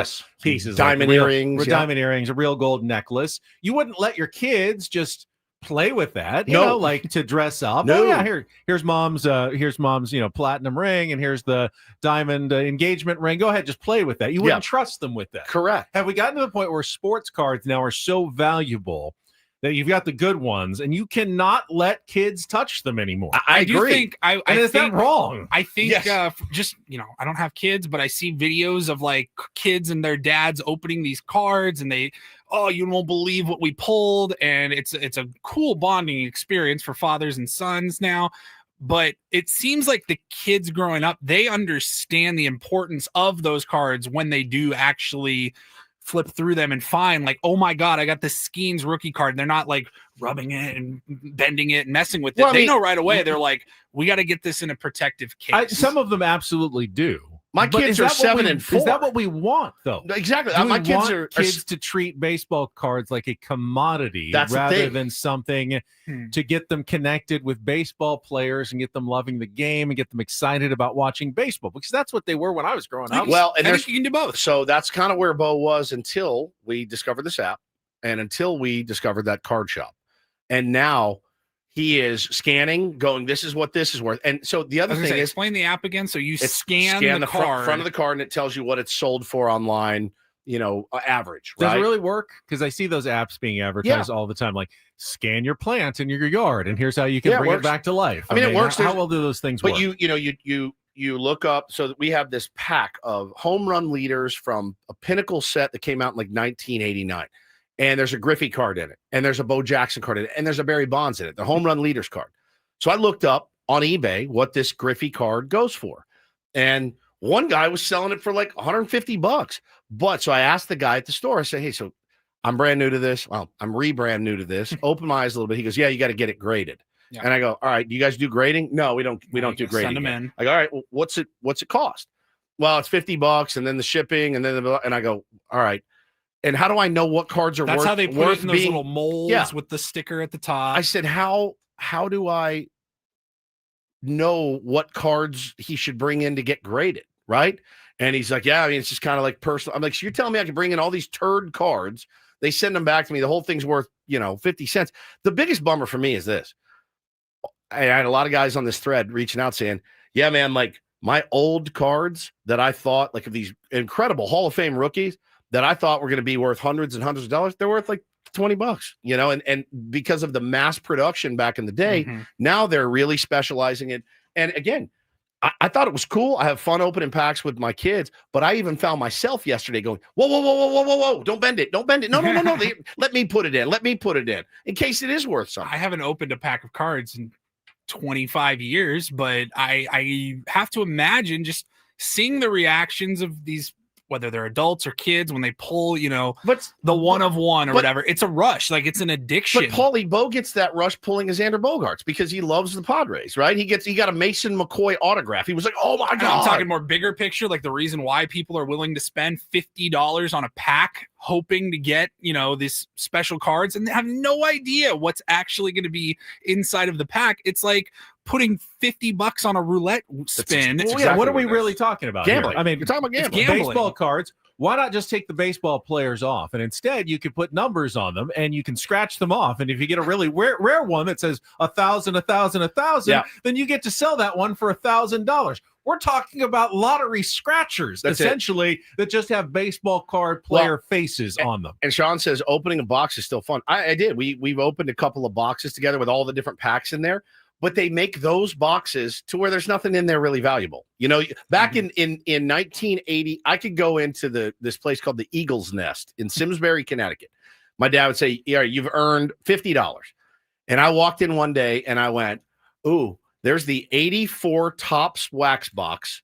pieces, diamond earrings, diamond earrings, a real gold necklace. You wouldn't let your kids just play with that, like to dress up. No. Oh, yeah, here's mom's platinum ring, and here's the diamond engagement ring. Go ahead, just play with that. You wouldn't trust them with that. Correct. Have we gotten to the point where sports cards now are so valuable that you've got the good ones and you cannot let kids touch them anymore? I do agree. think is that wrong? I think I don't have kids, but I see videos of like kids and their dads opening these cards, and you won't believe what we pulled, and it's a cool bonding experience for fathers and sons now. But it seems like the kids growing up, they understand the importance of those cards when they do actually flip through them and find like, oh my God, I got the Skeens rookie card. And they're not like rubbing it and bending it and messing with it. Well, they know right away. They're like, we got to get this in a protective case. Some of them absolutely do. My kids are 7 and 4. Is that what we want, though? Exactly. My kids are kids to treat baseball cards like a commodity rather than something to get them connected with baseball players and get them loving the game and get them excited about watching baseball, because that's what they were when I was growing up. Well, and I think you can do both. So that's kind of where Bo was until we discovered this app and until we discovered that card shop. And now he is scanning, going, this is what this is worth. And so the other thing is, explain the app again. So you scan the front of the card, and it tells you what it's sold for online, average. Does right? it really work? Because I see those apps being advertised all the time, like scan your plant in your yard, and here's how you can bring it back to life. I mean, it works. How well do those things work? But you look up. So we have this pack of home run leaders from a Pinnacle set that came out in like 1989. And there's a Griffey card in it, and there's a Bo Jackson card in it, and there's a Barry Bonds in it, the home run leaders card. So I looked up on eBay what this Griffey card goes for. And one guy was selling it for like $150. But so I asked the guy at the store, I said, hey, so I'm brand new to this. Well, I'm brand new to this. Open my eyes a little bit. He goes, yeah, you got to get it graded. Yeah. And I go, all right, do you guys do grading? No, we don't do grading. Send them in. I go, all right, well, what's it cost? Well, it's $50 and then the shipping and I go, all right. And how do I know what cards are That's worth? how they put it in those little molds with the sticker at the top. I said, how do I know what cards he should bring in to get graded, right? And he's like, yeah, I mean, it's just kind of like personal. I'm like, so you're telling me I can bring in all these turd cards? They send them back to me. The whole thing's worth, 50 cents. The biggest bummer for me is this. I had a lot of guys on this thread reaching out saying, yeah, man, like my old cards that I thought like of these incredible Hall of Fame rookies, that I thought were going to be worth hundreds and hundreds of dollars, they're worth like $20, you know, and because of the mass production back in the day, now they're really specializing it. And again, I thought it was cool. I have fun opening packs with my kids, but I even found myself yesterday going, whoa, don't bend it. Don't bend it. No. Let me put it in case it is worth something. I haven't opened a pack of cards in 25 years, but I have to imagine just seeing the reactions of these, whether they're adults or kids, when they pull, you know, the one of one or whatever. It's a rush. Like, it's an addiction. But Paulie Bo gets that rush pulling his Xander Bogaerts because he loves the Padres, right? He got a Mason McCoy autograph. He was like, oh my God. I'm talking more bigger picture, like the reason why people are willing to spend $50 on a pack hoping to get, you know, these special cards and have no idea what's actually going to be inside of the pack. It's like putting $50 on a roulette spin. What are we really talking about? Gambling. Here? I mean, you're talking about gambling. Baseball cards. Why not just take the baseball players off? And instead, you could put numbers on them and you can scratch them off. And if you get a really rare one that says 1,000, 1,000, 1,000, then you get to sell that one for $1,000. We're talking about lottery scratchers, essentially, that just have baseball card player faces on them. And Sean says opening a box is still fun. I did. We've opened a couple of boxes together with all the different packs in there. But they make those boxes to where there's nothing in there really valuable. You know, back in 1980, I could go into this place called the Eagle's Nest in Simsbury, Connecticut. My dad would say, yeah, you've earned $50. And I walked in one day and I went, ooh, there's the 84 Topps wax box.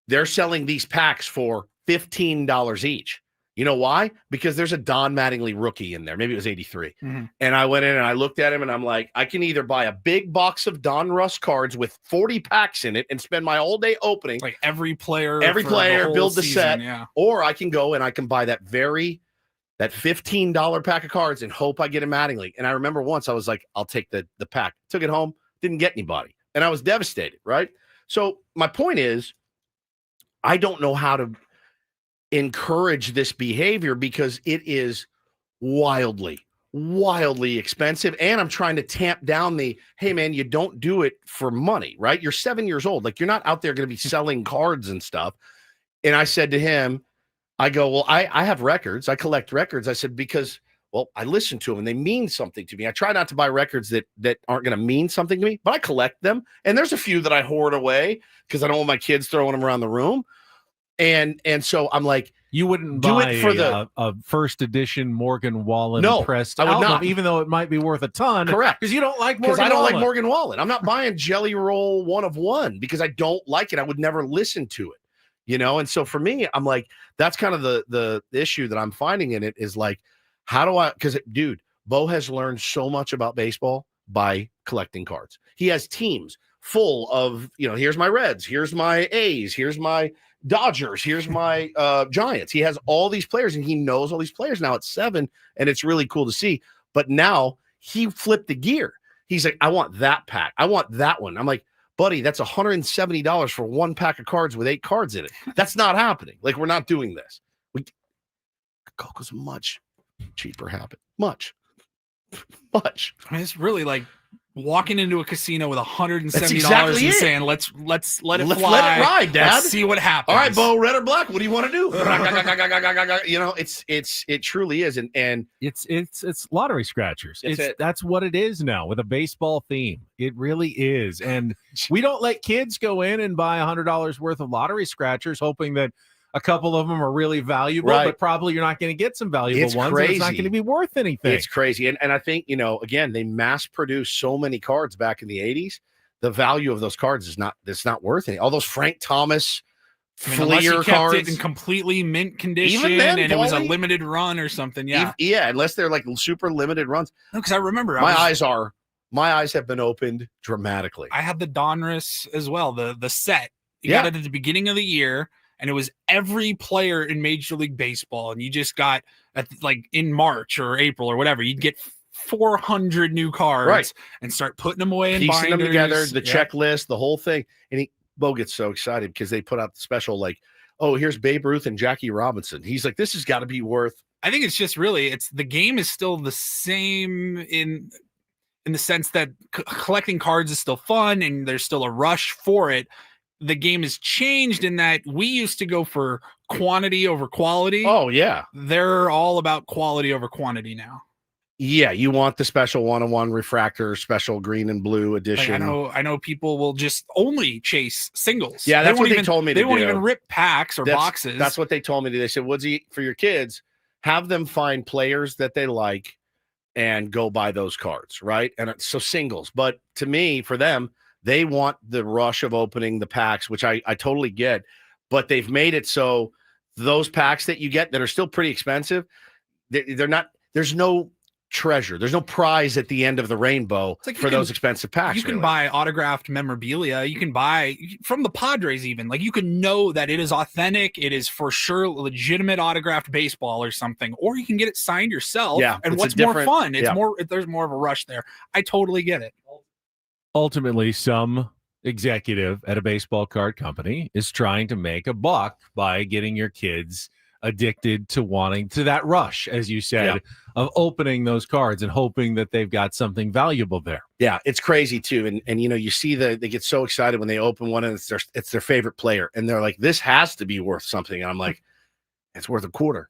They're selling these packs for $15 each. You know why? Because there's a Don Mattingly rookie in there. Maybe it was 83. And I went in and I looked at him and I'm like, I can either buy a big box of Don Russ cards with 40 packs in it and spend my whole day opening. Like every player, build the season, set. Or I can go and I can buy that $15 pack of cards and hope I get a Mattingly. And I remember once I was like, I'll take the pack. Took it home, didn't get anybody. And I was devastated, right? So my point is, I don't know how to encourage this behavior because it is wildly expensive. And I'm trying to tamp down hey man, you don't do it for money, right? You're 7 years old. Like, you're not out there going to be selling cards and stuff. And I said to him, I go, well, I have records. I collect records. I said, because, well, I listen to them and they mean something to me. I try not to buy records that aren't going to mean something to me, but I collect them. And there's a few that I hoard away because I don't want my kids throwing them around the room. And so I'm like, you wouldn't buy it for a first edition Morgan Wallen pressed I would album, not, even though it might be worth a ton. Correct, because you don't like Morgan. Because I don't Wallen. like Morgan Wallen. I'm not buying Jelly Roll 1 of 1 because I don't like it. I would never listen to it, you know. And so for me, I'm like, that's kind of the issue that I'm finding in it is like, how do I? Because dude, Bo has learned so much about baseball by collecting cards. He has teams full of, you know, here's my Reds, here's my A's, here's my Dodgers, here's my Giants. He has all these players and he knows all these players now at 7, and it's really cool to see. But now he flipped the gear. He's like, I want that pack. I want that one. I'm like, buddy, that's $170 for one pack of cards with 8 cards in it. That's not happening. Like, we're not doing this. Coco's a much cheaper habit. Much. I mean, it's really like walking into a casino with $170 exactly and saying, let's let it fly. Let it ride, Dad. Let's see what happens. All right, Bo, red or black? What do you want to do? You know, it truly is, and it's lottery scratchers. That's what it is now with a baseball theme. It really is, and we don't let kids go in and buy $100 worth of lottery scratchers, hoping that a couple of them are really valuable, but probably you're not going to get some valuable ones. Crazy. It's not going to be worth anything. It's crazy. And I think, you know, again, they mass produced so many cards back in the 80s. The value of those cards is not worth anything. All those Frank Thomas Fleer cards it in completely mint condition, even then, and it was a limited run or something. Yeah. Unless they're like super limited runs. No, because I remember my eyes have been opened dramatically. I had the Donruss as well, the set. You got it at the beginning of the year. And it was every player in Major League Baseball. And you just got, like in March or April or whatever, you'd get 400 new cards and start putting them away and piecing them together, the checklist, the whole thing. And Bo gets so excited because they put out the special, like, oh, here's Babe Ruth and Jackie Robinson. He's like, this has got to be worth. I think it's just really, the game is still the same in the sense that collecting cards is still fun and there's still a rush for it. the game has changed in that we used to go for quantity over quality. Oh, yeah. They're all about quality over quantity now. Yeah, you want the special 1-on-1 refractor, special green and blue Like, edition. I know people will just only chase singles. Yeah, that's what they even, told me to They won't do. even rip packs or boxes. That's what they told me to do. They said, Woodsy, for your kids, have them find players that they like and go buy those cards, right? And so singles. But to me, for them, they want the rush of opening the packs, which I totally get. But they've made it so those packs that you get that are still pretty expensive, they're not, there's no treasure. There's no prize at the end of the rainbow for those expensive packs. You can buy autographed memorabilia. You can buy from the Padres even. Like, you can know that it is authentic. It is for sure legitimate autographed baseball or something. Or you can get it signed yourself. Yeah, And it's what's a more different- fun? It's yeah. more. There's more of a rush there. I totally get it. Ultimately, some executive at a baseball card company is trying to make a buck by getting your kids addicted to wanting to that rush, as you said, of opening those cards and hoping that they've got something valuable there. Yeah, it's crazy too. And you know, you see they get so excited when they open one and it's their favorite player. And they're like, this has to be worth something. And I'm like, it's worth a quarter.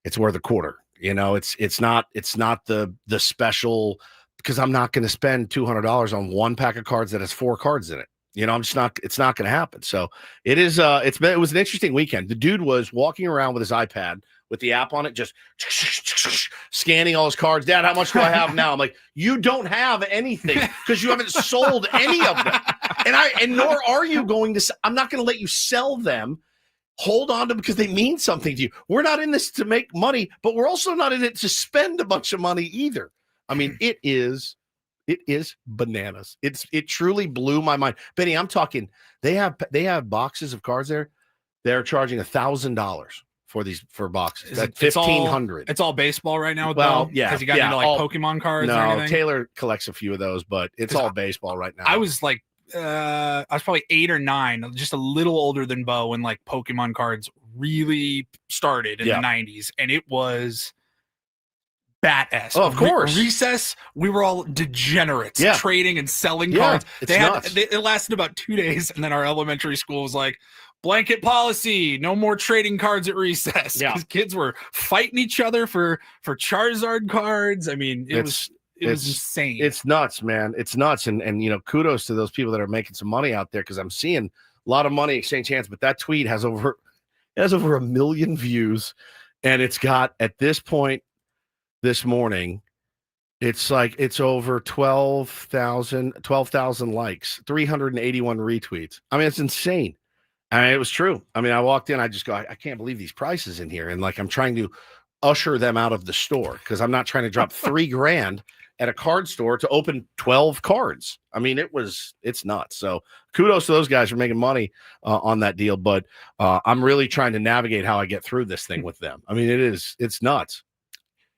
It's worth a quarter. You know, it's not the special, because I'm not going to spend $200 on one pack of cards that has 4 cards in it. You know, it's not going to happen. So it is, it was an interesting weekend. The dude was walking around with his iPad with the app on it, just scanning all his cards. Dad, how much do I have now? I'm like, you don't have anything because you haven't sold any of them. And nor are you going to, I'm not going to let you sell them. Hold on to them because they mean something to you. We're not in this to make money, but we're also not in it to spend a bunch of money either. I mean, it is bananas. It truly blew my mind. Benny, I'm talking, they have boxes of cards there. They're charging $1,000 for boxes. That's $1,500. It's all baseball right now. Well, though? yeah. Has he gotten into like Pokemon cards or No, anything? Taylor collects a few of those, but it's all baseball right now. I was like, I was probably 8 or 9, just a little older than Bo when like Pokemon cards really started in the 90s, and it was bat-esque. Oh, of course. Recess, we were all degenerates trading and selling Yeah, cards. it's They had nuts. it lasted about 2 days, and then our elementary school was like, blanket policy, no more trading cards at recess. Yeah. Because kids were fighting each other for Charizard cards. I mean, it was insane. It's nuts, man. It's nuts. And you know, kudos to those people that are making some money out there, because I'm seeing a lot of money exchange hands. But that tweet has over 1 million views, and it's got, at this point this morning, it's over 12,000 likes, 381 retweets. I mean, it's insane. I mean, it was true. I mean, I walked in, I just go, I can't believe these prices in here. And like, I'm trying to usher them out of the store because I'm not trying to drop $3,000 at a card store to open 12 cards. I mean, it's nuts. So kudos to those guys for making money on that deal. But I'm really trying to navigate how I get through this thing with them. I mean, it's nuts.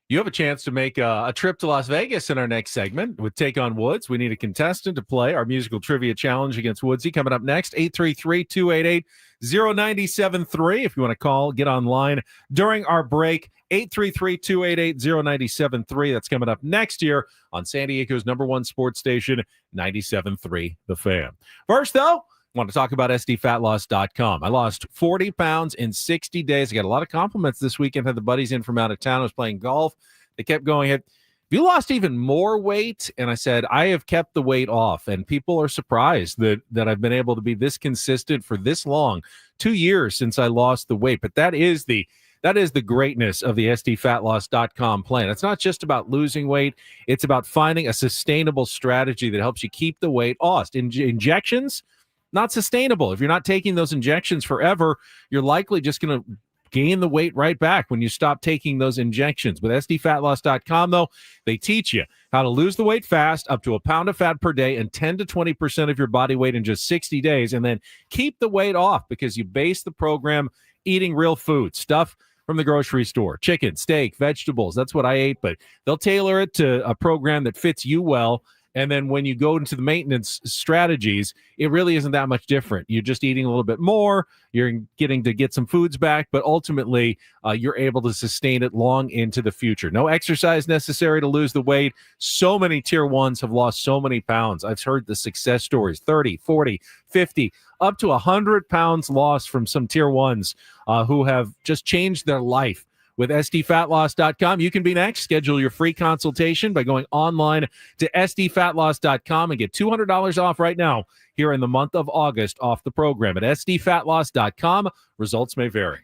You have a chance to make a trip to Las Vegas in our next segment with Take on Woods. We need a contestant to play our musical trivia challenge against Woodsy. Coming up next, 833-288-0973. If you want to call, get online during our break, 833-288-0973. That's coming up next year on San Diego's #1 sports station, 97.3 The Fan. First, though, I want to talk about SDFatLoss.com. I lost 40 pounds in 60 days. I got a lot of compliments this weekend. Had the buddies in from out of town. I was playing golf. They kept going, have you lost even more weight? And I said, I have kept the weight off. And people are surprised that I've been able to be this consistent for this long. 2 years since I lost the weight. But that is the greatness of the SDFatLoss.com plan. It's not just about losing weight. It's about finding a sustainable strategy that helps you keep the weight off. Injections, not sustainable. If you're not taking those injections forever, you're likely just going to gain the weight right back when you stop taking those injections. With SDFatLoss.com, though, they teach you how to lose the weight fast, up to a pound of fat per day, and 10 to 20% of your body weight in just 60 days, and then keep the weight off because you base the program eating real food, stuff from the grocery store, chicken, steak, vegetables. That's what I ate, but they'll tailor it to a program that fits you well. And then when you go into the maintenance strategies, it really isn't that much different. You're just eating a little bit more. You're getting to get some foods back, but ultimately you're able to sustain it long into the future. No exercise necessary to lose the weight. So many tier ones have lost so many pounds. I've heard the success stories, 30, 40, 50, up to 100 pounds lost from some tier ones who have just changed their life. With sdfatloss.com, you can be next. Schedule your free consultation by going online to sdfatloss.com and get $200 off right now here in the month of August off the program at sdfatloss.com. Results may vary.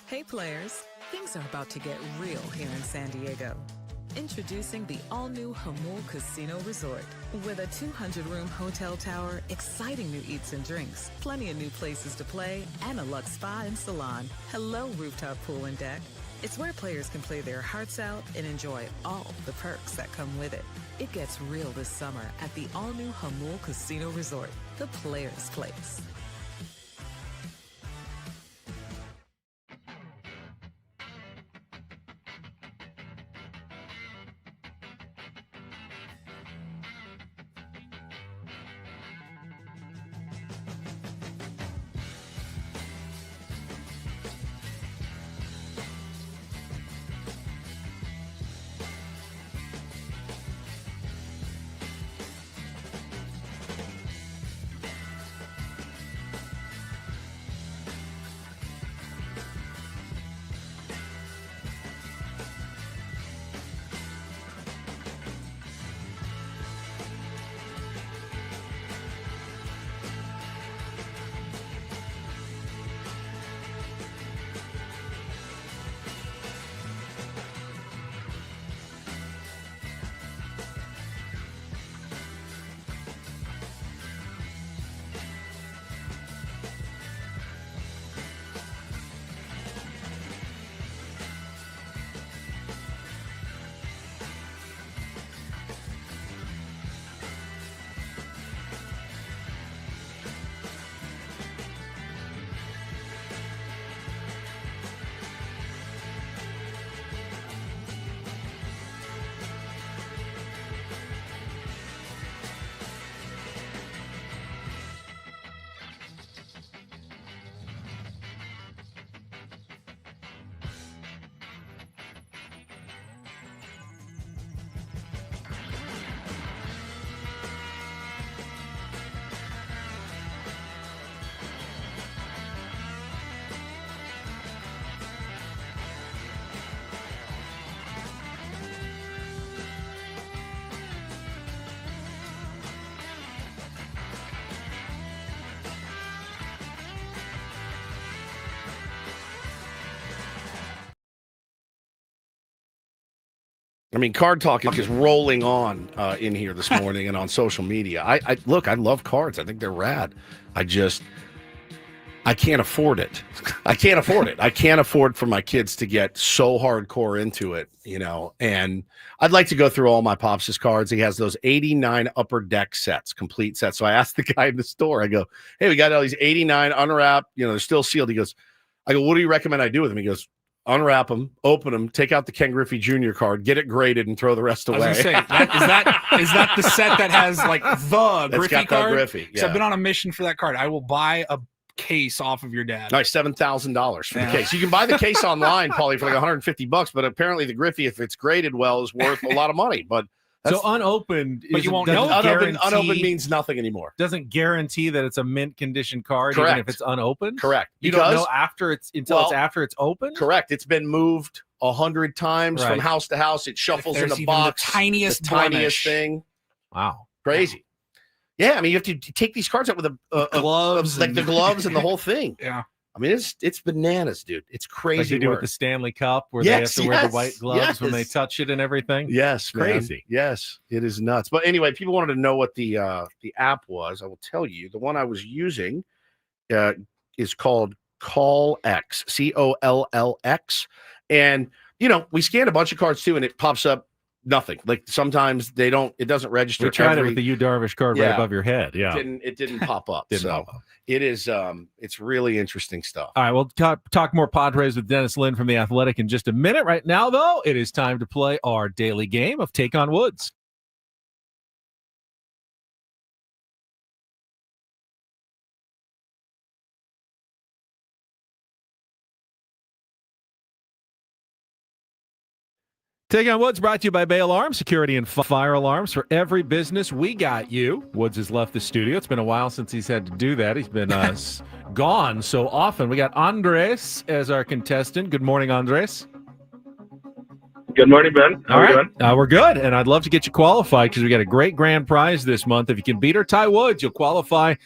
Hey players, things are about to get real here in San Diego. Introducing the all-new Hamul Casino Resort. With a 200-room hotel tower, exciting new eats and drinks, plenty of new places to play, and a luxe spa and salon. Hello, rooftop pool and deck. It's where players can play their hearts out and enjoy all the perks that come with it. It gets real this summer at the all-new Hamul Casino Resort, the players' place. I mean, card talk is just rolling on in here this morning and on social media. I look, I love cards. I think they're rad. I can't afford it. I can't afford it. I can't afford for my kids to get so hardcore into it, and I'd like to go through all my Pops' cards. He has those 89 upper deck sets, complete sets. So I asked the guy in the store, I go, hey, we got all these 89 unwrapped, they're still sealed. He goes, I go, what do you recommend I do with them? He goes, unwrap them, open them, take out the Ken Griffey Jr. card, get it graded, and throw the rest away. I was going to say, is that the set that has like the Griffey card? Griffey, yeah. So I've been on a mission for that card. I will buy a case off of your dad. Nice, $7,000 for the case. You can buy the case online, Paulie, for like $150, but apparently the Griffey, if it's graded well, is worth a lot of money. But so unopened, but you won't know. Unopened means nothing anymore. Doesn't guarantee that it's a mint condition card, Correct. even if it's unopened. Correct. You don't know after it's it's after it's open. Correct. It's been moved 100 times from house to house. It shuffles in a box. The tiniest thing. Wow, crazy. Yeah, I mean, you have to take these cards out with gloves, like the gloves and the whole thing. Yeah. I mean, it's bananas, dude. It's crazy. Like they do with the Stanley Cup, where they have to wear the white gloves when they touch it and everything. Yes, crazy. Man. Yes, it is nuts. But anyway, people wanted to know what the app was. I will tell you. The one I was using is called CallX, COLLX, and we scanned a bunch of cards too, and it pops up nothing. Like sometimes it doesn't register. We tried it with the Yu Darvish card right above your head. Yeah, it didn't pop up. It is it's really interesting stuff. All right, we'll talk more Padres with Dennis Lin from The Athletic in just a minute. Right now, though, it is time to play our daily game of Take on Woods. Take on Woods brought to you by Bay Alarm, security and fire alarms for every business. We got you. Woods has left the studio. It's been a while since he's had to do that. He's been gone so often. We got Andres as our contestant. Good morning, Andres. Good morning, Ben. How are you doing? We're good, and I'd love to get you qualified because we got a great grand prize this month. If you can beat or tie Woods, you'll qualify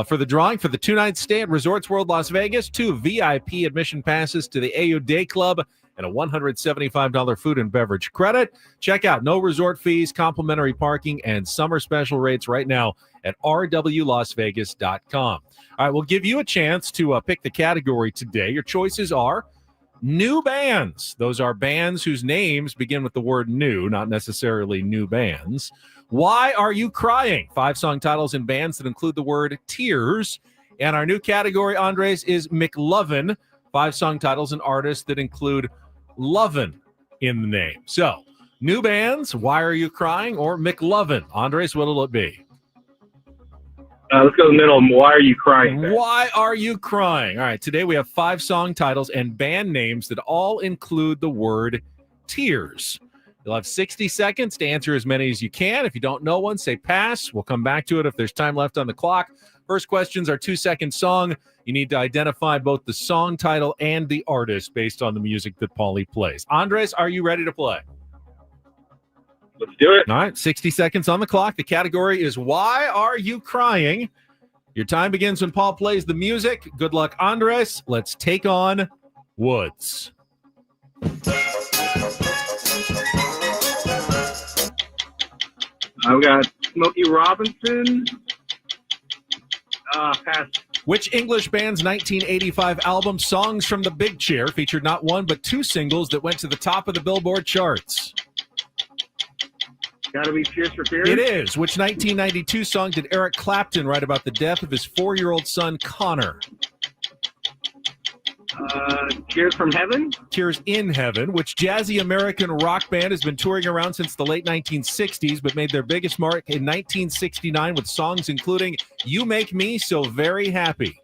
for the drawing for the 2-night stay at Resorts World Las Vegas, 2 VIP admission passes to the AU Day Club, and a $175 food and beverage credit. Check out no resort fees, complimentary parking, and summer special rates right now at rwlasvegas.com. All right, we'll give you a chance to pick the category today. Your choices are new bands. Those are bands whose names begin with the word new, not necessarily new bands. Why Are You Crying? 5 song titles and bands that include the word tears. And our new category, Andres, is McLovin. 5 song titles and artists that include Lovin' in the name. So, new bands, Why Are You Crying, or McLovin? Andres, what'll it be? Let's go to the middle. Why Are You Crying? Ben? Why Are You Crying? All right, today we have 5 song titles and band names that all include the word tears. You'll have 60 seconds to answer as many as you can. If you don't know one, say pass. We'll come back to it if there's time left on the clock. First questions are 2-second song. You need to identify both the song title and the artist based on the music that Paulie plays. Andres, are you ready to play? Let's do it. All right, 60 seconds on the clock. The category is Why Are You Crying? Your time begins when Paul plays the music. Good luck, Andres. Let's take on Woods. I've got Smokey Robinson. Pass. Which English band's 1985 album Songs from the Big Chair featured not one but 2 singles that went to the top of the Billboard charts? Gotta be Cheers for Fears. It is. Which 1992 song did Eric Clapton write about the death of his 4-year-old son, Connor? Tears from Heaven. Tears in Heaven. Which jazzy American rock band has been touring around since the late 1960s but made their biggest mark in 1969 with songs including You Make Me So Very Happy?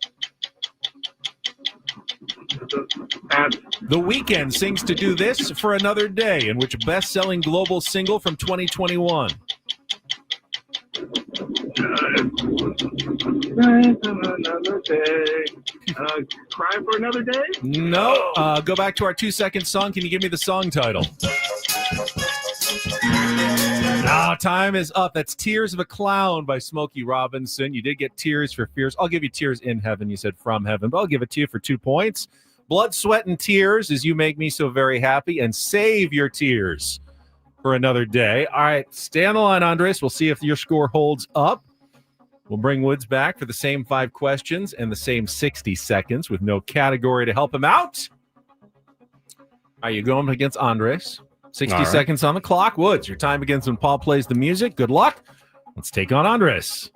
The Weeknd sings To Do This for Another Day, in which best-selling global single from 2021? Cry for Another Day? No. Go back to our 2-second song. Can you give me the song title? Time is up. That's Tears of a Clown by Smokey Robinson. You did get Tears for Fears. I'll give you Tears in Heaven. You said From Heaven, but I'll give it to you for 2 points. Blood, Sweat, and Tears is You Make Me So Very Happy, and Save Your Tears for another day. All right, stay on the line, Andres. We'll see if your score holds up. We'll bring Woods back for the same 5 questions and the same 60 seconds with no category to help him out. Are you going against Andres? 60 seconds on the clock. Woods, your time begins when Paul plays the music. Good luck. Let's take on Andres.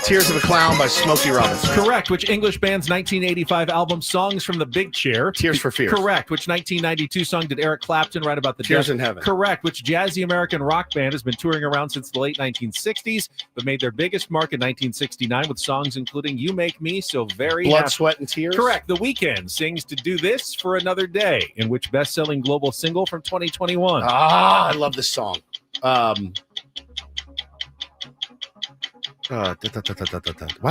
Tears of a Clown by Smokey Robinson. Correct. Which English band's 1985 album Songs from the Big Chair? Tears for Fears. Correct. Which 1992 song did Eric Clapton write about the Tears death? in Heaven. Correct. Which jazzy American rock band has been touring around since the late 1960s but made their biggest mark in 1969 with songs including You Make Me So Very Blood, Happy? Sweat, and Tears. Correct. The Weeknd sings To Do This for Another Day, in which best-selling global single from 2021? I love this song. Why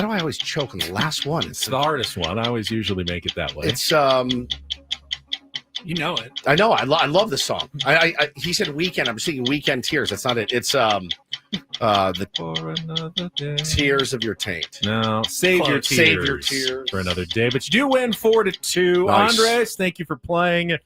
do I always choke on the last one? It's the hardest one. I always usually make it that way. It's You know it. I know. I love this song. He said Weekend. I'm singing Weekend Tears. That's not it. It's the For another day. Tears of Your Taint. No, save your tears. Save your tears for another day. But you do win 4-2. Nice. Andres, thank you for playing.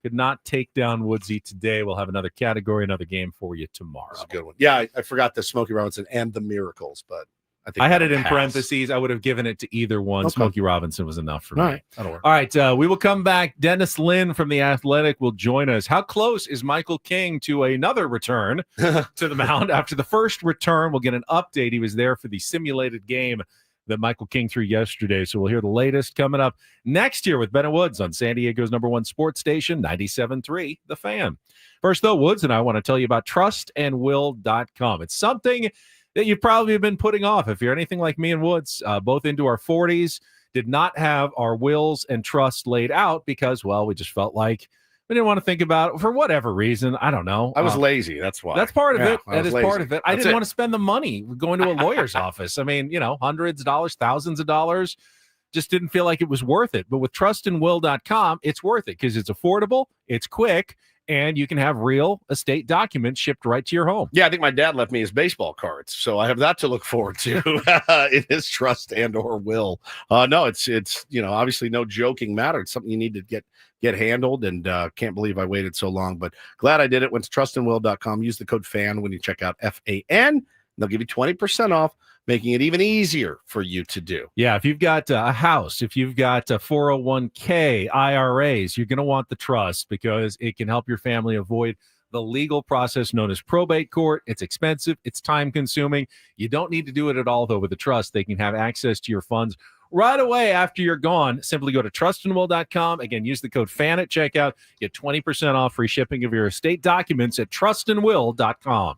Could not take down Woodsy today. We'll have another category, another game for you tomorrow. That's a good one. Yeah, I forgot the Smokey Robinson and the Miracles, but I think I had it that'll in pass. parentheses. I would have given it to either one. Okay. Smokey Robinson was enough for me. All right, that'll work. All right, we will come back. Dennis Lynn from The Athletic will join us. How close is Michael King to another return to the mound? After the first return, we'll get an update. He was there for the simulated game that Michael King threw yesterday. So we'll hear the latest coming up next year with Ben and Woods on San Diego's #1 sports station, 97.3 The Fan. First, though, Woods and I want to tell you about trustandwill.com. It's something that you've probably been putting off. If you're anything like me and Woods, both into our 40s, did not have our wills and trusts laid out because, well, we just felt like we didn't want to think about it for whatever reason. I don't know. I was lazy. That's why. That's part of Yeah, it. I That was is part lazy. of it. I That's didn't it. want to spend the money going to a lawyer's office. I mean, hundreds of dollars, thousands of dollars. Just didn't feel like it was worth it. But with trustandwill.com, it's worth it because it's affordable, it's quick, and you can have real estate documents shipped right to your home. Yeah, I think my dad left me his baseball cards, so I have that to look forward to in his trust and or will. No, it's obviously no joking matter. It's something you need to get handled, and can't believe I waited so long, but glad I did it. Went to trustandwill.com. Use the code FAN when you check out FAN. They'll give you 20% off, making it even easier for you to do. Yeah, if you've got a house, if you've got a 401k, IRAs, you're going to want the trust because it can help your family avoid the legal process known as probate court. It's expensive. It's time consuming. You don't need to do it at all, though, with the trust. They can have access to your funds right away after you're gone. Simply go to trustandwill.com. Again, use the code FAN at checkout. Get 20% off free shipping of your estate documents at trustandwill.com.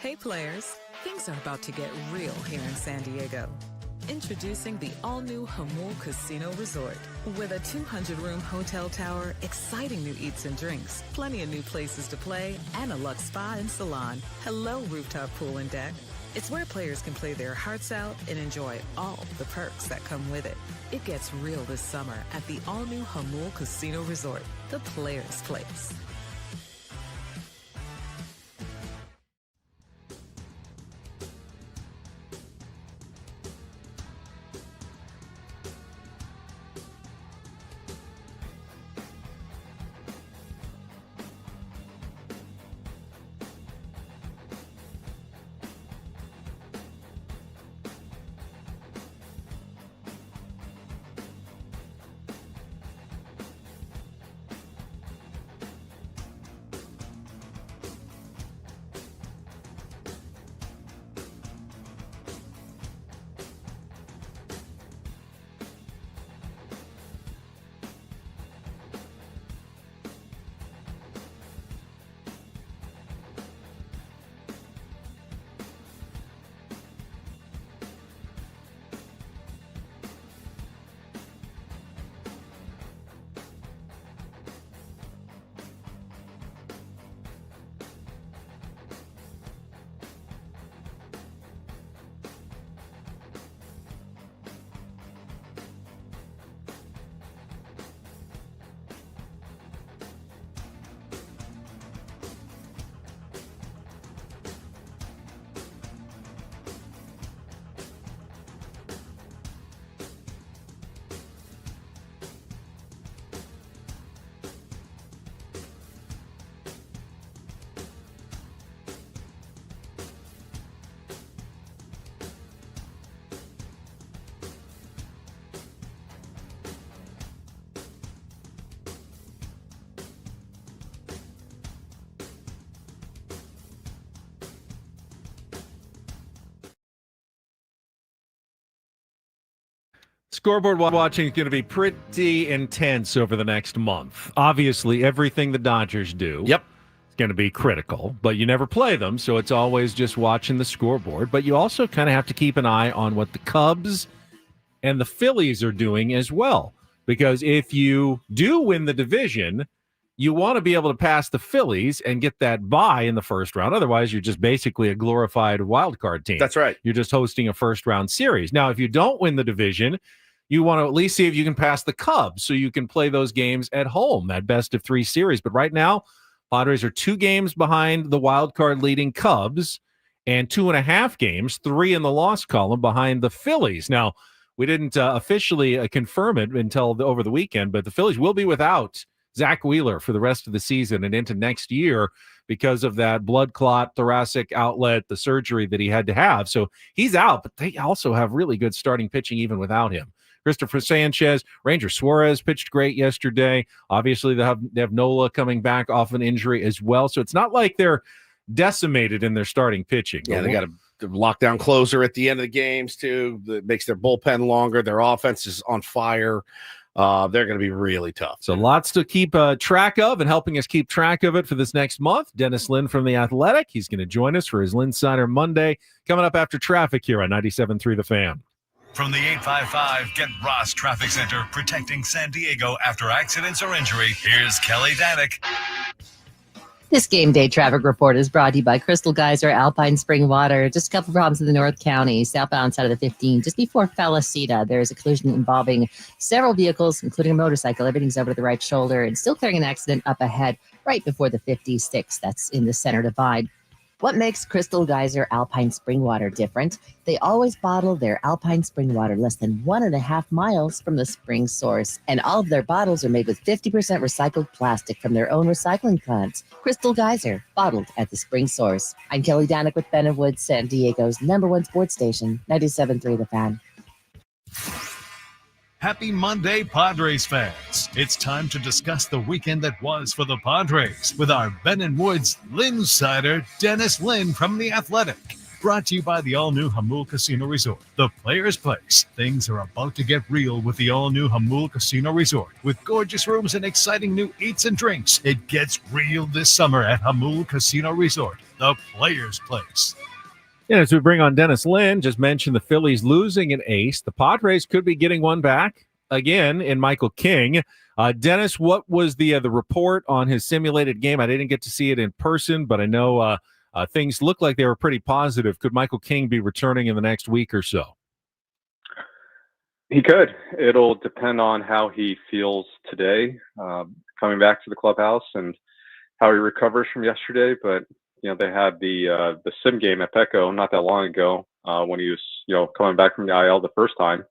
Hey players, things are about to get real here in San Diego. Introducing the all-new Hamul Casino Resort. With a 200-room hotel tower, exciting new eats and drinks, plenty of new places to play, and a luxe spa and salon. Hello, rooftop pool and deck. It's where players can play their hearts out and enjoy all the perks that come with it. It gets real this summer at the all-new Hamul Casino Resort, the players' place. Scoreboard watching is going to be pretty intense over the next month. Obviously, everything the Dodgers do is going to be critical, but you never play them, so it's always just watching the scoreboard. But you also kind of have to keep an eye on what the Cubs and the Phillies are doing as well, because if you do win the division, you want to be able to pass the Phillies and get that bye in the first round. Otherwise, you're just basically a glorified wild card team. That's right. You're just hosting a first-round series. Now, if you don't win the division, you want to at least see if you can pass the Cubs so you can play those games at home, that best-of-3 series. But right now, Padres are 2 games behind the wild card leading Cubs and 2.5 games, 3 in the loss column behind the Phillies. Now, we didn't officially confirm it until over the weekend, but the Phillies will be without Zach Wheeler for the rest of the season and into next year because of that blood clot, thoracic outlet, the surgery that he had to have. So he's out, but they also have really good starting pitching even without him. Christopher Sanchez, Ranger Suarez pitched great yesterday. Obviously, they have Nola coming back off an injury as well. So it's not like they're decimated in their starting pitching. Yeah, they got a lockdown closer at the end of the games, too. That makes their bullpen longer. Their offense is on fire. They're going to be really tough. So lots to keep track of, and helping us keep track of it for this next month, Dennis Lin from The Athletic. He's going to join us for his Linsider Monday, coming up after traffic here on 97.3 The Fan. From the 855 Get Ross Traffic Center, protecting San Diego after accidents or injury, here's Kelly Danick. This game day traffic report is brought to you by Crystal Geyser, Alpine Spring Water. Just a couple problems in the North County, southbound side of the 15. Just before Felicita, there's a collision involving several vehicles, including a motorcycle. Everything's over to the right shoulder and still clearing an accident up ahead right before the 56. That's in the center divide. What makes Crystal Geyser Alpine Spring Water different? They always bottle their Alpine Spring Water less than 1.5 miles from the spring source. And all of their bottles are made with 50% recycled plastic from their own recycling plants. Crystal Geyser, bottled at the spring source. I'm Kelly Danick with Ben & Woods, San Diego's #1 sports station, 97.3 The Fan. Happy Monday, Padres fans. It's time to discuss the weekend that was for the Padres with our Ben & Woods Linsider, Dennis Lin from The Athletic. Brought to you by the all-new Hamul Casino Resort, the player's place. Things are about to get real with the all-new Hamul Casino Resort. With gorgeous rooms and exciting new eats and drinks, it gets real this summer at Hamul Casino Resort, the player's place. And as we bring on Dennis Lynn, just mentioned the Phillies losing an ace. The Padres could be getting one back again in Michael King. Dennis, what was the report on his simulated game? I didn't get to see it in person, but I know things look like they were pretty positive. Could Michael King be returning in the next week or so? He could. It'll depend on how he feels today, coming back to the clubhouse, and how he recovers from yesterday. But they had the sim game at Petco not that long ago when he was coming back from the IL the first time,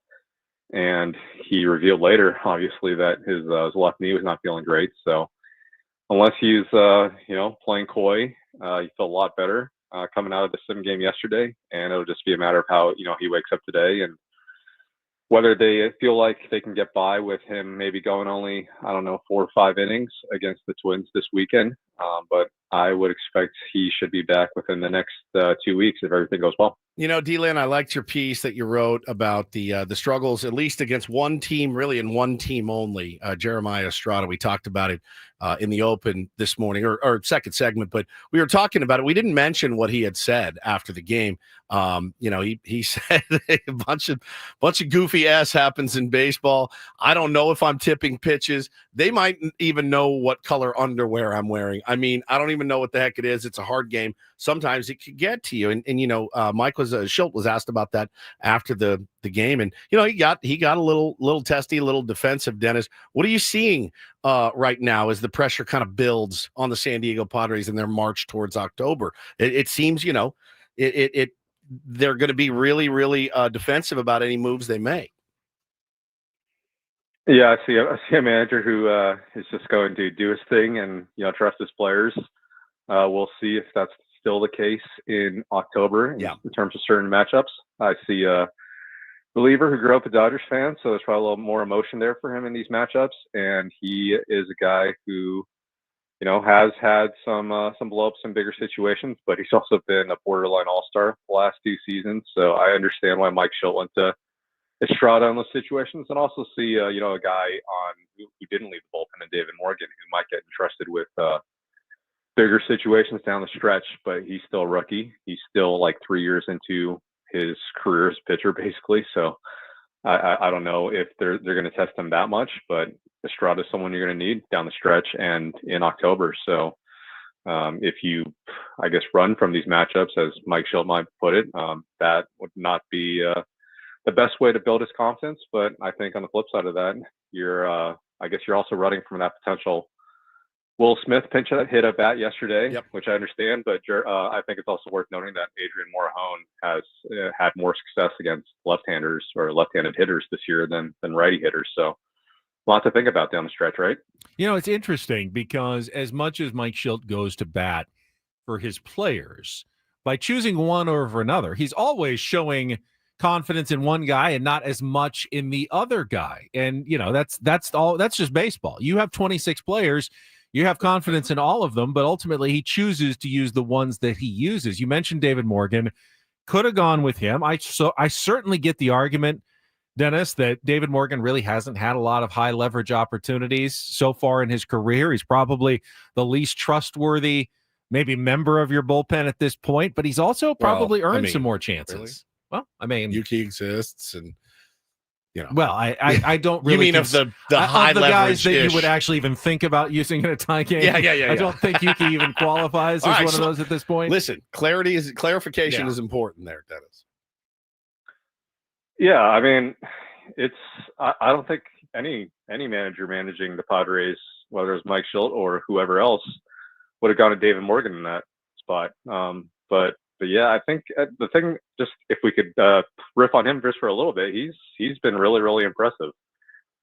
and he revealed later, obviously, that his left knee was not feeling great. So unless he's playing coy, he felt a lot better coming out of the sim game yesterday, and it'll just be a matter of how he wakes up today and whether they feel like they can get by with him maybe going only, 4 or 5 innings against the Twins this weekend. But I would expect he should be back within the next 2 weeks if everything goes well. D-Lin, I liked your piece that you wrote about the struggles, at least against one team, really, and one team only, Jeremiah Estrada. We talked about it in the open this morning, or second segment, but we were talking about it. We didn't mention what he had said after the game. He said a bunch of goofy ass happens in baseball. I don't know if I'm tipping pitches. They might even know what color underwear I'm wearing. I mean, I don't even know what the heck it is. It's a hard game. Sometimes it could get to you. And Mike Schilt was asked about that after the game. And, he got a little testy, a little defensive, Dennis. What are you seeing right now as the pressure kind of builds on the San Diego Padres in their march towards October? It seems, they're going to be really, really defensive about any moves they make. Yeah, I see a manager who is just going to do his thing and trust his players. We'll see if that's still the case in October in terms of certain matchups. I see a reliever who grew up a Dodgers fan, so there's probably a little more emotion there for him in these matchups. And he is a guy who has had some blow-ups in bigger situations, but he's also been a borderline all-star the last 2 seasons. So I understand why Mike Schilt went to Estrada in those situations, and also see a guy who didn't leave the bullpen, and David Morgan, who might get entrusted with bigger situations down the stretch, but he's still a rookie. He's still like 3 years into his career as a pitcher, basically. So I don't know if they're going to test him that much, but Estrada is someone you're going to need down the stretch and in October. So if you, run from these matchups, as Mike Schilt might put it, that would not be the best way to build his confidence. But I think on the flip side of that, you're also running from that potential Will Smith pinch hit a bat yesterday, which I understand, but I think it's also worth noting that Adrian Morejon has had more success against left-handers or left-handed hitters this year than righty hitters. So a lot to think about down the stretch, right? It's interesting because as much as Mike Schilt goes to bat for his players, by choosing one over another, he's always showing confidence in one guy and not as much in the other guy. And, that's just baseball. You have 26 players. You have confidence in all of them, but ultimately he chooses to use the ones that he uses. You mentioned David Morgan. Could have gone with him. I certainly get the argument, Dennis, that David Morgan really hasn't had a lot of high leverage opportunities so far in his career. He's probably the least trustworthy, maybe member of your bullpen at this point, but he's also probably earned some more chances. Really? Well, Yuki exists, and Well, I don't really. You mean of the high of the guys that leverage-ish. you would actually even think about using in a tie game? Yeah. I don't think Yuki even qualifies as one of those at this point. Listen, clarification is important there, Dennis. Yeah, I mean, I don't think any manager managing the Padres, whether it was Mike Schilt or whoever else, would have gone to David Morgan in that spot. But yeah, I think the thing, just if we could riff on him just for a little bit, he's been really, really impressive.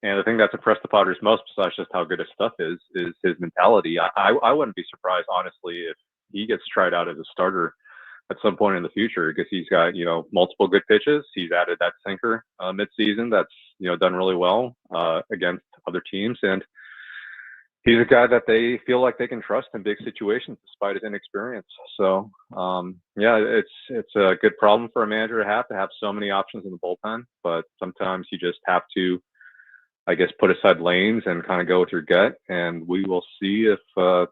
And the thing that's impressed the Padres most, besides just how good his stuff is his mentality. I wouldn't be surprised, honestly, if he gets tried out as a starter at some point in the future, because he's got multiple good pitches. He's added that sinker midseason that's done really well against other teams, and he's a guy that they feel like they can trust in big situations despite his inexperience. So, yeah, it's a good problem for a manager to have so many options in the bullpen, but sometimes you just have to, I guess, put aside lanes and kind of go with your gut, and we will see if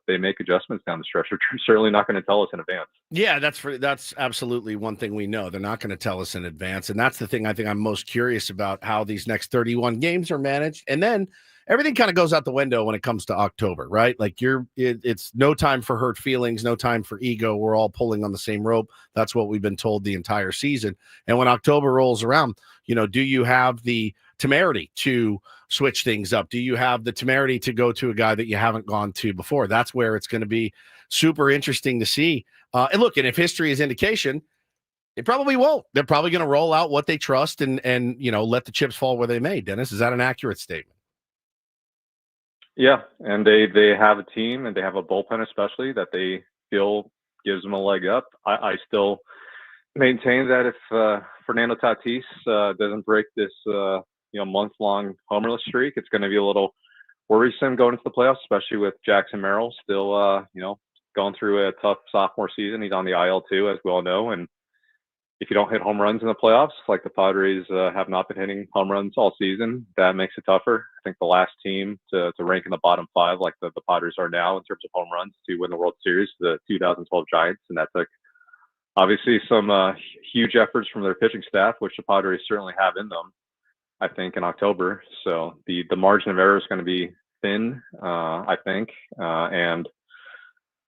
they make adjustments down the stretch. They're certainly not going to tell us in advance. Yeah, that's absolutely one thing we know. They're not going to tell us in advance, and that's the thing I think I'm most curious about, how these next 31 games are managed. And then everything kind of goes out the window when it comes to October, right? Like it's no time for hurt feelings, no time for ego. We're all pulling on the same rope. That's what we've been told the entire season. And when October rolls around, do you have the temerity to switch things up? Do you have the temerity to go to a guy that you haven't gone to before? That's where it's going to be super interesting to see. And look, and if history is indication, it probably won't. They're probably going to roll out what they trust and let the chips fall where they may. Dennis, is that an accurate statement? Yeah, and they have a team and they have a bullpen especially that they feel gives them a leg up. I still maintain that if Fernando Tatis doesn't break this month-long homerless streak, it's going to be a little worrisome going into the playoffs, especially with Jackson Merrill still going through a tough sophomore season. He's on the IL too, as we all know, and if you don't hit home runs in the playoffs, like the Padres have not been hitting home runs all season, that makes it tougher. I think the last team to rank in the bottom 5, like the Padres are now in terms of home runs to win the World Series, the 2012 Giants, and that took obviously some huge efforts from their pitching staff, which the Padres certainly have in them, I think, in October. So the margin of error is going to be thin, I think, and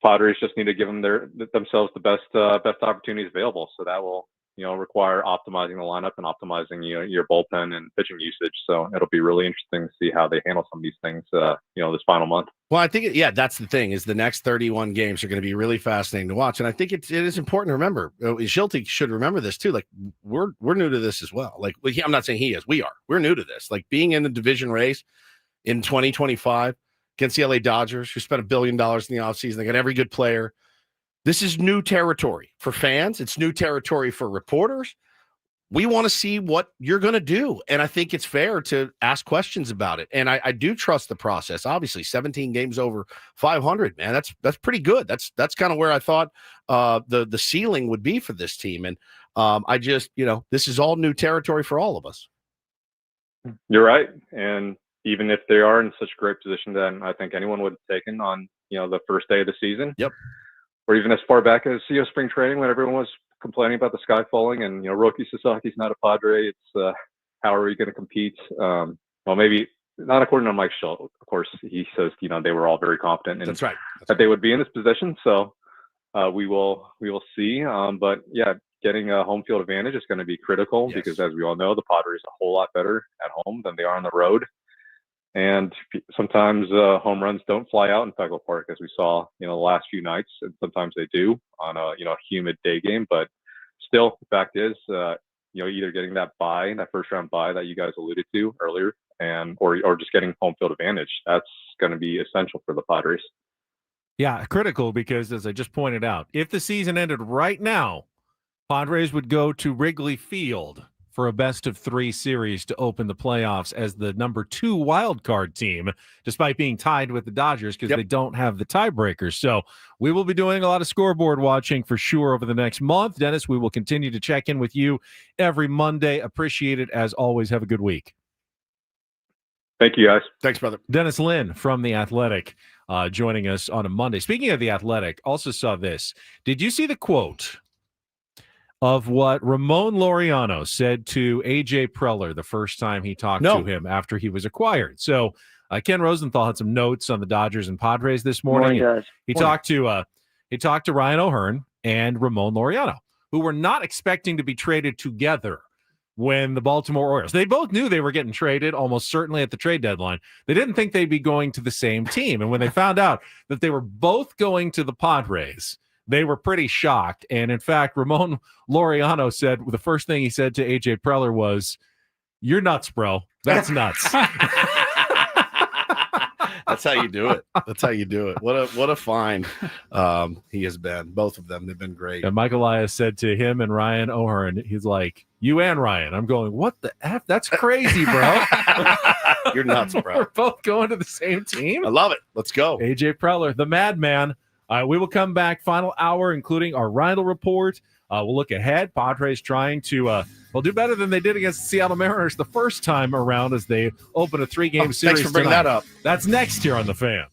Padres just need to give themselves the best opportunities available. So that will require optimizing the lineup and optimizing your bullpen and pitching usage. So it'll be really interesting to see how they handle some of these things this final month. Well, I think that's the thing, is the next 31 games are going to be really fascinating to watch. And I think it is important to remember, Schulte should remember this too. Like we're new to this as well. Like I'm not saying he is, we're new to this. Like being in the division race in 2025 against the LA Dodgers, who spent $1 billion in the offseason. They got every good player. This is new territory for fans. It's new territory for reporters. We want to see what you're going to do. And I think it's fair to ask questions about it. And I do trust the process. Obviously, 17 games over 500, man, that's pretty good. That's kind of where I thought the ceiling would be for this team. And I just, this is all new territory for all of us. You're right. And even if they are in such great position, then I think anyone would have taken on, the first day of the season. Yep. Or even as far back as spring training, when everyone was complaining about the sky falling and Roki Sasaki's not a Padre. It's how are we going to compete? Well, maybe not according to Mike Schulte. Of course, he says they were all very confident and that they would be in this position. So we will see. But yeah, getting a home field advantage is going to be critical because, as we all know, the Padres are a whole lot better at home than they are on the road. And sometimes home runs don't fly out in Fenway Park, as we saw, the last few nights. And sometimes they do on a, humid day game. But still, the fact is, either getting that first round bye that you guys alluded to earlier, or just getting home field advantage, that's going to be essential for the Padres. Yeah, critical because, as I just pointed out, if the season ended right now, Padres would go to Wrigley Field for a best-of-3 series to open the playoffs as the number 2 wild card team, despite being tied with the Dodgers because they don't have the tiebreakers. So we will be doing a lot of scoreboard watching for sure over the next month. Dennis, we will continue to check in with you every Monday. Appreciate it. As always, have a good week. Thank you, guys. Thanks, brother. Dennis Lin from The Athletic joining us on a Monday. Speaking of The Athletic, also saw this. Did you see the quote of what Ramon Laureano said to A.J. Preller the first time he talked to him after he was acquired? So Ken Rosenthal had some notes on the Dodgers and Padres this morning. He talked to Ryan O'Hearn and Ramon Laureano, who were not expecting to be traded together when the Baltimore Orioles. They both knew they were getting traded almost certainly at the trade deadline. They didn't think they'd be going to the same team. And when they found out that they were both going to the Padres, they were pretty shocked. And in fact, Ramon Laureano said the first thing he said to A.J. Preller was, "You're nuts, bro. That's nuts." That's how you do it. That's how you do it. What a find he has been. Both of them, they've been great. And Mike Elias said to him and Ryan O'Hearn, he's like, You and Ryan. I'm going, what the F? That's crazy, bro. You're nuts, bro. We're both going to the same team. I love it. Let's go. AJ Preller, the madman. We will come back, final hour, including our Reindl Report. We'll look ahead. Padres trying to do better than they did against the Seattle Mariners the first time around as they open a 3-game series. Thanks for bringing tonight. that up. That's next here on The Fan.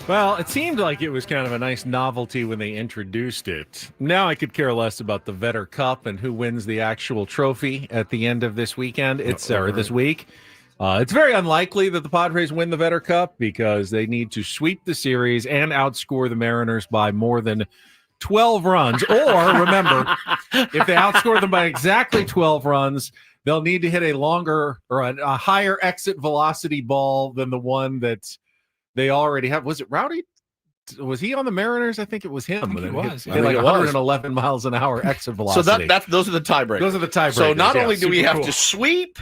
Well, it seemed like it was kind of a nice novelty when they introduced it. Now I could care less about the Vetter Cup and who wins the actual trophy at the end of this weekend. Or this week. It's very unlikely that the Padres win the Vetter Cup because they need to sweep the series and outscore the Mariners by more than 12 runs. Or remember, if they outscore them by exactly 12 runs, they'll need to hit a longer or a higher exit velocity ball than the one that they already have. Was it Rowdy? Was he on the Mariners? I think it was him. He was. Hit like 111 miles an hour exit velocity. So those are the tiebreakers. Those are the tiebreakers. So not only do we super have cool. to sweep,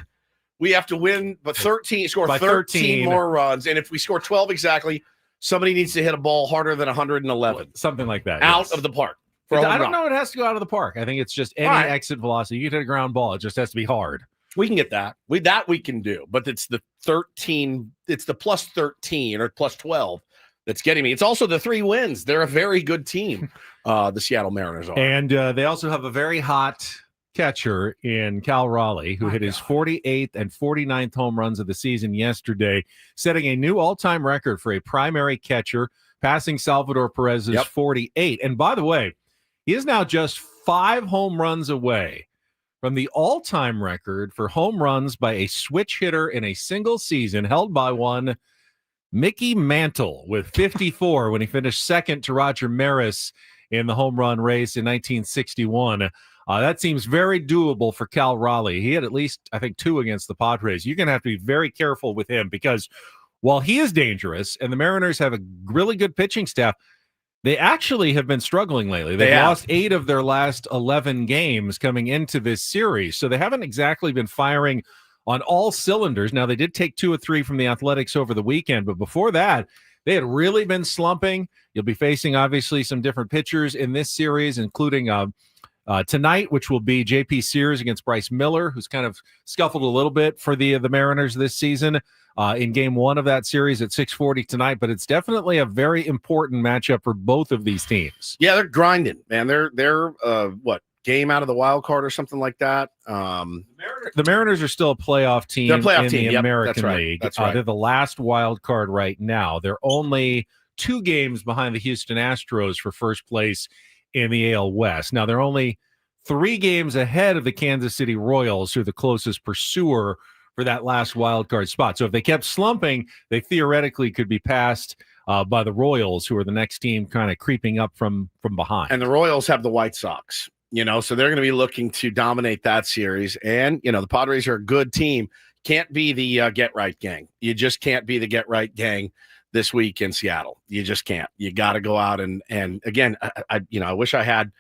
we have to win, but score By 13 more runs. And if we score 12 exactly, somebody needs to hit a ball harder than 111. Something like that. Out yes. of the park. I don't know. It has to go out of the park. I think it's just any exit velocity. You can hit a ground ball. It just has to be hard. We can get that. We can do, but it's the 13. It's the plus 13 or plus 12 that's getting me. It's also the 3 wins. They're a very good team. The Seattle Mariners are, and they also have a very hot catcher in Cal Raleigh, who hit his 48th and 49th home runs of the season yesterday, setting a new all-time record for a primary catcher, passing Salvador Perez's 48. And by the way, he is now just 5 home runs away from the all-time record for home runs by a switch hitter in a single season, held by one Mickey Mantle with 54 when he finished second to Roger Maris in the home run race in 1961. That seems very doable for Cal Raleigh. He had at least, I think, 2 against the Padres. You're going to have to be very careful with him because while he is dangerous and the Mariners have a really good pitching staff, they actually have been struggling lately. They've lost 8 of their last 11 games coming into this series. So they haven't exactly been firing on all cylinders. Now, they did take 2 or 3 from the Athletics over the weekend, but before that, they had really been slumping. You'll be facing, obviously, some different pitchers in this series, including tonight, which will be J.P. Sears against Bryce Miller, who's kind of scuffled a little bit for the Mariners this season in game 1 of that series at 6:40 tonight. But it's definitely a very important matchup for both of these teams. Yeah, they're grinding, man. They're what, game out of the wild card or something like that? The Mariners are still a playoff team They're a playoff in team. the Yep, American that's right. League. That's right. They're the last wild card right now. They're only 2 games behind the Houston Astros for first place in the AL West. Now, they're only 3 games ahead of the Kansas City Royals, who are the closest pursuer for that last wild card spot. So if they kept slumping, they theoretically could be passed by the Royals, who are the next team kind of creeping up from behind. And the Royals have the White Sox, so they're going to be looking to dominate that series. And, the Padres are a good team. Can't be the get right gang. You just can't be the get right gang this week in Seattle. You just can't. You got to go out and again, I wish I had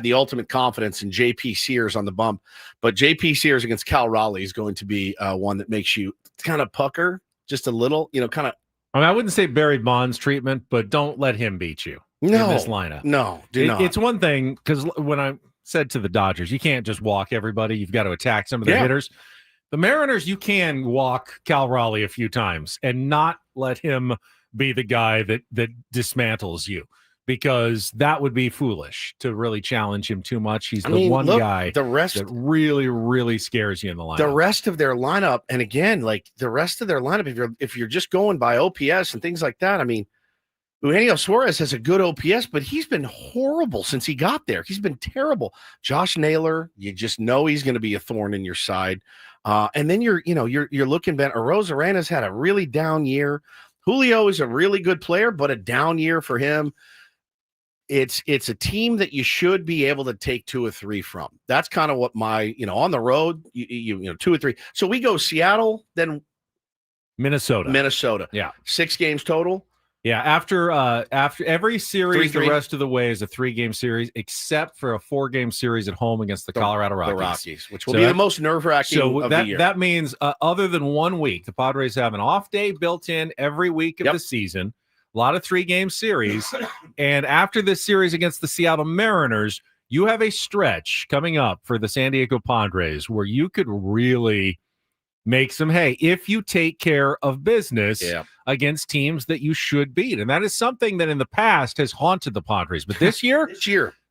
the ultimate confidence in J.P. Sears on the bump, but J.P. Sears against Cal Raleigh is going to be one that makes you kind of pucker just a little, kind of. I mean, I wouldn't say Barry Bonds treatment, but don't let him beat you in this lineup. No, do not. It's one thing because when I said to the Dodgers, you can't just walk everybody. You've got to attack some of the hitters. The Mariners, you can walk Cal Raleigh a few times and not let him be the guy that dismantles you, because that would be foolish to really challenge him too much. He's one guy that really, really scares you in the lineup. The rest of their lineup, and again, if you're just going by OPS and things like that, I mean, Eugenio Suarez has a good OPS, but he's been horrible since he got there. He's been terrible. Josh Naylor, you just know he's going to be a thorn in your side. And then you're looking back. Arozarena's had a really down year. Julio is a really good player, but a down year for him. It's a team that you should be able to take 2 or 3 from. That's kind of what my, on the road, you 2 or 3. So we go Seattle, then Minnesota. Yeah. 6 games total. Yeah, after every series, 3-3. the rest of the way is a 3-game series, except for a 4-game series at home against the Colorado Rockies. The Rockies, which will be the most nerve-wracking of the year. That means other than 1 week, the Padres have an off day built in every week of the season. A lot of 3-game series. And after this series against the Seattle Mariners, you have a stretch coming up for the San Diego Padres where you could really make some hay if you take care of business against teams that you should beat. And that is something that in the past has haunted the Padres. But this year,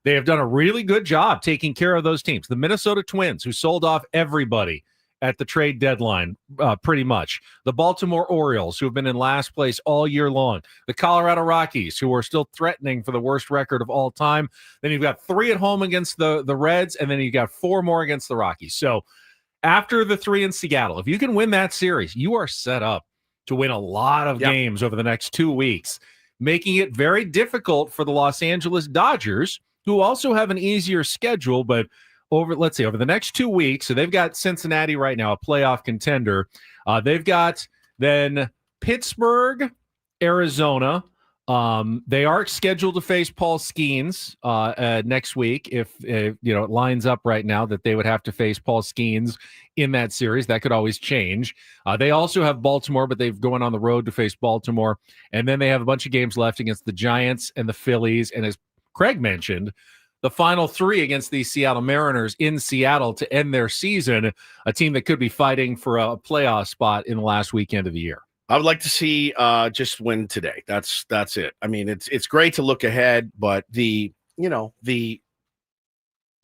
they have done a really good job taking care of those teams. The Minnesota Twins, who sold off everybody at the trade deadline, pretty much. The Baltimore Orioles, who have been in last place all year long. The Colorado Rockies, who are still threatening for the worst record of all time. Then you've got 3 at home against the Reds, and then you've got 4 more against the Rockies. So after the 3 in Seattle, if you can win that series, you are set up to win a lot of games over the next 2 weeks, making it very difficult for the Los Angeles Dodgers, who also have an easier schedule, but over the next 2 weeks, so they've got Cincinnati right now, a playoff contender. They've got then Pittsburgh, Arizona. They are scheduled to face Paul Skeens next week. If it lines up right now that they would have to face Paul Skeens in that series, that could always change. They also have Baltimore, but they've going on the road to face Baltimore, and then they have a bunch of games left against the Giants and the Phillies, and as Craig mentioned, the final 3 against the Seattle Mariners in Seattle to end their season, a team that could be fighting for a playoff spot in the last weekend of the year. I would like to see just win today. That's it. I mean, it's great to look ahead, but the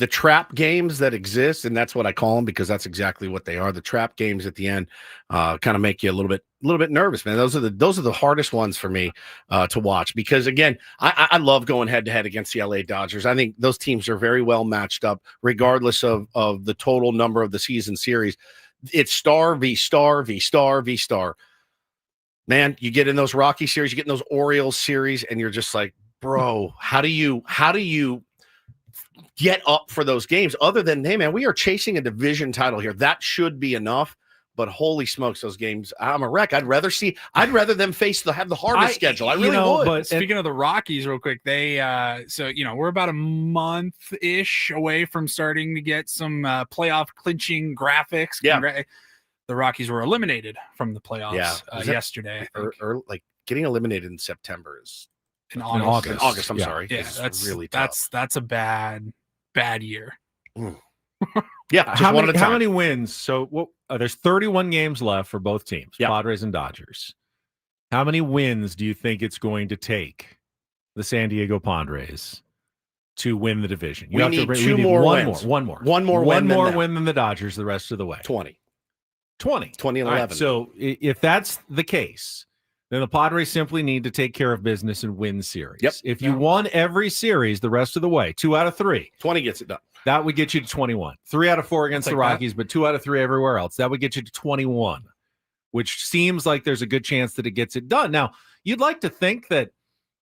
trap games that exist, and that's what I call them because that's exactly what they are. The trap games at the end kind of make you a little bit nervous, man. Those are the hardest ones for me to watch because again, I love going head to head against the LA Dodgers. I think those teams are very well matched up, regardless of the total number of the season series. It's star v star v star v star. Man, you get in those Rocky series, you get in those Orioles series, and you're just like, bro, how do you get up for those games other than, hey, man, we are chasing a division title here. That should be enough. But holy smokes, those games, I'm a wreck. I'd rather them have the hardest schedule. I really would. But speaking of the Rockies real quick, they we're about a month-ish away from starting to get some playoff clinching graphics. Yeah. The Rockies were eliminated from the playoffs yesterday. Like getting eliminated in September is in August. I'm sorry. Yeah, that's really tough. That's a bad year. Yeah. How many wins? So there's 31 games left for both teams, Padres and Dodgers. How many wins do you think it's going to take the San Diego Padres to win the division? We need one more win than the Dodgers the rest of the way. 20 and 11. Right, so if that's the case, then the Padres simply need to take care of business and win series. Yep. If you won every series the rest of the way, 2 out of 3, 20 gets it done. That would get you to 21. 3 out of 4 against the Rockies, but 2 out of 3 everywhere else. That would get you to 21, which seems like there's a good chance that it gets it done. Now, you'd like to think that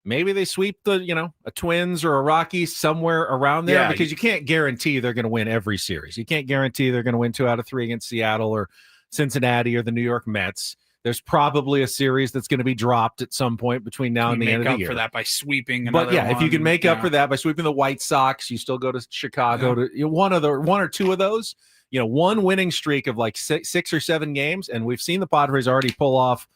maybe they sweep a Twins or a Rockies somewhere around there because you can't guarantee they're going to win every series. You can't guarantee they're going to win 2 out of 3 against Seattle or Cincinnati or the New York Mets. There's probably a series that's going to be dropped at some point between now and the end of the year. Make up for that by sweeping another one. If you can make up for that by sweeping the White Sox, you still go to Chicago to one or two of those. One winning streak of like 6 or 7 games, and we've seen the Padres already pull off.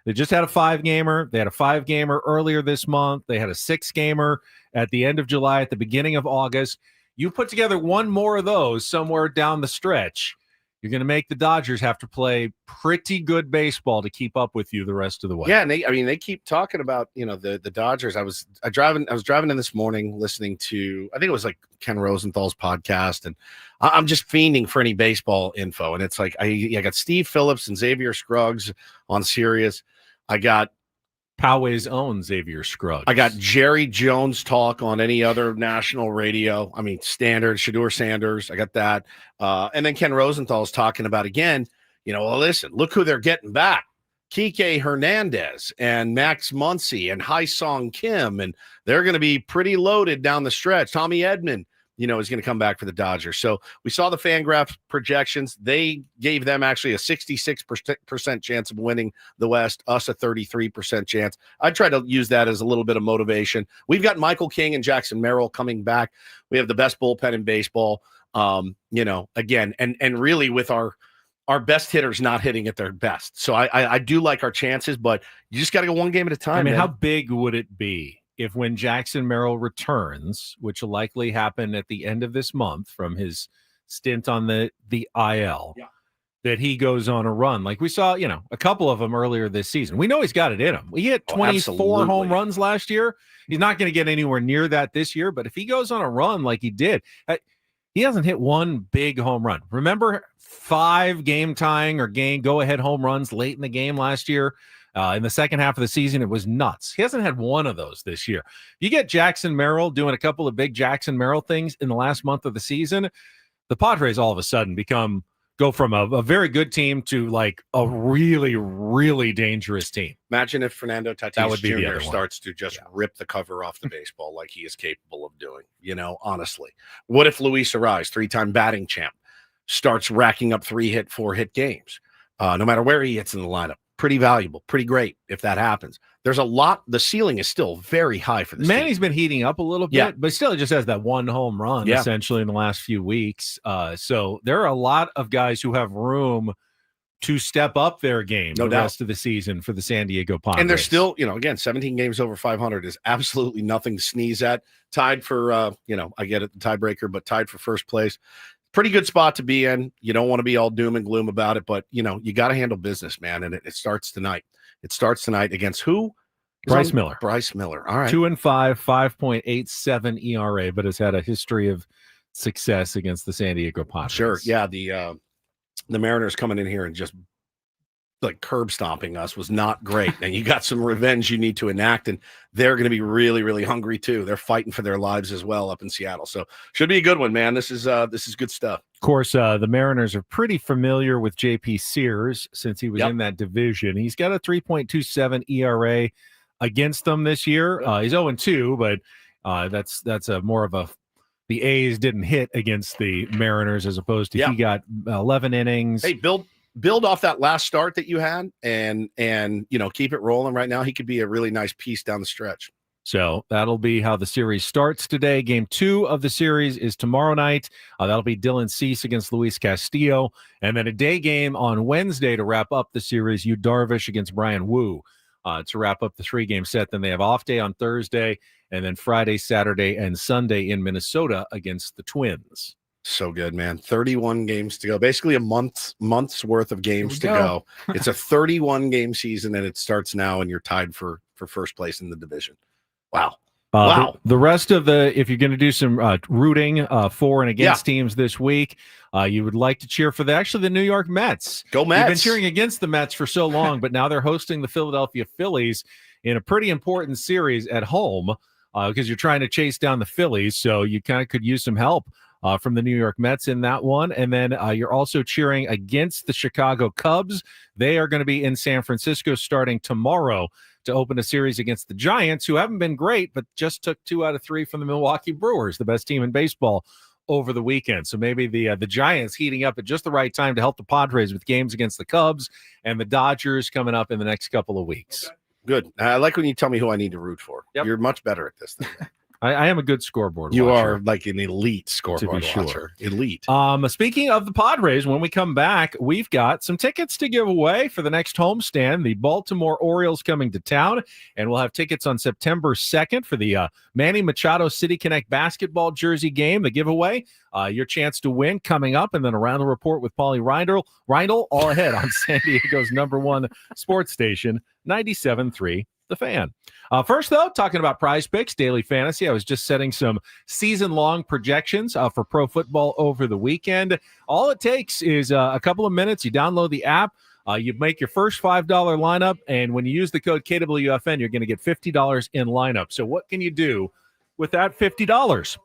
They just had a 5-gamer. They had a 5-gamer earlier this month. They had a 6-gamer at the end of July, at the beginning of August. You put together one more of those somewhere down the stretch, you're going to make the Dodgers have to play pretty good baseball to keep up with you the rest of the way. Yeah, and they keep talking about the Dodgers. I was driving in this morning listening to, I think it was like Ken Rosenthal's podcast, and I'm just fiending for any baseball info. And it's like I got Steve Phillips and Xavier Scruggs on Sirius. I got Poway's own Xavier Scruggs. I got Jerry Jones talk on any other national radio. I mean, Standard, Shadur Sanders. I got that. And then Ken Rosenthal's talking about again, listen, look who they're getting back. Kike Hernandez and Max Muncy and Hai-Song Kim. And they're going to be pretty loaded down the stretch. Tommy Edman, is going to come back for the Dodgers. So we saw the FanGraphs projections. They gave them actually a 66% chance of winning the West, us a 33% chance. I try to use that as a little bit of motivation. We've got Michael King and Jackson Merrill coming back. We have the best bullpen in baseball. Again, and really with our best hitters not hitting at their best. So I do like our chances, but you just got to go one game at a time. I mean, man. How big would it be if when Jackson Merrill returns, which will likely happen at the end of this month from his stint on the IL, that he goes on a run? Like we saw, a couple of them earlier this season. We know he's got it in him. He hit 24 home runs last year. He's not going to get anywhere near that this year, but if he goes on a run like he did, he hasn't hit one big home run. Remember 5 game tying or game go-ahead home runs late in the game last year? In the second half of the season, it was nuts. He hasn't had one of those this year. You get Jackson Merrill doing a couple of big Jackson Merrill things in the last month of the season, the Padres all of a sudden go from a very good team to like a really, really dangerous team. Imagine if Fernando That would Tatis be the other Jr. one. starts to just rip the cover off the baseball like he is capable of doing, honestly. What if Luis Ariz, 3-time batting champ, starts racking up 3-hit, 4-hit games? No matter where he hits in the lineup. Pretty valuable, pretty great if that happens. There's a lot. The ceiling is still very high for this Manny's team. been heating up a little bit, Yeah. but still just has that one home run essentially in the last few weeks. So there are a lot of guys who have room to step up their game No the doubt. rest of the season for the San Diego Padres. And they're still, again, 17 games over 500 is absolutely nothing to sneeze at. Tied for, I get it, the tiebreaker, but tied for first place. Pretty good spot to be in. You don't want to be all doom and gloom about it, but, you got to handle business, man. And it starts tonight. It starts tonight against who? Bryce Miller. Bryce Miller. All right. 2-5, 5.87 ERA, but has had a history of success against the San Diego Padres. Sure. Yeah. The Mariners coming in here and just like curb stomping us was not great. And you got some revenge you need to enact, and they're going to be really, really hungry too. They're fighting for their lives as well up in Seattle. So should be a good one, man. This is good stuff. Of course, the Mariners are pretty familiar with JP Sears since he was in that division. He's got a 3.27 ERA against them this year. He's 0-2, but that's a more of a the A's didn't hit against the Mariners as opposed to he got 11 innings. Hey, build off that last start that you had and keep it rolling right now. He could be a really nice piece down the stretch. So that'll be how the series starts today. Game 2 of the series is tomorrow night. That'll be Dylan Cease against Luis Castillo. And then a day game on Wednesday to wrap up the series, Yu Darvish against Brian Wu to wrap up the 3-game set. Then they have off day on Thursday, and then Friday, Saturday, and Sunday in Minnesota against the Twins. So good, man. 31 games to go. Basically a month's worth of games to go. It's a 31-game season, and it starts now, and you're tied for first place in the division. Wow. Wow. The rest of if you're going to do some rooting for and against teams this week, you would like to cheer for the New York Mets. Go Mets. You've been cheering against the Mets for so long, but now they're hosting the Philadelphia Phillies in a pretty important series at home because you're trying to chase down the Phillies. So you kind of could use some help from the New York Mets in that one. And then you're also cheering against the Chicago Cubs. They are going to be in San Francisco starting tomorrow to open a series against the Giants, who haven't been great, but just took 2 out of 3 from the Milwaukee Brewers, the best team in baseball, over the weekend. So maybe the Giants heating up at just the right time to help the Padres with games against the Cubs and the Dodgers coming up in the next couple of weeks. Good. I like when you tell me who I need to root for. You're much better at this than me. I am a good scoreboard You watcher. are like an elite scoreboard To be watcher. sure. Elite. Speaking of the Padres, when we come back, we've got some tickets to give away for the next homestand. The Baltimore Orioles coming to town, and we'll have tickets on September 2nd for the Manny Machado City Connect basketball jersey game, the giveaway. Your chance to win coming up, and then around the report with Paulie Reindl all ahead on San Diego's #1 sports station, 97.3 The Fan. First, though, talking about Prize Picks, Daily Fantasy. I was just setting some season-long projections for pro football over the weekend. All it takes is a couple of minutes. You download the app. You make your first $5 lineup, and when you use the code KWFN, you're going to get $50 in lineup. So what can you do with that $50?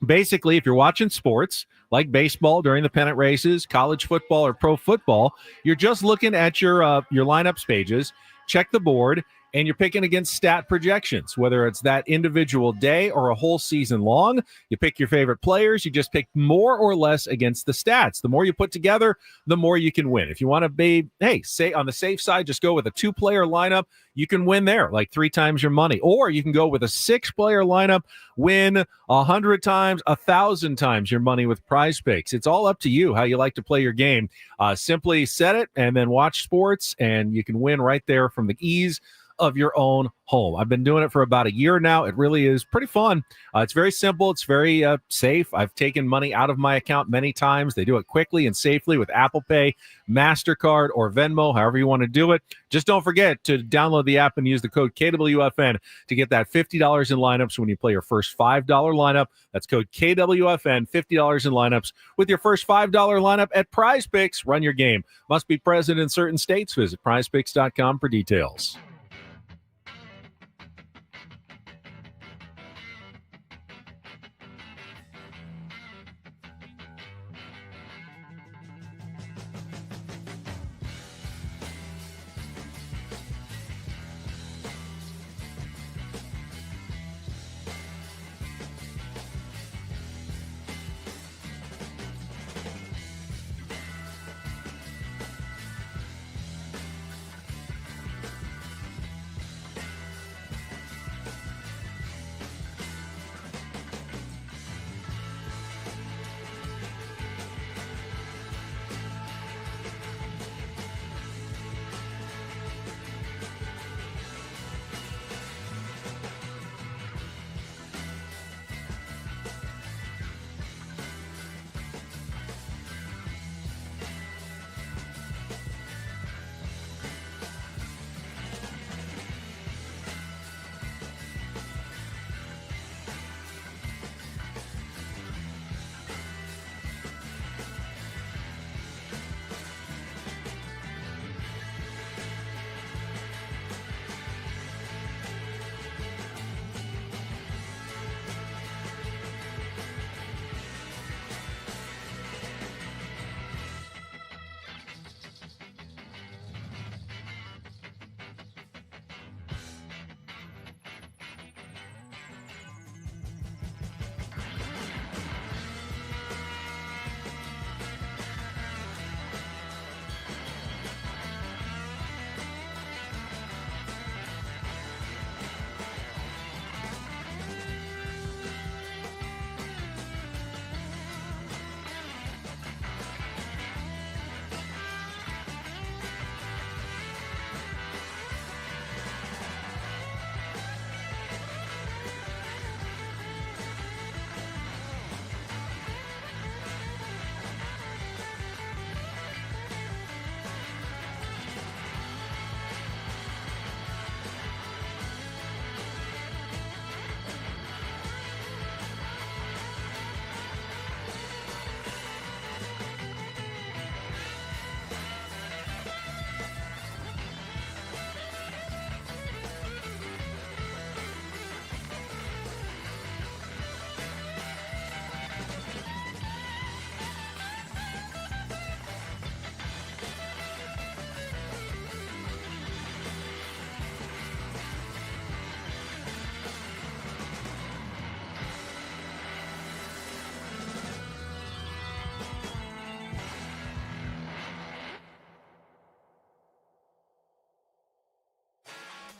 Basically, if you're watching sports like baseball during the pennant races, college football, or pro football, you're just looking at your lineups pages, check the board, and you're picking against stat projections, whether it's that individual day or a whole season long. You pick your favorite players. You just pick more or less against the stats. The more you put together, the more you can win. If you want to be, say on the safe side, just go with a 2-player lineup. You can win there, like 3 times your money. Or you can go with a 6-player lineup, win 100 times, 1,000 times your money with Prize Picks. It's all up to you how you like to play your game. Simply set it and then watch sports, and you can win right there from the ease of your own home. I've been doing it for about a year now. It really is pretty fun. It's very simple. It's very safe. I've taken money out of my account many times. They do it quickly and safely with Apple Pay, MasterCard, or Venmo, however you want to do it. Just don't forget to download the app and use the code KWFN to get that $50 in lineups when you play your first $5 lineup. That's code KWFN, $50 in lineups with your first $5 lineup at Prize Picks. Run your game. Must be present in certain states. Visit prizepicks.com for details.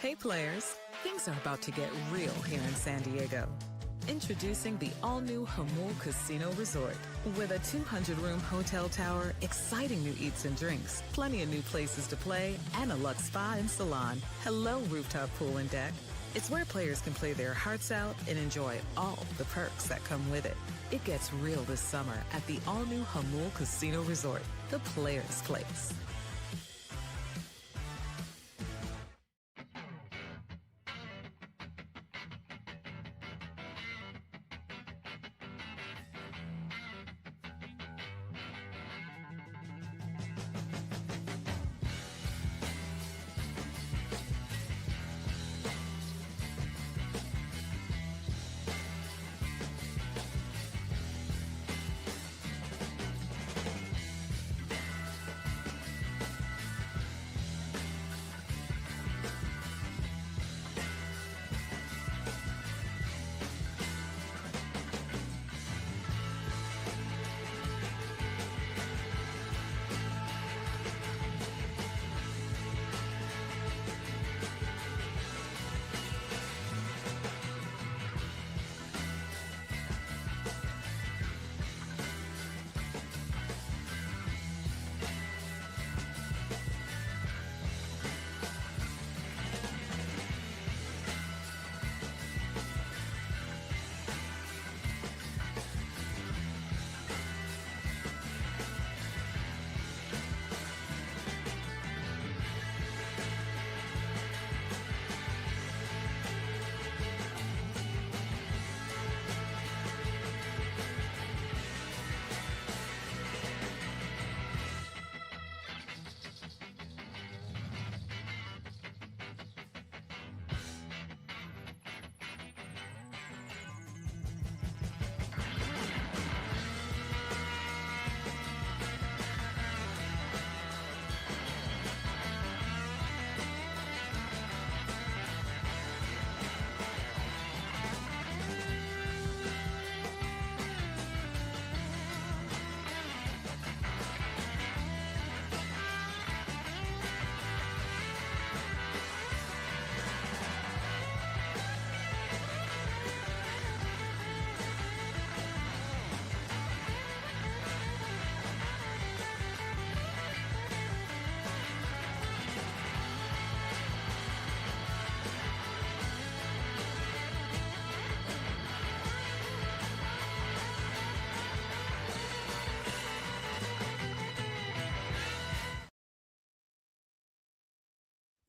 Hey players, things are about to get real here in San Diego. Introducing the all-new Hamul Casino Resort. With a 200-room hotel tower, exciting new eats and drinks, plenty of new places to play, and a luxe spa and salon. Hello, rooftop pool and deck. It's where players can play their hearts out and enjoy all the perks that come with it. It gets real this summer at the all-new Hamul Casino Resort, the players' place.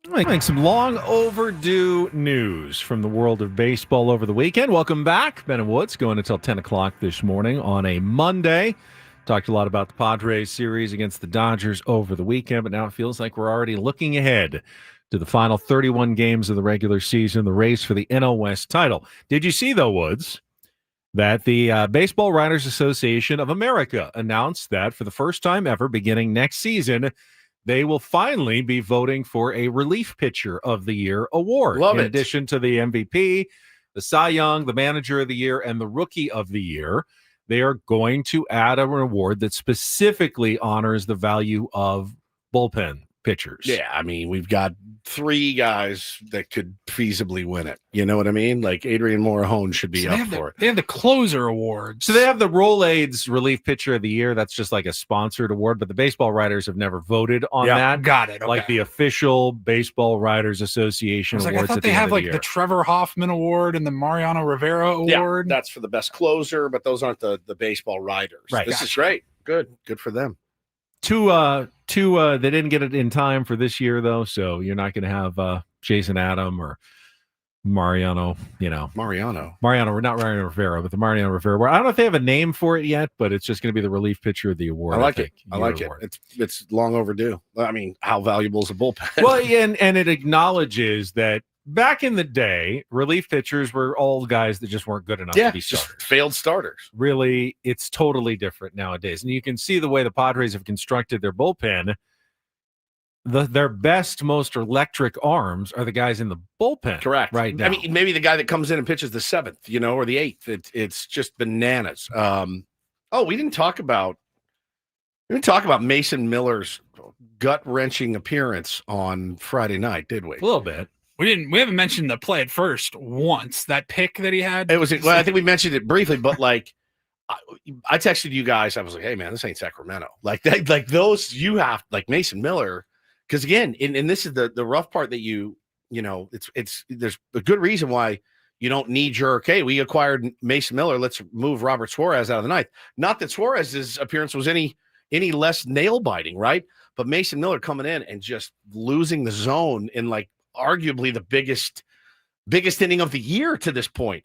I think some long overdue news from the world of baseball over the weekend. Welcome back. Ben and Woods going until 10 o'clock this morning on a Monday. Talked a lot about the Padres series against the Dodgers over the weekend, but now it feels like we're already looking ahead to the final 31 games of the regular season, the race for the NL West title. Did you see, though, Woods, that the Baseball Writers Association of America announced that for the first time ever, beginning next season, they will finally be voting for a Relief Pitcher of the Year award. Love in it. addition to the MVP, the Cy Young, the Manager of the Year, and the Rookie of the Year, they are going to add an award that specifically honors the value of bullpen pitchers. Yeah, I mean, we've got 3 guys that could feasibly win it. You know what I mean? Like Adrian Morahone should be up for it. They have the closer awards. So they have the Rolaids Relief Pitcher of the Year. That's just like a sponsored award, but the baseball writers have never voted on that. Got it. Like okay. the official Baseball Writers Association I awards. thought at they the end have of like the the Trevor Hoffman Award and the Mariano Rivera Award. Yeah, that's for the best closer, but those aren't the baseball writers. Right. This is great. Good for them. Two, they didn't get it in time for this year, though, so you're not going to have Jason Adam or Mariano, not Mariano Rivera, but the Mariano Rivera Award. I don't know if they have a name for it yet, but it's just going to be the Relief Pitcher of the Award. I like it. Award. It's long overdue. I mean, how valuable is a bullpen? Well, and it acknowledges that back in the day, relief pitchers were all guys that just weren't good enough to be starters. Just failed starters. Really, it's totally different nowadays. And you can see the way the Padres have constructed their bullpen. Their best, most electric arms are the guys in the bullpen. Correct. Right now. I mean, maybe the guy that comes in and pitches the 7th, or the 8th. It's just bananas. We didn't talk about Mason Miller's gut-wrenching appearance on Friday night, did we? A little bit. We haven't mentioned the play at first once. That pick that he had. It was. Well, I think we mentioned it briefly, but like, I texted you guys. I was like, "Hey, man, this ain't Sacramento." Like that. Like those. You have like Mason Miller, because again, and this is the rough part that it's there's a good reason why you don't need your. Okay, we acquired Mason Miller. Let's move Robert Suarez out of the ninth. Not that Suarez's appearance was any less nail biting, right? But Mason Miller coming in and just losing the zone in like arguably the biggest inning of the year to this point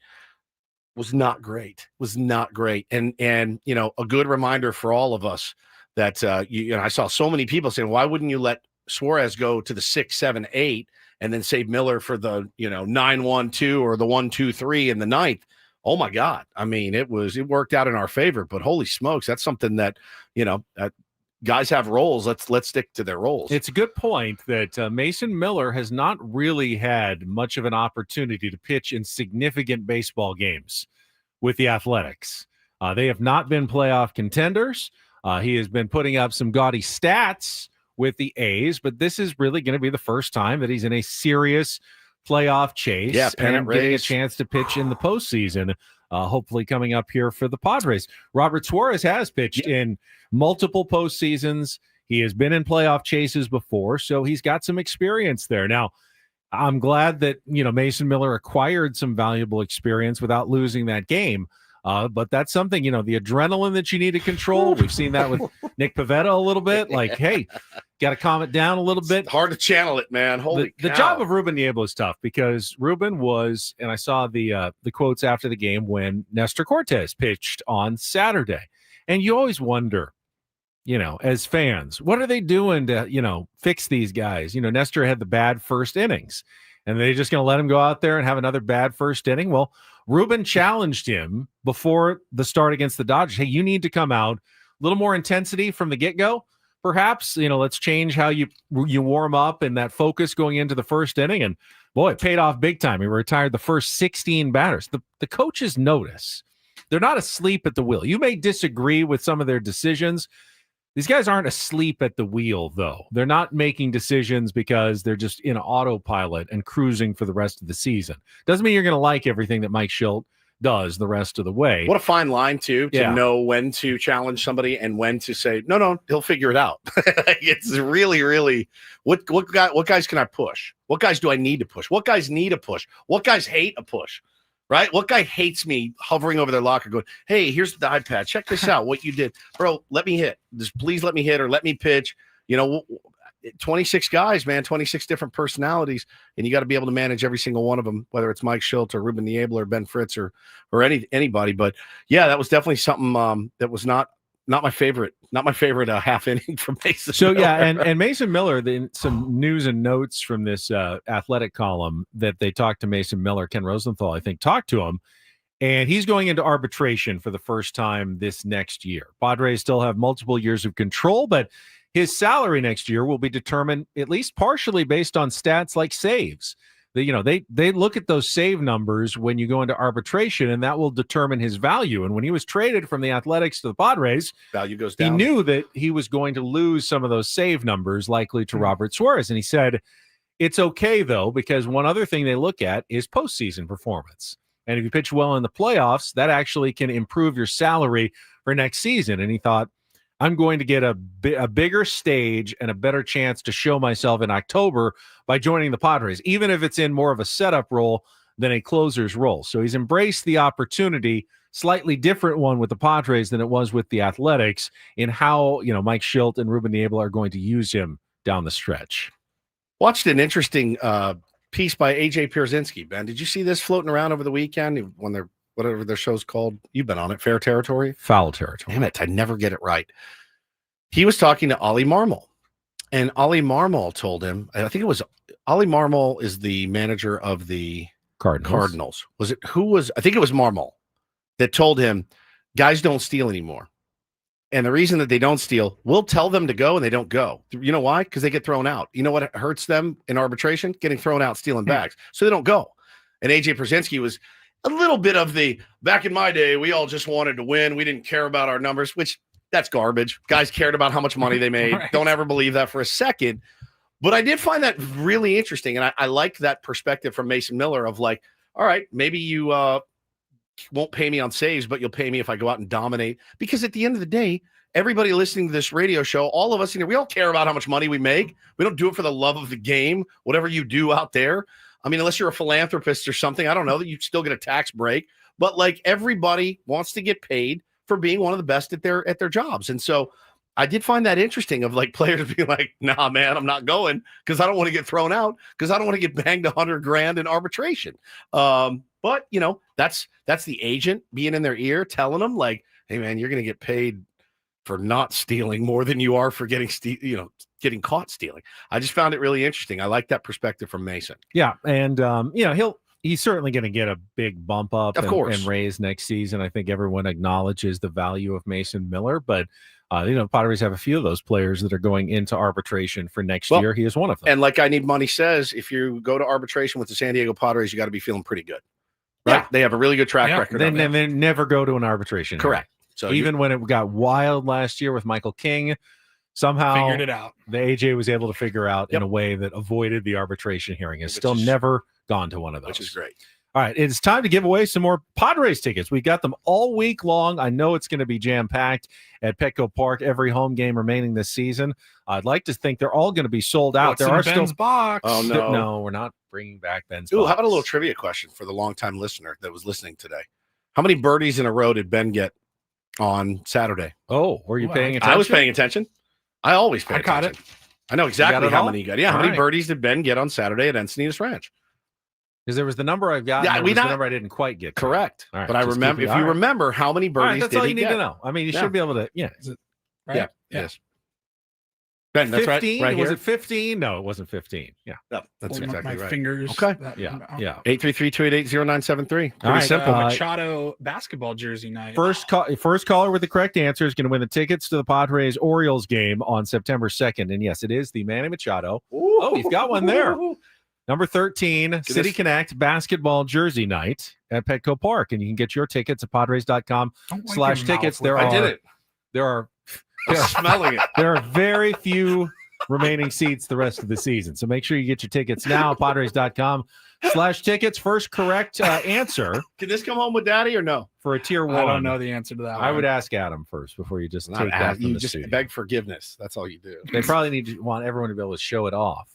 was not great. And a good reminder for all of us that I saw so many people saying, why wouldn't you let Suarez go to the 6, 7, 8 and then save Miller for the 9, 1, 2 or the 1, 2, 3 in the ninth? Oh my God. I mean, it worked out in our favor, but holy smokes, that's something that, guys have roles. Let's stick to their roles. It's a good point that Mason Miller has not really had much of an opportunity to pitch in significant baseball games with the Athletics. They have not been playoff contenders. He has been putting up some gaudy stats with the A's, but this is really going to be the first time that he's in a serious playoff chase. Yeah, and getting a chance to pitch in the postseason. Hopefully coming up here for the Padres. Robert Suarez has pitched in multiple postseasons. He has been in playoff chases before, so he's got some experience there. Now, I'm glad that, Mason Miller acquired some valuable experience without losing that game. But that's something, the adrenaline that you need to control. We've seen that with Nick Pivetta a little bit. Like, hey, got to calm it down a little bit. It's hard to channel it, man. Holy the cow. job of Ruben Niebla is tough because Ruben was, and I saw the quotes after the game when Nestor Cortes pitched on Saturday. And you always wonder, as fans, what are they doing to, fix these guys? Nestor had the bad first innings, and they're just going to let him go out there and have another bad first inning. Well, Ruben challenged him before the start against the Dodgers. Hey, you need to come out a little more intensity from the get-go. Perhaps, let's change how you warm up and that focus going into the first inning. And boy, it paid off big time. He retired the first 16 batters. The coaches notice. They're not asleep at the wheel. You may disagree with some of their decisions. These guys aren't asleep at the wheel, though. They're not making decisions because they're just in autopilot and cruising for the rest of the season. Doesn't mean you're going to like everything that Mike Schilt does the rest of the way. What a fine line, too, to know when to challenge somebody and when to say, no, he'll figure it out. It's really, really, what guys can I push? What guys do I need to push? What guys need a push? What guys hate a push? Right? What guy hates me hovering over their locker going, hey, here's the iPad. Check this out, what you did. Bro, let me hit. Just please let me hit or let me pitch. 26 guys, man, 26 different personalities, and you got to be able to manage every single one of them, whether it's Mike Schilt or Ruben Niebler or Ben Fritz or anybody. But yeah, that was definitely something that was not my favorite half inning from Mason. So Miller. yeah, and Mason Miller, some news and notes from this athletic column that they talked to Mason Miller. Ken Rosenthal, I think, talked to him, and he's going into arbitration for the first time this next year. Padres still have multiple years of control, but his salary next year will be determined at least partially based on stats like saves. They look at those save numbers when you go into arbitration, and that will determine his value. And when he was traded from the Athletics to the Padres, value goes down. He knew that he was going to lose some of those save numbers, likely to Robert Suarez. And he said, it's okay, though, because one other thing they look at is postseason performance. And if you pitch well in the playoffs, that actually can improve your salary for next season. And he thought, I'm going to get a bigger stage and a better chance to show myself in October by joining the Padres, even if it's in more of a setup role than a closer's role. So he's embraced the opportunity, slightly different one with the Padres than it was with the Athletics, in how, Mike Schilt and Ruben Niebler are going to use him down the stretch. Watched an interesting piece by AJ Pierzynski. Ben, did you see this floating around over the weekend when they're whatever their show's called? You've been on it. Fair Territory? Foul Territory. Damn it. I never get it right. He was talking to Ollie Marmol, and Ollie Marmol told him, I think it was Ollie Marmol is the manager of the Cardinals. Was it who was? I think it was Marmol that told him guys don't steal anymore. And the reason that they don't steal, we'll tell them to go and they don't go. You know why? Because they get thrown out. You know what hurts them in arbitration? Getting thrown out, stealing bags. So they don't go. And AJ Pierzynski was a little bit of the, back in my day, we all just wanted to win. We didn't care about our numbers, which that's garbage. Guys cared about how much money they made. Right. Don't ever believe that for a second. But I did find that really interesting. And I liked that perspective from Mason Miller of like, all right, maybe you won't pay me on saves, but you'll pay me if I go out and dominate. Because at the end of the day, everybody listening to this radio show, all of us in here, we all care about how much money we make. We don't do it for the love of the game, whatever you do out there. I mean, unless you're a philanthropist or something, I don't know, that you still get a tax break. But like everybody wants to get paid for being one of the best at their jobs. And so I did find that interesting of like players being like, nah, man, I'm not going because I don't want to get thrown out because I don't want to get banged $100,000 in arbitration. But that's the agent being in their ear telling them like, hey man, you're going to get paid for not stealing more than you are for getting caught stealing. I just found it really interesting. I like that perspective from Mason. Yeah. And, he's certainly going to get a big bump up and raise next season. I think everyone acknowledges the value of Mason Miller, but Padres have a few of those players that are going into arbitration for next year. He is one of them. And like I Need Money says, if you go to arbitration with the San Diego Padres, you got to be feeling pretty good. Right? Yeah. They have a really good track record. They never go to an arbitration. Correct. So even when it got wild last year with Michael King, somehow figured it out. The AJ was able to figure out in a way that avoided the arbitration hearing. It's still never gone to one of those. Which is great. All right, it's time to give away some more Padres tickets. We got them all week long. I know it's going to be jam-packed at Petco Park, every home game remaining this season. I'd like to think they're all going to be sold out. There are Ben's box. Oh, no. No, we're not bringing back Ben's box. How about a little trivia question for the longtime listener that was listening today? How many birdies in a row did Ben get on Saturday? Oh, were you paying attention? I was paying attention. I always pay attention. I caught it. I know exactly how many he got. Yeah, how many birdies did Ben get on Saturday at Encinitas Ranch? Because there was the number I got, and there was the number I didn't quite get. Correct. Right, but I remember, if you remember, how many birdies that's did all he you need get? to know. I mean, you should be able to, Is it, right? Yeah, yes. Ben, that's 15? right. Was it 15? No, it wasn't 15. Yeah. No, that's exactly right. Fingers. Okay. Yeah. 833-288-0973. Pretty simple. Machado basketball jersey night. First caller with the correct answer is going to win the tickets to the Padres Orioles game on September 2nd. And yes, it is the Manny Machado. Ooh. Oh, you've got one there. Number 13, City Connect basketball jersey night at Petco Park. And you can get your tickets at padres.com/tickets. There are smelling it. There are very few remaining seats the rest of the season. So make sure you get your tickets now, padres.com/tickets. First correct answer. Can this come home with daddy or no? For a tier 1. I don't know the answer to that. I would ask Adam first before you just take that from you the just studio. beg forgiveness. That's all you do. They probably want everyone to be able to show it off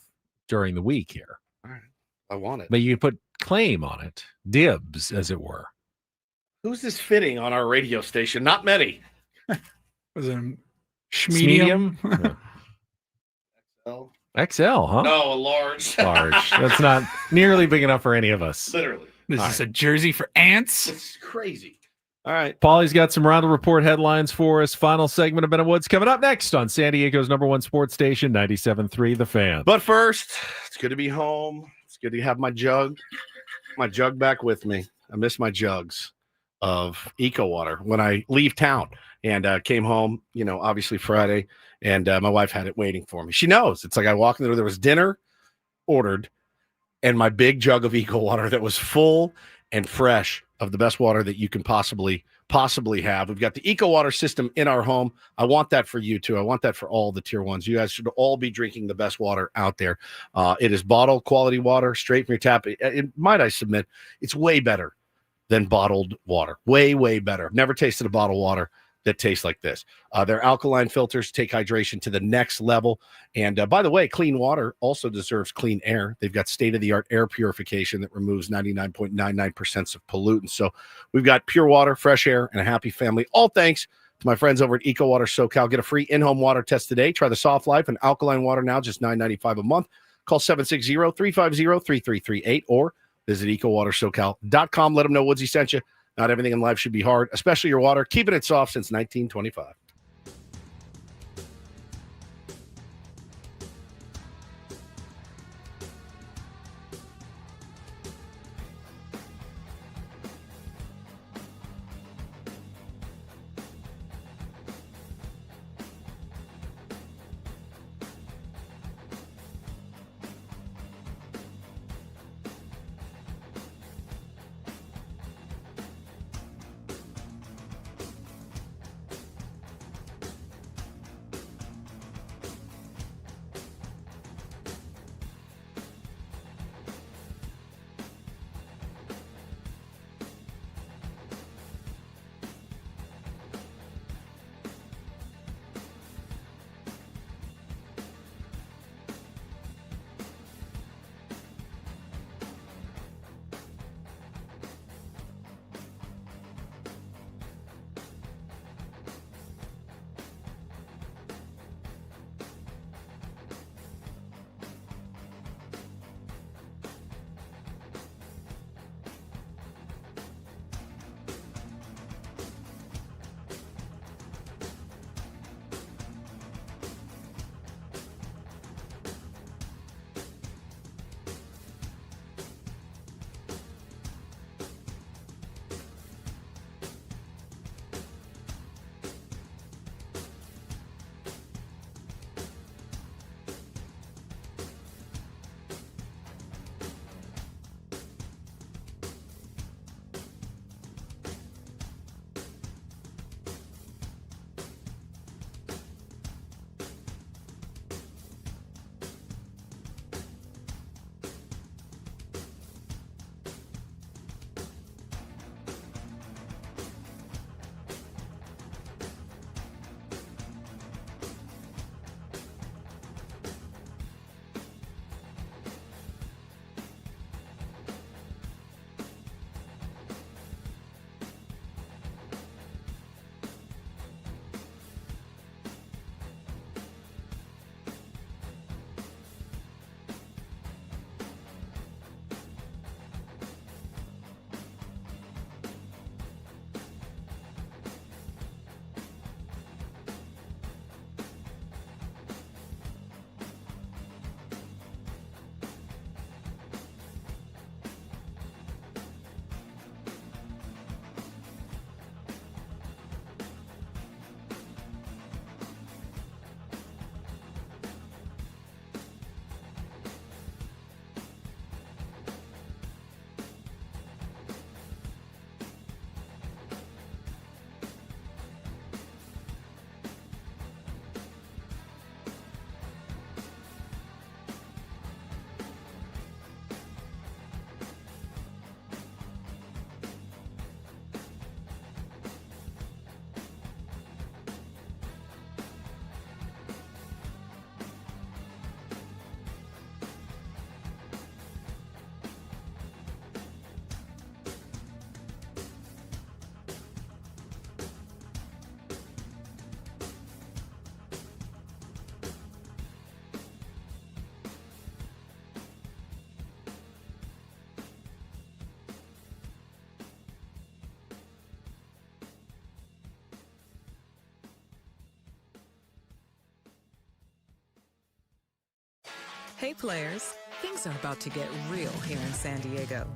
during the week here. All right. I want it. But you put claim on it. Dibs, as it were. Who's this fitting on our radio station? Not many. Was it Schmedium? Yeah. XL, huh? No, a large. Large. That's not nearly big enough for any of us. Literally. This All is a jersey for ants. It's crazy. All right. Paulie's got some Reindl Report headlines for us. Final segment of Ben and Woods coming up next on San Diego's #1 sports station, 97.3 The Fan. But first, it's good to be home. It's good to have my jug back with me. I miss my jugs of Eco Water when I leave town, and came home, obviously Friday, and my wife had it waiting for me. She knows. It's like I walk in there was dinner ordered and my big jug of Eco Water that was full and fresh of the best water that you can possibly have. We've got the Eco Water system in our home. I want that for you too. I want that for all the tier ones. You guys should all be drinking the best water out there. It is bottled quality water straight from your tap. Might I submit, it's way better than bottled water. Way, way better. Never tasted a bottled water that tastes like this. Their alkaline filters take hydration to the next level. And by the way, clean water also deserves clean air. They've got state-of-the-art air purification that removes 99.99% of pollutants. So we've got pure water, fresh air, and a happy family, all thanks to my friends over at Eco Water SoCal. Get a free in-home water test today. Try the Soft Life and alkaline water now, just $9.95 a month. Call 760-350-3338 or visit ecowatersocal.com. Let them know Woodsy sent you. Not everything in life should be hard, especially your water. Keeping it soft since 1925. Hey players, things are about to get real here in San Diego.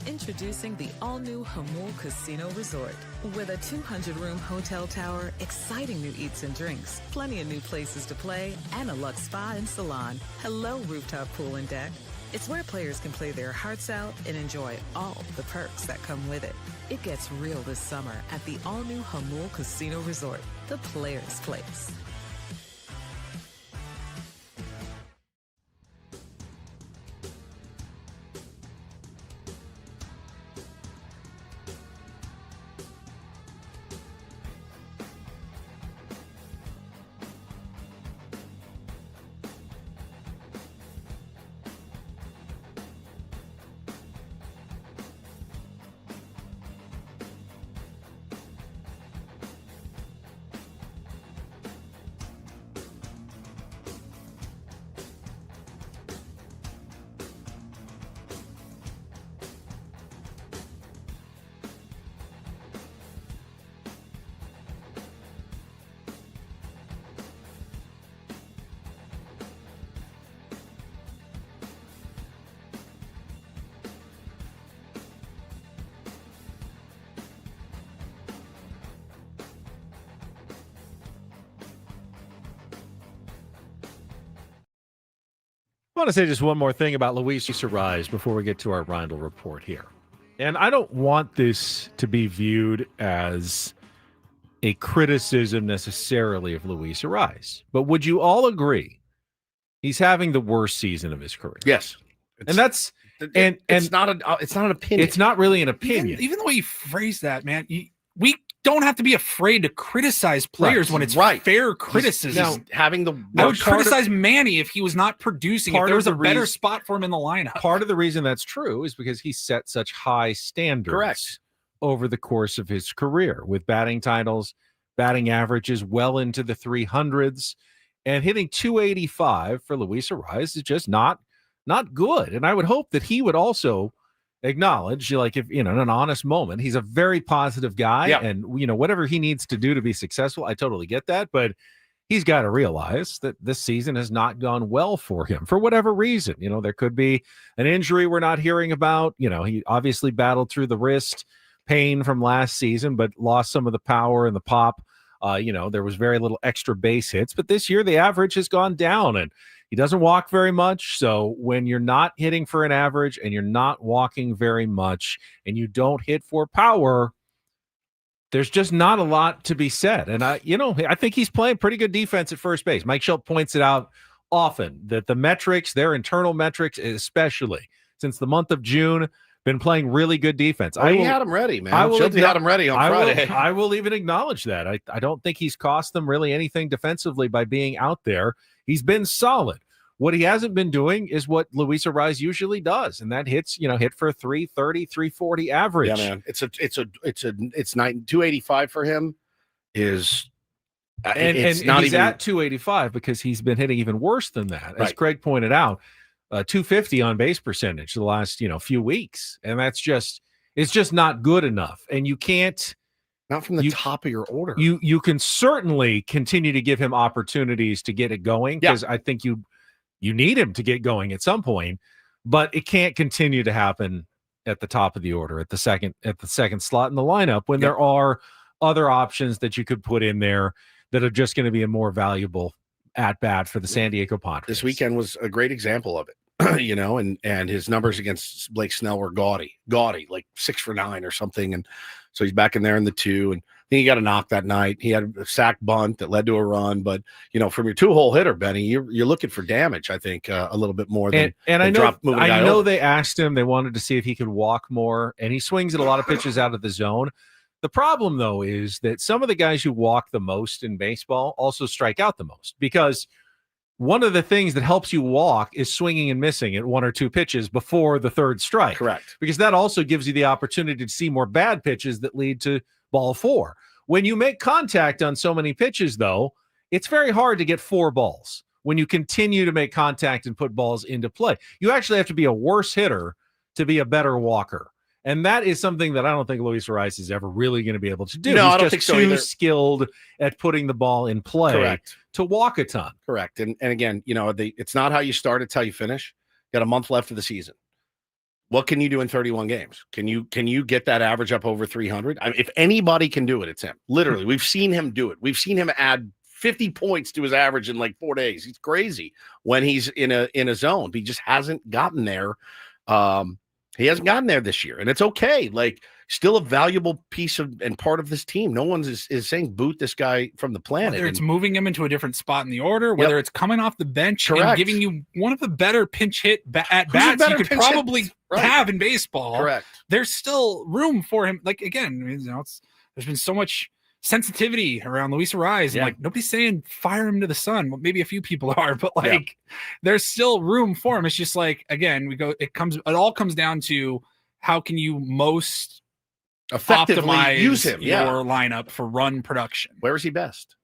Introducing the all-new Hamul Casino Resort. With a 200-room hotel tower, exciting new eats and drinks, plenty of new places to play, and a luxe spa and salon. Hello, rooftop pool and deck. It's where players can play their hearts out and enjoy all the perks that come with it. It gets real this summer at the all-new Hamul Casino Resort, the players' place. I want to say just one more thing about Luis Arraez before we get to our Reindl Report here. And I don't want this to be viewed as a criticism necessarily of Luis Arraez, but would you all agree he's having the worst season of his career? Yes. And that's it's not an opinion. It's not really an opinion. Even the way you phrase that, man, we don't have to be afraid to criticize players when it's fair criticism. He's having the I would criticize Manny if he was not producing. If there was a better reason- spot for him in the lineup. Part of the reason that's true is because he set such high standards over the course of his career with batting titles, batting averages well into the 300s, and hitting 285 for Luis Arraez is just not good. And I would hope that he would also acknowledge, like, if in an honest moment, he's a very positive guy, and whatever he needs to do to be successful, I totally get that, but he's got to realize that this season has not gone well for him for whatever reason. There could be an injury we're not hearing about. He obviously battled through the wrist pain from last season, but lost some of the power and the pop. There was very little extra base hits, but this year the average has gone down, and he doesn't walk very much. So when you're not hitting for an average and you're not walking very much and you don't hit for power, there's just not a lot to be said. And I think he's playing pretty good defense at first base. Mike Schultz points it out often that the metrics, their internal metrics, especially since the month of June, been playing really good defense. He had him ready, man. Schultz had him ready on Friday. I will even acknowledge that. I don't think he's cost them really anything defensively by being out there. He's been solid. What he hasn't been doing is what Luis Arraez usually does, and that hit for 330, 340 average. Yeah, man. It's 285 for him is and he's at 285 because he's been hitting even worse than that. As Craig pointed out, 250 on base percentage the last few weeks, and it's just not good enough. And you can't. Not from the top of your order. You can certainly continue to give him opportunities to get it going, because I think you need him to get going at some point, but it can't continue to happen at the top of the order, at the second slot in the lineup, when there are other options that you could put in there that are just going to be a more valuable at bat for the San Diego Padres. This weekend was a great example of it. And his numbers against Blake Snell were gaudy, like 6 for 9 or something. And so he's back in there in the 2, and I think he got a knock that night. He had a sack bunt that led to a run, but from your 2-hole hitter, Benny, you're looking for damage. I think a little bit more than I know they asked him. They wanted to see if he could walk more, and he swings at a lot of pitches out of the zone. The problem, though, is that some of the guys who walk the most in baseball also strike out the most, because one of the things that helps you walk is swinging and missing at 1 or 2 pitches before the third strike. Correct. Because that also gives you the opportunity to see more bad pitches that lead to ball 4. When you make contact on so many pitches, though, it's very hard to get 4 balls when you continue to make contact and put balls into play. You actually have to be a worse hitter to be a better walker. And that is something that I don't think Luis Ariz is ever really going to be able to do. No, He's I don't just think so too either. skilled at putting the ball in play Correct. to walk a ton. Correct. And again, it's not how you start, it's how you finish. Got a month left of the season. What can you do in 31 games? Can you get that average up over 300? I mean, if anybody can do it, it's him. Literally, we've seen him do it. We've seen him add 50 points to his average in like 4 days. He's crazy when he's in a zone. He just hasn't gotten there. He hasn't gotten there this year, and it's okay. Like, still a valuable piece of and part of this team. No one is saying boot this guy from the planet. Whether it's moving him into a different spot in the order, whether it's coming off the bench and Correct. giving you one of the better pinch hit at bats you could probably have in baseball. Correct. There's still room for him. Like, again, there's been so much sensitivity around Luis Ariz. And like, nobody's saying fire him to the sun. Well, maybe a few people are, but like, there's still room for him. It's just like, again, it all comes down to how can you most effectively optimize use him your lineup for run production. Where is he best?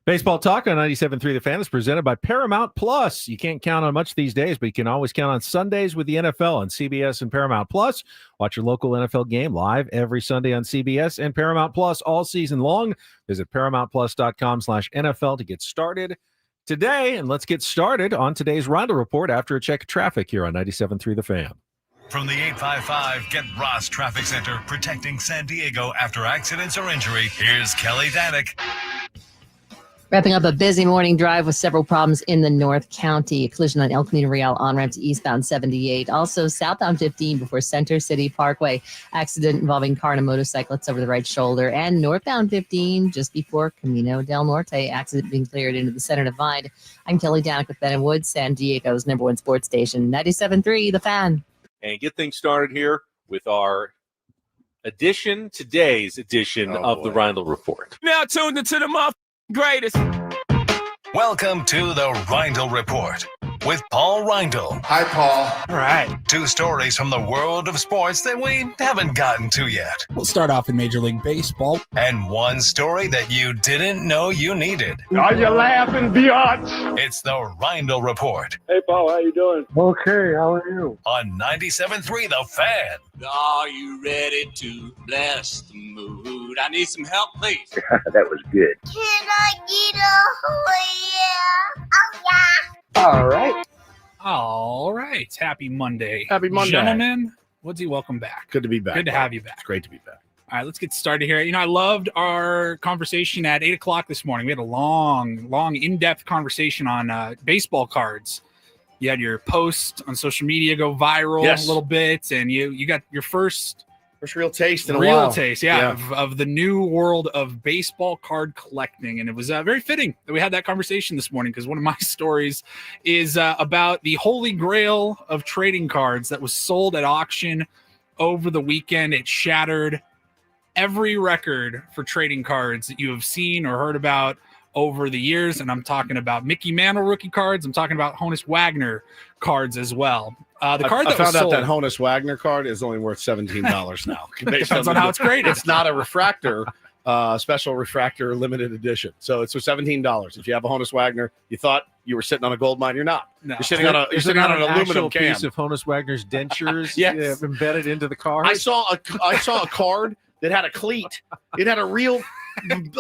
Baseball Talk on 97.3 The Fan is presented by Paramount Plus. You can't count on much these days, but you can always count on Sundays with the NFL on CBS and Paramount Plus. Watch your local NFL game live every Sunday on CBS and Paramount Plus all season long. Visit ParamountPlus.com/NFL to get started today. And let's get started on today's Reindl Report after a check of traffic here on 97.3 The Fan. From the 855 Get Ross Traffic Center, protecting San Diego after accidents or injury, here's Kelly Danick. Wrapping up a busy morning drive with several problems in the North County. A collision on El Camino Real on-ramp to eastbound 78. Also southbound 15 before Center City Parkway. Accident involving car and a motorcyclist over the right shoulder. And northbound 15 just before Camino del Norte. Accident being cleared into the center divide. I'm Kelly Danick with Ben & Woods, San Diego's #1 sports station. 97.3 The Fan. And get things started here with our today's edition of the Reindl Report. Now tuned into the greatest. Welcome to the Reindl Report with Paul Reindl. Hi, Paul. All right. 2 stories from the world of sports that we haven't gotten to yet. We'll start off in Major League Baseball. And 1 story that you didn't know you needed. Are you laughing, biatch? It's the Reindl Report Hey, Paul, how you doing? Okay, how are you? on 97.3 The Fan. Are you ready to bless the mood? I need some help, please. That was good. Can I get a All right. All right. Happy Monday. Happy Monday. Gentlemen, Woodsy, welcome back. Good to be back. Good to have you back. It's great to be back. All right, let's get started here. I loved our conversation at 8 o'clock this morning. We had a long, in-depth conversation on baseball cards. You had your post on social media go viral a little bit, and you got your first real taste in a while. Real taste, of the new world of baseball card collecting. And it was very fitting that we had that conversation this morning, because one of my stories is about the holy grail of trading cards that was sold at auction over the weekend. It shattered every record for trading cards that you have seen or heard about over the years. And I'm talking about Mickey Mantle rookie cards. I'm talking about Honus Wagner cards as well. The card I that found was out sold, that Honus Wagner card is only worth $17 now. Depends on how it's graded. It's not a refractor, special refractor limited edition. So it's for $17. If you have a Honus Wagner, you thought you were sitting on a gold mine. You're not. No. You're sitting on an aluminum actual can. piece of Honus Wagner's dentures Yes. embedded into the card. I saw a card that had a cleat. It had a real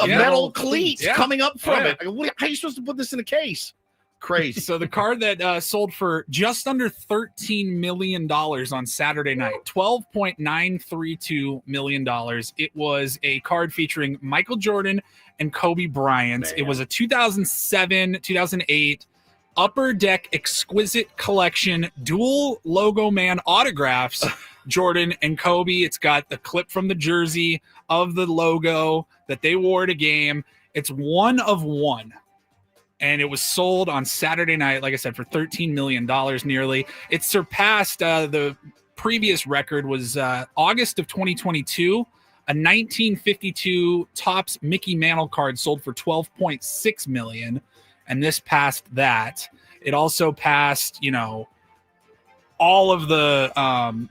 metal cleat coming up from it. I go, how are you supposed to put this in a case? Crazy. So the card that sold for just under $13 million on Saturday night, $12.932 million. It was a card featuring Michael Jordan and Kobe Bryant. Man. It was a 2007, 2008 Upper Deck Exquisite Collection dual logo man autographs, Jordan and Kobe. It's got the clip from the jersey of the logo that they wore at a game. It's 1 of 1. And it was sold on Saturday night, like I said, for $13 million nearly. It surpassed the previous record was August of 2022. A 1952 Topps Mickey Mantle card sold for $12.6 million. And this passed that. It also passed, all of the I'm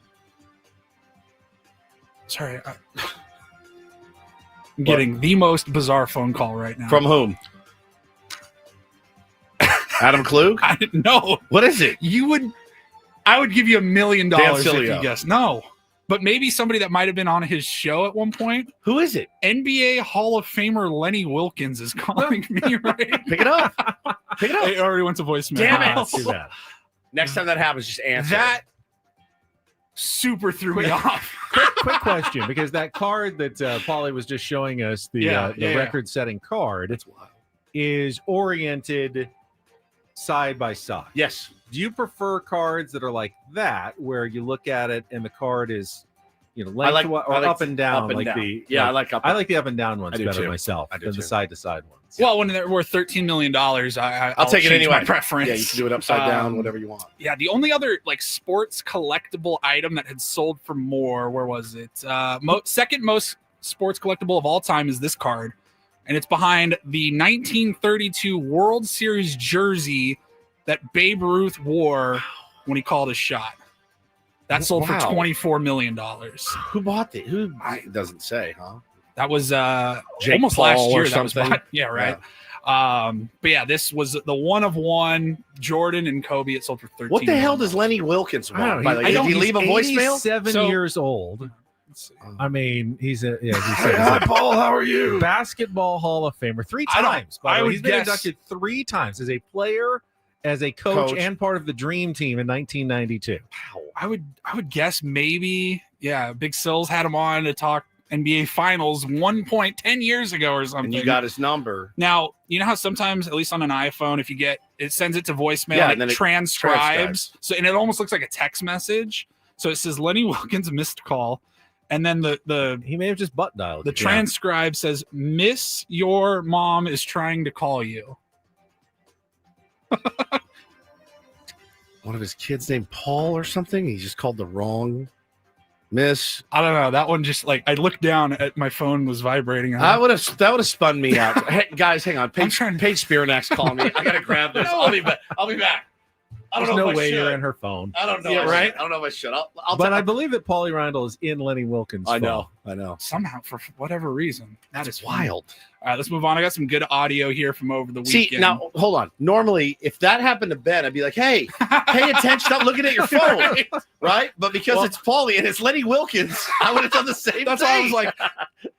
getting the most bizarre phone call right now. From whom? Adam Klug? I didn't know. What is it? I would give you $1 million if Silio. you guessed. No. but maybe somebody that might have been on his show at one point. Who is it? NBA Hall of Famer Lenny Wilkins is calling me right. Pick it up. Pick it up. It already went to voicemail. Damn it. Too bad. Next time that happens, just answer. That super threw me off. Quick question, because that card that Paulie was just showing us, the record-setting card, is oriented side by side. Yes. Do you prefer cards that are like that, where you look at it and the card is, lengthwise or up and down? Up and down. I like the up and down ones better too. myself than the side to side ones. Well, when they're worth $13 million, I'll take it anyway. My preference. Yeah, you can do it upside down, whatever you want. Yeah, the only other sports collectible item that had sold for more, where was it? Second most sports collectible of all time is this card, and it's behind the 1932 World Series jersey that Babe Ruth wore when he called his shot. That sold for $24 million. Who bought it? Who? It doesn't say, huh? That was Jake almost Paul last year. or That was something. bought. Yeah, right. But yeah, this was the one of one Jordan and Kobe. It sold for $13 What the hell million. does Lenny Wilkins want? I don't know. Did he leave a voicemail? 7 years old. I mean, he's a Hi, Paul. How are you? Basketball Hall of Famer 3 I don't- times. By I the way, would he's been guess- inducted 3 times as a player, as a coach, Coach. and part of the Dream Team in 1992. I would guess maybe Big Sills had him on to talk NBA Finals 10 years ago or something. And you got his number. Now, you know how sometimes, at least on an iPhone, if you get it sends it to voicemail Yeah, and and then it it transcribes. transcribes. So and it almost looks like a text message. So it says Lenny Wilkins missed call. And then the he may have just butt dialed. The transcribe says, "Miss, your mom is trying to call you." One of his kids named Paul or something. He just called the wrong miss. I don't know. That one just I looked down at my phone was vibrating. That would have spun me out. Hey, guys, hang on. Paige Spironak's calling me. I gotta grab this. I'll be back. I don't There's know no if I way should. you're in her phone. I don't know. Yeah, right? I don't know if I should. But I believe that Paulie Reindl is in Lenny Wilkins' I phone. know. Somehow, for whatever reason, that is wild. All right, let's move on. I got some good audio here from over the See, weekend. now hold on. Normally, if that happened to Ben, I'd be like, "Hey, pay attention! Stop looking at your phone." Right? But because it's Paulie and it's Lenny Wilkins, I would have done the same. That's why I was like,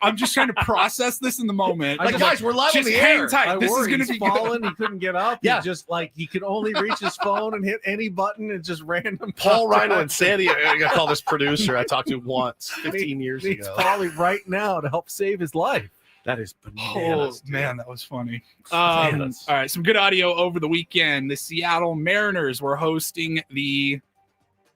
I'm just trying to process this in the moment. Like, guys, we're live on just the hang air. tight. This is going to He's be fallen. good. He couldn't get up. Yeah. He just he could only reach his phone and hit any button and just random. Paul Reindl and Sandy. I got to call this producer I talked to once 15 years Needs ago. Paulie right now to help save his life. That is Oh bananas. man, that was funny. Bananas. All right, some good audio over the weekend. The Seattle Mariners were hosting the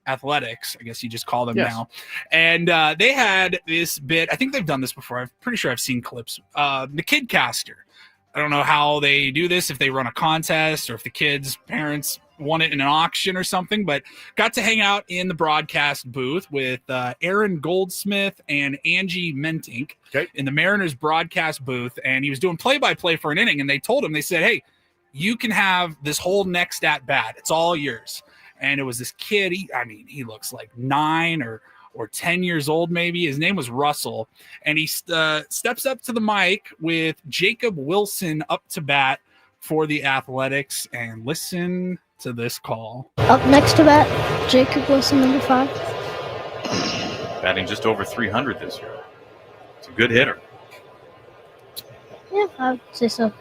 Athletics, I guess you just call them Yes. now. And they had this bit. I think they've done this before. I'm pretty sure I've seen clips. The Kid Caster. I don't know how they do this, if they run a contest or if the kids' parents won it in an auction or something, but got to hang out in the broadcast booth with Aaron Goldsmith and Angie Mentink in the Mariners broadcast booth. And he was doing play-by-play for an inning. And they told him, they said, "Hey, you can have this whole next at bat. It's all yours." And it was this kid. He looks like 9 or 10 years old, maybe. His name was Russell. And he steps up to the mic with Jacob Wilson up to bat for the Athletics. And listen to this call. Up next to bat, Jacob Wilson, number 5. Batting just over 300 this year. It's a good hitter. Yeah, I'd say so.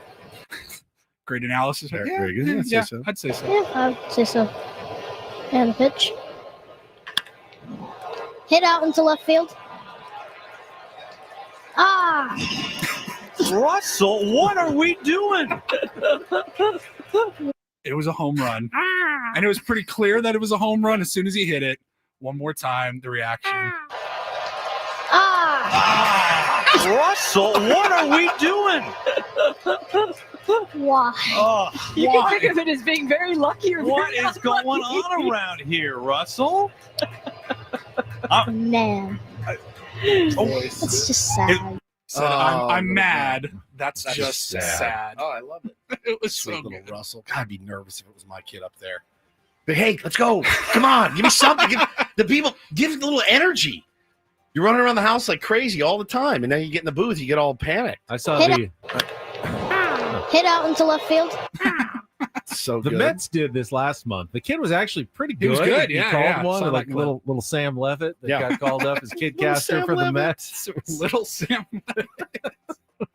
Great analysis. Very good. I'd say so. I'd say so. Yeah, I'd say so. And the pitch. Hit out into left field. Ah! Russell, what are we doing? It was a home run. And it was pretty clear that it was a home run as soon as he hit it. One more time, the reaction. Russell, what are we doing? Why? You can think of it as being very lucky or What very is going unlucky. on around here, Russell? Man. It's just sad. Said, I'm mad. That's just sad. Oh, I love it. It was Sweet so little good. Russell. God, I'd be nervous if it was my kid up there. But hey, let's go. Come on, give me something. Give a little energy. You're running around the house like crazy all the time, and now you get in the booth, you get all panicked. I saw Hit out into left field. So the good. Mets did this last month. The kid was actually pretty good. He was good, He yeah, called yeah. one Saw like that clip. little Sam Levitt that Yeah. got called up as kid Little caster Sam for the Levitt. Mets. Little Sam.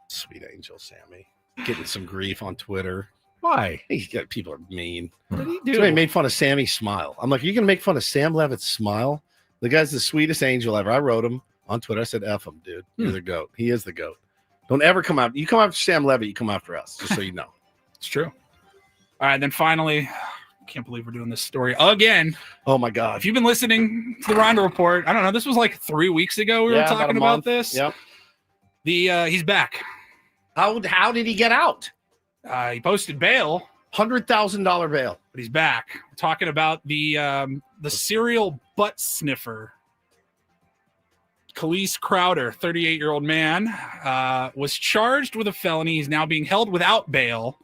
Sweet angel Sammy getting some grief on Twitter. Why? People are mean. What did he do? Somebody made fun of Sammy's smile. I'm like, are you going to make fun of Sam Levitt's smile? The guy's the sweetest angel ever. I wrote him on Twitter. I said, F him, dude. You're the GOAT. He is the GOAT. Don't ever come out. You come after Sam Levitt, you come after us, just so you know. It's true. All right, then finally, I can't believe we're doing this story again. Oh my God. If you've been listening to the Reindl Report, I don't know, this was like 3 weeks ago we were talking about this. Yep. He's back. How did he get out? He posted bail. $100,000 bail. But he's back. We're talking about the serial butt sniffer. Khalees Crowder, 38-year-old man, was charged with a felony. He's now being held without bail.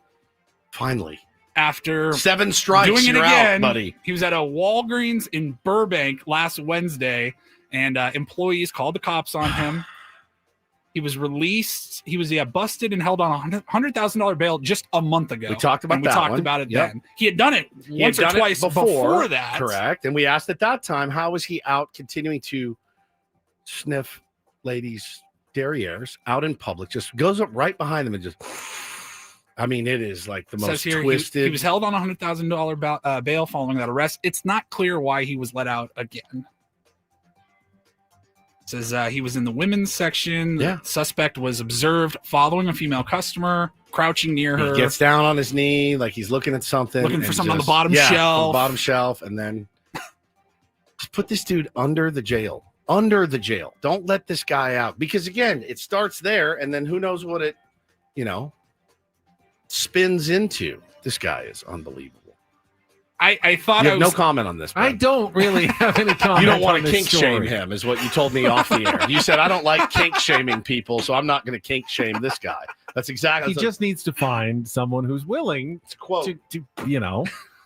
Finally. After 7 strikes, doing it you're again, out, buddy. He was at a Walgreens in Burbank last Wednesday, and employees called the cops on him. He was released. He was busted and held on $100,000 bail just a month ago. We talked about and we that talked one. about it Yep. then. He had done it He had once or done it twice before that. Correct. And we asked at that time, how was he out continuing to sniff ladies' derrieres out in public? Just goes up right behind them and just, I mean, it is like the Says most here twisted. he was held on $100,000 bail following that arrest. It's not clear why he was let out again. It says he was in the women's section. Yeah. The suspect was observed following a female customer, crouching near her. He gets down on his knee like he's looking at something. Looking for and something on the just- bottom yeah, shelf. on the bottom shelf. And then just put this dude under the jail. Under the jail. Don't let this guy out. Because again, it starts there and then who knows what it, spins into. This guy is unbelievable. I thought You I have was no comment on this. I Ben. don't really have any comment. You don't want on to this kink story. shame him, is what you told me off the air. You said I don't like kink shaming people, so I'm not going to kink shame this guy. That's exactly. He just needs to find someone who's willing to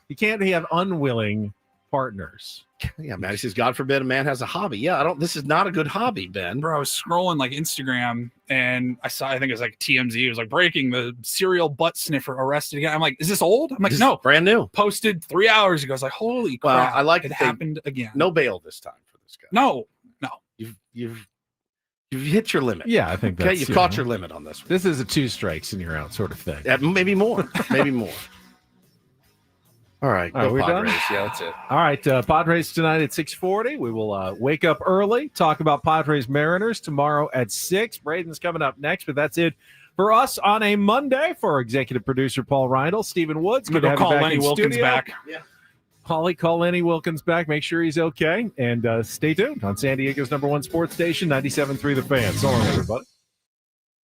you can't have unwilling partners. Yeah, man. He says, God forbid a man has a hobby. Yeah, this is not a good hobby, Ben. Bro, I was scrolling like Instagram and I think it was like TMZ. It was like breaking the serial butt sniffer arrested again. I'm like, is this old? I'm like, This is no, brand new. Posted 3 hours ago. I was like, holy Well, crap. I like it that they- happened again. No bail this time for this guy. No. You've hit your limit. Yeah, I think Okay, that's you've caught your limit on this one. This is a 2 strikes and you're out sort of thing. Maybe more. Maybe more. All right. All right, Go we're Padres. done? Yeah, that's it. All right, Padres tonight at 6:40. We will wake up early, talk about Padres Mariners tomorrow at 6. Braden's coming up next, but that's it for us on a Monday. For our executive producer Paul Reindl, Stephen Woods. I'm Good gonna to have go you call back Lenny in Wilkins studio. back. Yeah. Holly, call Lenny Wilkins back. Make sure he's okay, and stay tuned on San Diego's #1 sports station, 97.3 The Fan. So long, everybody.